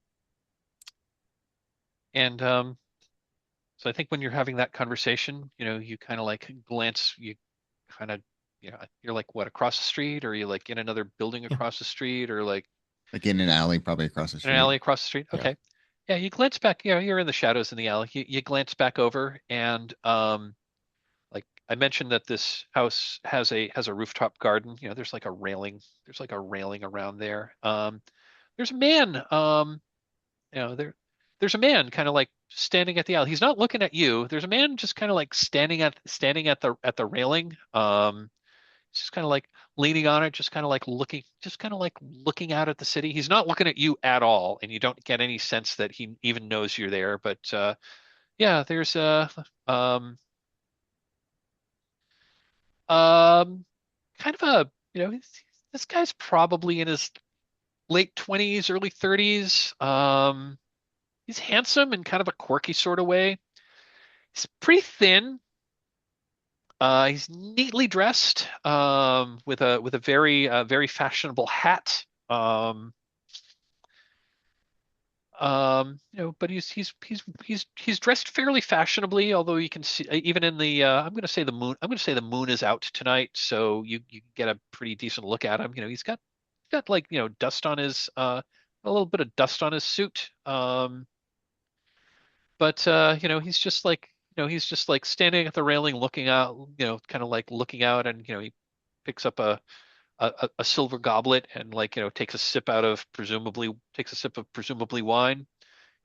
And so I think when you're having that conversation, you kind of like glance, you kind of, you're like what, across the street, or you like in another building yeah, across the street, or like Like in an alley, probably across the in an street. alley across the street. yeah. Okay. Yeah, you glance back, you're in the shadows in the alley. You glance back over, and like I mentioned that this house has a rooftop garden. There's like a railing around there. There's a man, there's a man kind of like standing at the alley. He's not looking at you. There's a man just kind of like standing at the railing. Just kind of like leaning on it, just kind of like looking out at the city. He's not looking at you at all, and you don't get any sense that he even knows you're there. But yeah, there's a um kind of a this guy's probably in his late 20s, early 30s. He's handsome in kind of a quirky sort of way. He's pretty thin. He's neatly dressed, with a very fashionable hat. But he's dressed fairly fashionably, although you can see even in the I'm going to say the moon is out tonight, so you get a pretty decent look at him. He's got like dust on his a little bit of dust on his suit. But he's just like standing at the railing looking out, kind of like looking out, and he picks up a silver goblet and like takes a sip of presumably wine.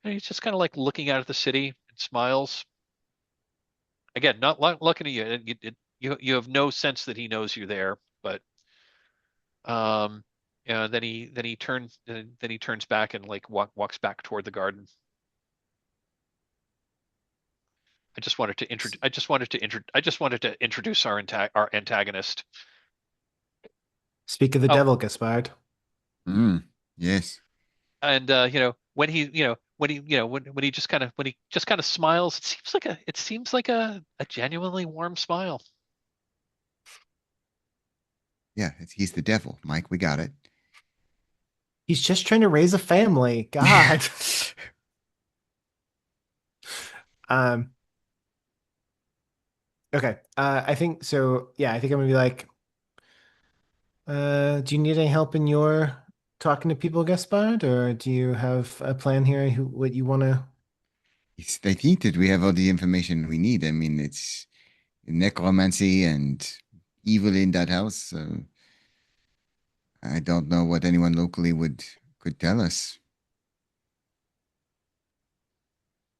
And he's just kind of like looking out at the city and smiles. Again, not looking at you. You have no sense that he knows you're there, but then he turns back and like walks back toward the garden. I just wanted to introduce our antagonist. Speak of the Oh, devil, Gaspard. Mm, yes. and when he when he just kind of smiles, it seems like a genuinely warm smile. Yeah, he's the devil, Mike. We got it. He's just trying to raise a family. Yeah. God. Um, okay. I think so. Yeah, I think I'm gonna be like, do you need any help in your talking to people, Gaspard, or do you have a plan here? What you want to? I think that we have all the information we need. I mean, it's necromancy and evil in that house. So I don't know what anyone locally would could tell us.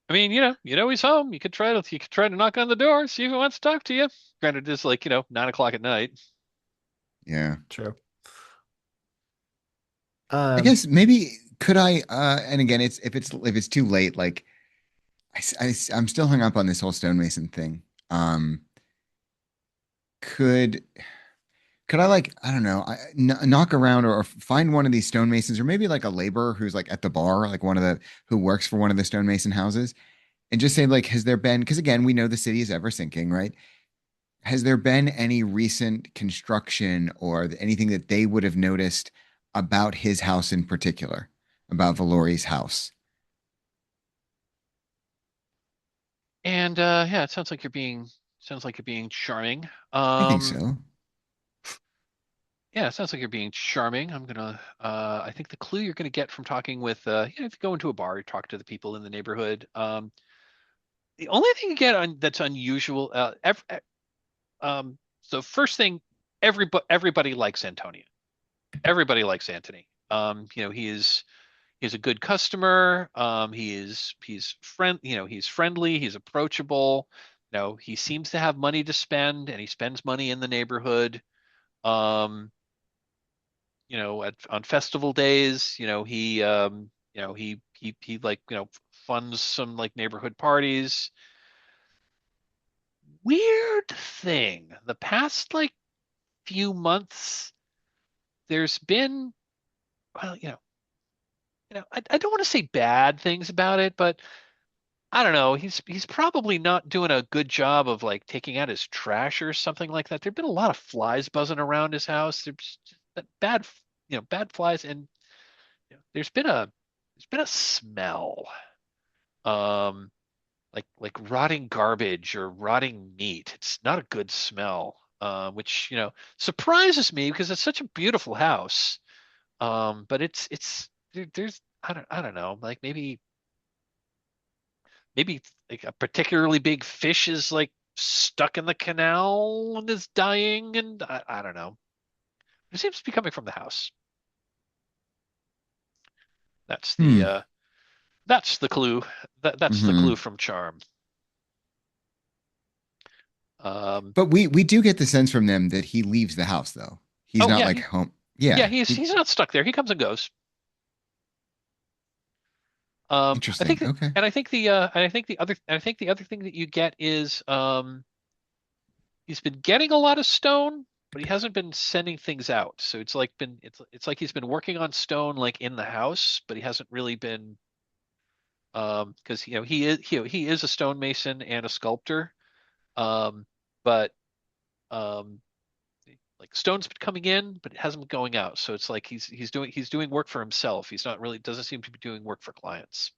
I mean, he's home. You could try to knock on the door, see if he wants to talk to you. Granted, it's like 9 o'clock at night. Yeah. True. I Um, guess maybe could I and again if it's too late, like am still hung up on this whole stonemason thing. Um could could I like I don't know, knock around or find one of these stonemasons or maybe like a laborer who's like at the bar, like one of the who works for one of the stonemason houses and just say like has there been because again we know the city is ever sinking, right? Has there been any recent construction or anything that they would have noticed about his house in particular, about Valori's house? And yeah, it sounds like you're being charming. I think so. Yeah, it sounds like you're being charming. I think the clue you're gonna get from talking with, if you go into a bar, you talk to the people in the neighborhood. The only thing you get that's unusual, so first thing, everybody likes Antonio. Everybody likes Anthony. He's a good customer. He's friendly. He's approachable. He seems to have money to spend, and he spends money in the neighborhood. Um, on festival days, he like funds some like neighborhood parties. Weird thing, the past like few months, there's been, well, I don't want to say bad things about it, but I don't know. He's probably not doing a good job of like taking out his trash or something like that. There've been a lot of flies buzzing around his house. There's just bad, bad flies, and there's been a smell, um, like rotting garbage or rotting meat. It's not a good smell, which surprises me because it's such a beautiful house. But there's I don't know, like maybe like a particularly big fish is like stuck in the canal and is dying, and I don't know. It seems to be coming from the house. That's the Hmm. uh that's the clue. That's the clue Hmm. from Charm. Um But we do get the sense from them that he leaves the house though. He's oh not yeah, like home. yeah, Yeah. he's not stuck there. He comes and goes. I Interesting. think that, Okay. and I think the other thing that you get is he's been getting a lot of stone, but he hasn't been sending things out. So it's like he's been working on stone like in the house, but he hasn't really been because he is a stonemason and a sculptor. Um but um like stone's been coming in, but it hasn't been going out. So it's like he's doing work for himself. He's not really doesn't seem to be doing work for clients.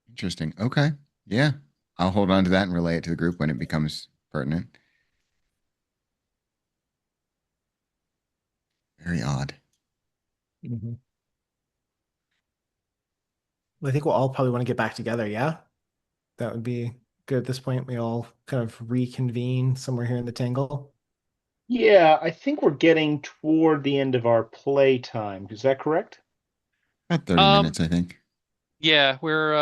Interesting. Okay. Yeah. I'll hold on to that and relay it to the group when it becomes pertinent. Very odd. Mhm. Well, I think we'll all probably want to get back together. Yeah, that would be good at this point. We all kind of reconvene somewhere here in the Tangle. Yeah, I think we're getting toward the end of our play time. Is that correct? About 30 Um, minutes, I think. yeah, we're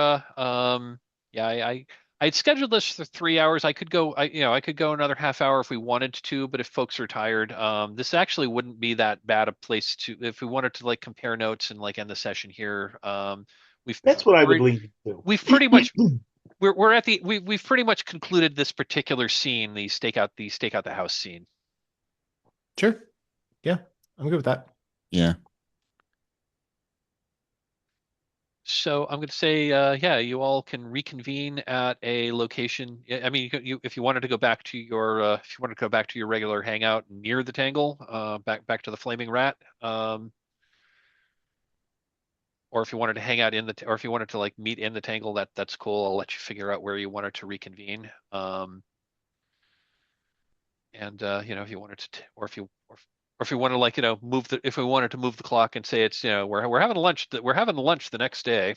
yeah, I'd scheduled this for 3 hours. I could go another half hour if we wanted to, but if folks are tired, this actually wouldn't be that bad a place to if we wanted to like compare notes and like end the session here. We've That's what I would we're lean to. we've pretty much we're at the we've pretty much concluded this particular scene, the stakeout the house scene. Sure. Yeah, I'm good with that. Yeah. So I'm going to say, yeah, you all can reconvene at a location. I mean, if you wanted to go back to your regular hangout near the Tangle, back to the Flaming Rat, or if you wanted to hang out or if you wanted to like meet in the Tangle, that's cool. I'll let you figure out where you wanted to reconvene. And if you wanted to, or if you want to like if we wanted to move the clock and say it's we're having lunch we're having lunch the next day.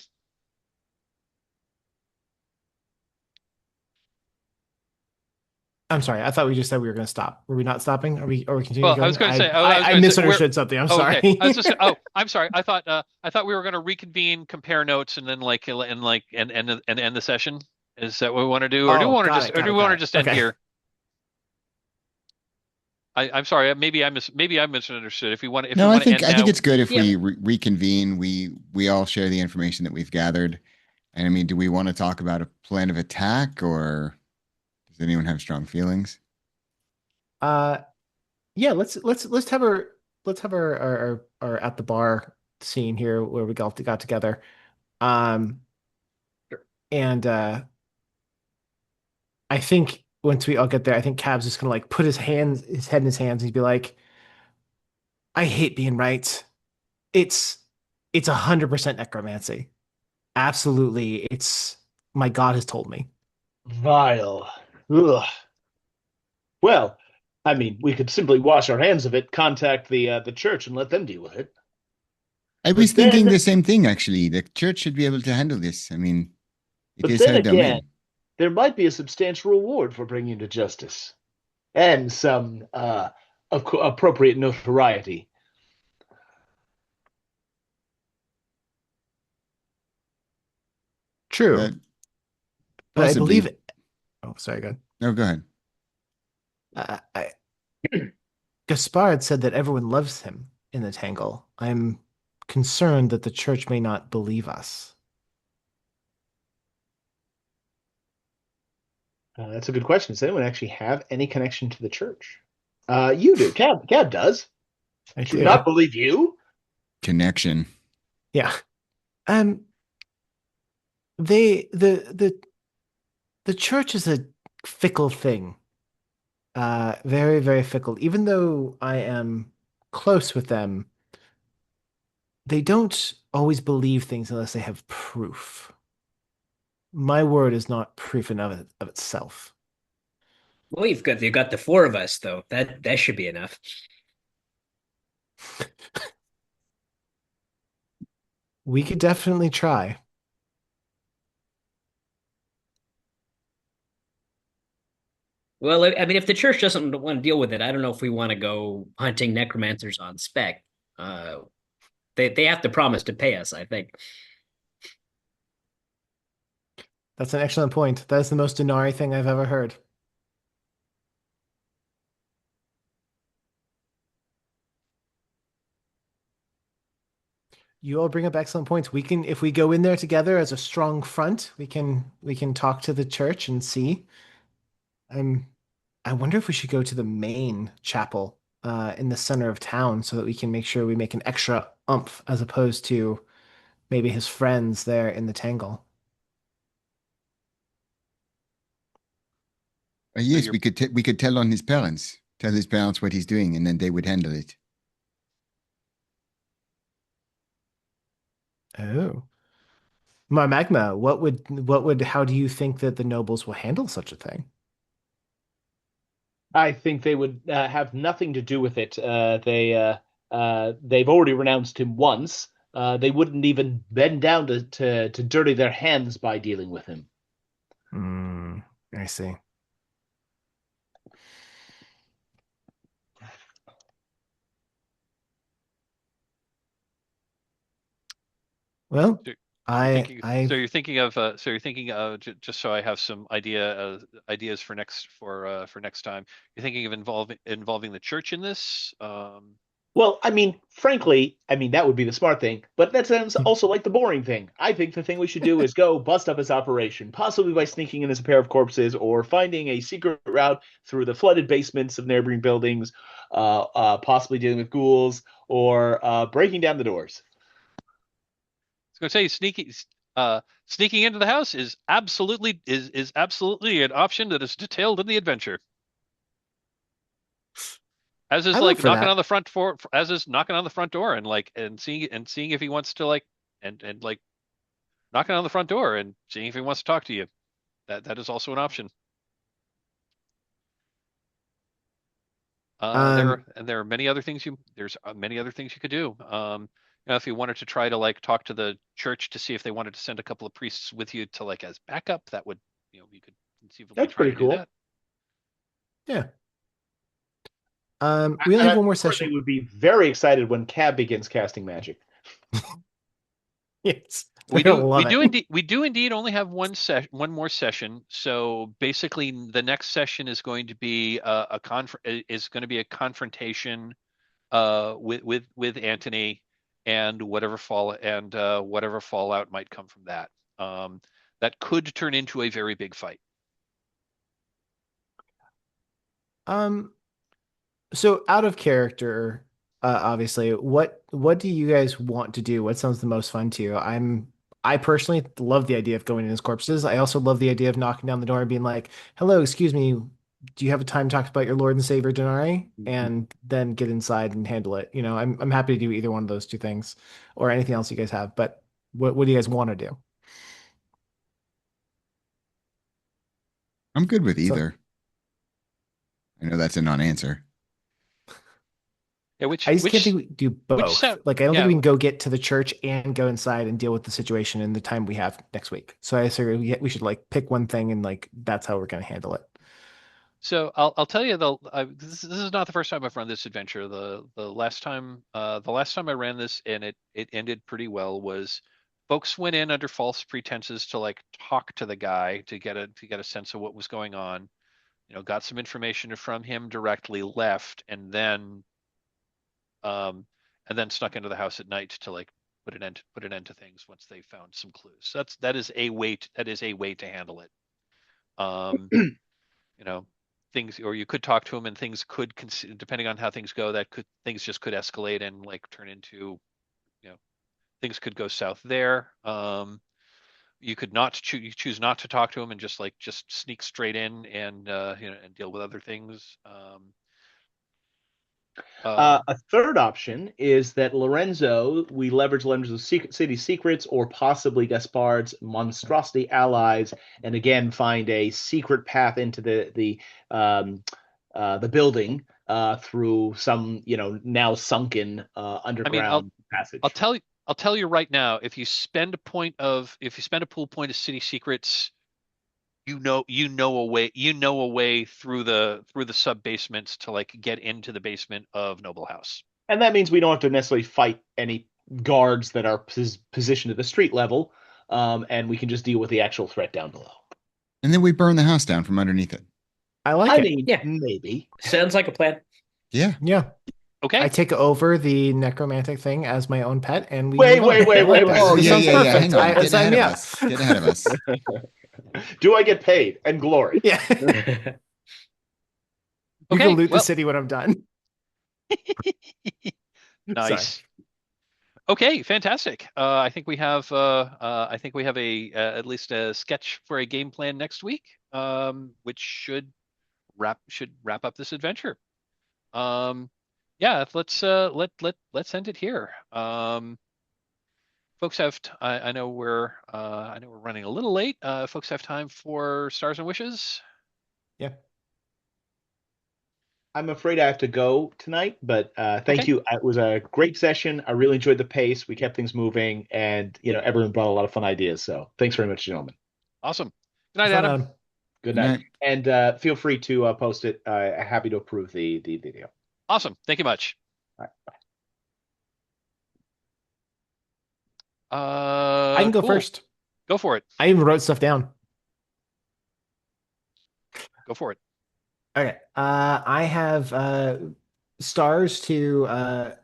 I'm sorry. I thought we just said we were going to stop. Were we not stopping? Are we continuing Well, I was going? going to I say, I, I was I going to say, we're misunderstood something. I'm oh, sorry. okay. I was just, oh, I'm sorry. I thought we were going to reconvene, compare notes, and then and end the session. Is that what we want to do, or Oh, got it, or got do it, we want got to it. just end Okay. here? I'm sorry. Maybe I misunderstood. If we No, I want to think end I think now, it's good if Yeah. we reconvene. We all share the information that we've gathered. And I mean, do we want to talk about a plan of attack, or does anyone have strong feelings? Uh, yeah. Let's have our at the bar scene here where we got together. Um, Sure. and I think once we all get there, I think Cab's just gonna like put his head in his hands, and he'd be like, "I hate being right. It's it's 100% necromancy. Absolutely. It's my God has told me." Vile. Ugh. Well, I mean, we could simply wash our hands of it, contact the church, and let them deal with it. I was But thinking then, the same thing, actually. The church should be able to handle this. I mean, it but is then her again, domain. there might be a substantial reward for bringing you to justice and some appropriate notoriety. Uh, True. But I believe Possibly. oh, sorry, go ahead. No, go ahead. I Gaspard said that everyone loves him in the Tangle. I'm concerned that the church may not believe us. That's a good question. Does anyone actually have any connection to the church? You do. Cab does. I Should we do. not believe you? Connection. Yeah. Um, They the church is a fickle thing. Very, very fickle. Even though I am close with them, they don't always believe things unless they have proof. My word is not proof in of itself. Well, you've got the four of us though. That should be enough. We could definitely try. Well, I mean, if the church doesn't want to deal with it, I don't know if we want to go hunting necromancers on spec. Uh, they have to promise to pay us, I think. That's an excellent point. That is the most Denari thing I've ever heard. You all bring up excellent points. We can, if we go in there together as a strong front, we can talk to the church and see. I'm I wonder if we should go to the main chapel in the center of town so that we can make sure we make an extra umph as opposed to maybe his friends there in the Tangle. So Yes, you're we could tell on his parents, tell his parents what he's doing, and then they would handle it. Oh. My Magma, how do you think that the nobles will handle such a thing? I think they would have nothing to do with it. They've already renounced him once. They wouldn't even bend down to dirty their hands by dealing with him. Hmm, I see. Well, so I I you're thinking of just so I have some ideas for next time. You're thinking of involving the church in this. Well, I mean, frankly, I mean that would be the smart thing, but that sounds also like the boring thing. I think the thing we should do is go bust up his operation, possibly by sneaking in as a pair of corpses or finding a secret route through the flooded basements of neighboring buildings, possibly dealing with ghouls or breaking down the doors. I was going to say sneaking into the house is absolutely an option that is detailed in the adventure. As is I'm up like for knocking on that. the front door, as is knocking on the front door and seeing if he wants to like and like knocking on the front door and seeing if he wants to talk to you. That is also an option. Um, There are many other things there's many other things you could do. If you wanted to try to like talk to the church to see if they wanted to send a couple of priests with you to like as backup, that would you could conceivably That's try pretty to do cool. that. yeah. We only And have I'm one more sure they session. would be very excited when Cab begins casting magic. Yes, they're gonna love it. We do indeed only have one more session. So basically, the next session is going to be is going to be a confrontation with Antony and whatever fallout might come from that. That could turn into a very big fight. Um, So out of character, obviously, what do you guys want to do? What sounds the most fun to you? I personally love the idea of going in as corpses. I also love the idea of knocking down the door and being like, "Hello, excuse me, do you have a time to talk about your Lord and Savior Denari?" And then get inside and handle it. I'm happy to do either one of those two things or anything else you guys have. But what do you guys want to do? I'm good with So either. I know that's a non-answer. Yeah, I just can't think we do which both. sound Like, I don't think yeah. we can go get to the church and go inside and deal with the situation in the time we have next week. So I figure we should like pick one thing and like that's how we're going to handle it. So I'll tell you this is not the first time I've run this adventure. The last time I ran this and it ended pretty well was folks went in under false pretenses to like talk to the guy to get a sense of what was going on. Got some information from him directly, left, um and then snuck into the house at night to like put an end to things once they found some clues. So that is a way to handle it. Um you know things or you could talk to him and things could depending on how things go that could things just could escalate and like turn into you know things could go south there. you could not choose not to talk to him and just sneak straight in and and deal with other things. A third option is that we leverage Lorenzo's city secrets or possibly Gaspard's monstrosity allies, and again find a secret path into the building through some now sunken I mean, underground passage. I'll tell you right now, if you spend a pool point of city secrets, you know a way through the sub basements to like get into the basement of Noble House. And that means we don't have to necessarily fight any guards that are positioned at the street level, and we can just deal with the actual threat down below. And then we burn the house down from underneath it. I mean, Yeah. maybe. Sounds like a plan. Yeah. Yeah. Okay. I take over the necromantic thing as my own pet, and we Wait. Oh, This yeah, sounds yeah, yeah. perfect. Hang on. Get Sign ahead me of up. us. Get ahead of us. Do I get paid and glory? Yeah. You Okay, can loot well- the city when I'm done. Nice. Okay, fantastic. I think we have at least a sketch for a game plan next week, which should wrap up this adventure. Yeah, let's end it here. Folks have I know we're running a little late. Folks have time for stars and wishes. Yeah. I'm afraid I have to go tonight, but thank Okay. you. It was a great session. I really enjoyed the pace. We kept things moving, and everyone brought a lot of fun ideas. So thanks very much, gentlemen. Awesome. Good night, Fun, Adam. Adam. Good Good night. night. And feel free to post it. Happy to approve the video. Awesome. Thank you much. All right, I can go Cool. first. Go for it. I even wrote stuff down. Go for it. Okay. I have stars to I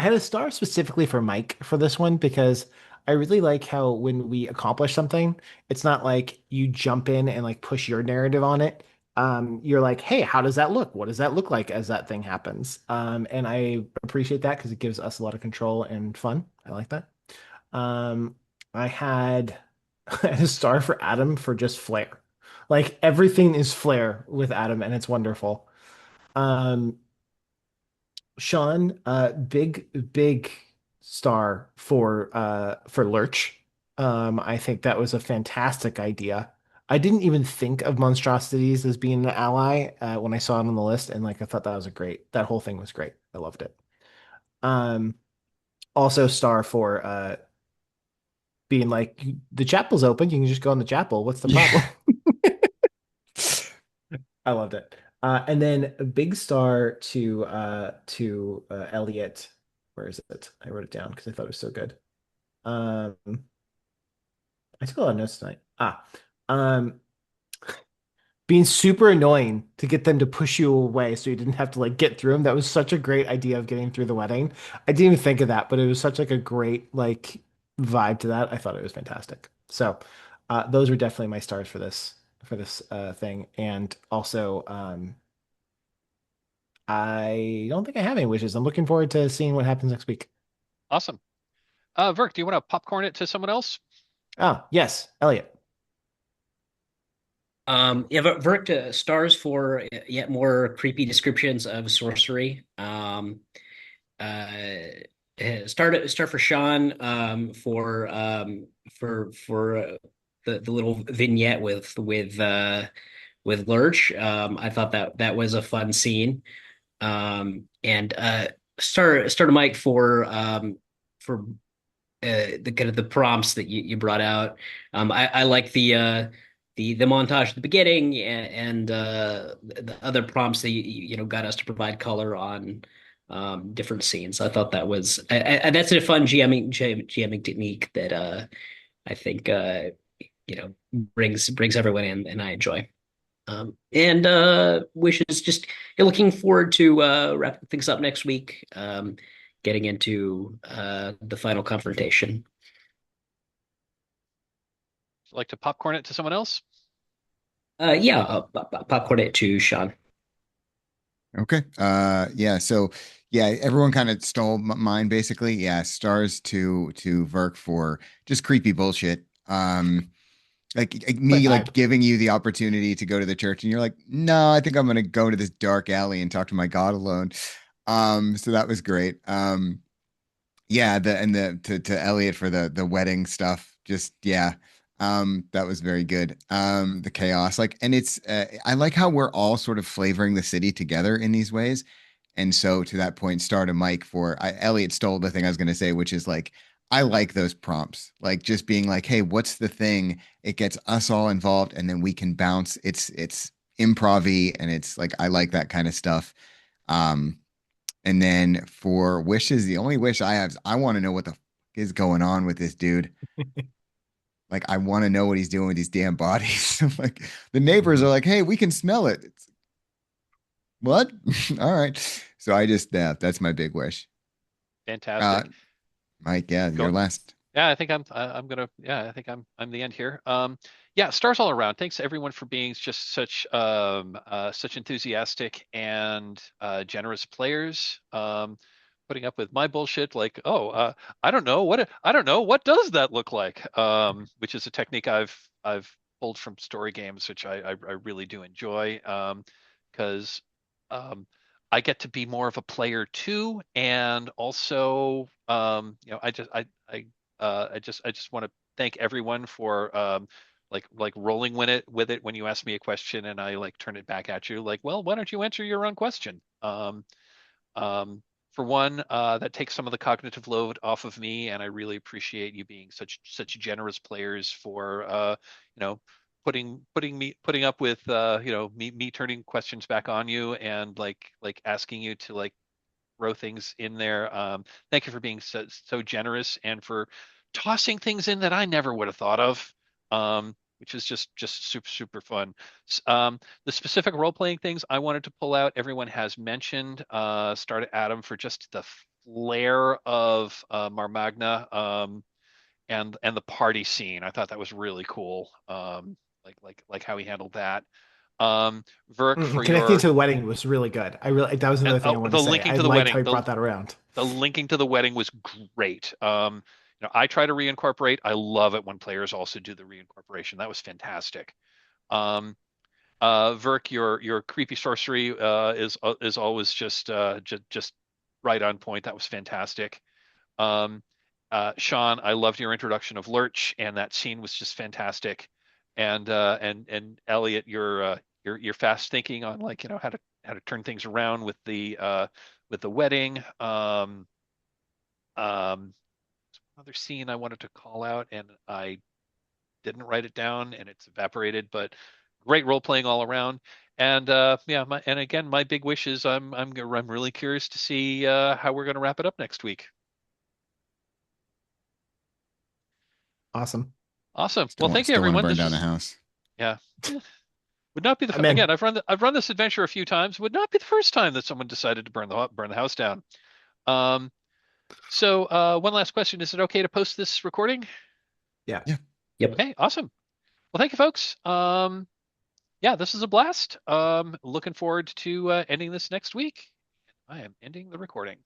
had a star specifically for Mike for this one because I really like how when we accomplish something, it's not like you jump in and like push your narrative on it. You're like, hey, how does that look? What does that look like as that thing happens? And I appreciate that because it gives us a lot of control and fun. I like that. I had a star for Adam for just flair. Like everything is flair with Adam, and it's wonderful. Um, Sean, big star for Lurch. I think that was a fantastic idea. I didn't even think of monstrosities as being an ally when I saw it on the list, and like I thought that whole thing was great. I loved it. Um, Also star for being like the chapel's open, you can just go in the chapel. What's the problem? I loved it. And then a big star to Eliot. Where is it? I wrote it down because I thought it was so good. I took a lot of notes tonight. Um, being super annoying to get them to push you away so you didn't have to like get through them. That was such a great idea of getting through the wedding. I didn't even think of that, but it was such like a great like vibe to that. I thought it was fantastic. So those were definitely my stars for this thing. And also I don't think I have any wishes. I'm looking forward to seeing what happens next week. Awesome. Vyrrk, do you want to popcorn it to someone else? Oh, yes, Elliot. Yeah, Vyrrk stars for yet more creepy descriptions of sorcery. Start for Sean for the little vignette with Lurch. I thought that was a fun scene. And star to Mike for the kind of the prompts that you brought out. I like the montage at the beginning and the other prompts that you got us to provide color on different scenes. I thought that was that's a fun GMing technique that I think brings everyone in, and I enjoy. And wishes just looking forward to wrapping things up next week, getting into the final confrontation. Like to popcorn it to someone else? Yeah, I'll popcorn it to Sean. Okay. Yeah. So yeah, everyone kind of stole mine basically. Yeah. Stars to Vyrrk for just creepy bullshit. Like But me, like giving you the opportunity to go to the church, and you're like, no, I think I'm gonna go to this dark alley and talk to my God alone. So that was great. Yeah, to Eliot for the wedding stuff. Just yeah. That was very good. The chaos, like, and it's I like how we're all sort of flavoring the city together in these ways. And so to that point, star to Mike Eliot stole the thing I was gonna say, which is like I like those prompts, like just being like, hey, what's the thing? It gets us all involved, and then we can bounce. It's improv-y, and it's like I like that kind of stuff. Um, and then for wishes, the only wish I have is I want to know what the fuck is going on with this dude. Like, I want to know what he's doing with these damn bodies. Like, the neighbors are like, hey, we can smell it. It's, what? All right. So yeah, that's my big wish. Uh, Fantastic. Mike, yeah, Go. you're last. Yeah, I think I'm gonna yeah, I think I'm the end here. Yeah, stars all around. Thanks everyone for being just such enthusiastic and generous players. Putting up with my bullshit like, oh, I don't know what does that look like? Which is a technique I've pulled from story games, which I really do enjoy. Because I get to be more of a player too, and also I just want to thank everyone for like rolling with it when you ask me a question and I like turn it back at you like, well, why don't you answer your own question? Um, for one, that takes some of the cognitive load off of me, and I really appreciate you being such generous players for you know putting up with me turning questions back on you and like asking you to like throw things in there. Thank you for being so generous and for tossing things in that I never would have thought of, which is just super fun. The specific role playing things I wanted to pull out, everyone has mentioned. Start at Adam for just the flair of Marmagna and the party scene. I thought that was really cool. Like how he handled that. Vyrrk for Connecting your to the wedding was really good. I really that was another thing I wanted to the say. linking I to the liked how wedding. you brought that around. The linking to the wedding was great. I try to reincorporate. I love it when players also do the reincorporation. That was fantastic. Um, Vyrrk, your creepy sorcery is always just right on point. That was fantastic. Um, Sean, I loved your introduction of Lurch, and that scene was just fantastic. And Eliot, your fast thinking on like how to turn things around with the wedding. Another scene I wanted to call out, and I didn't write it down, and it's evaporated. But great role playing all around. And yeah, and again, my big wish is I'm really curious to see how we're going to wrap it up next week. Awesome. Awesome. Well, thank you, Still want to everyone. burn This down the was house. yeah. Would not be I'm again. in. I've run this adventure a few times. Would not be the first time that someone decided to burn the house down. Um, so one last question: is it okay to post this recording? Yeah. Yeah. Yep. Okay, awesome. Well, thank you, folks. Yeah, this is a blast. Looking forward to ending this next week. I am ending the recording.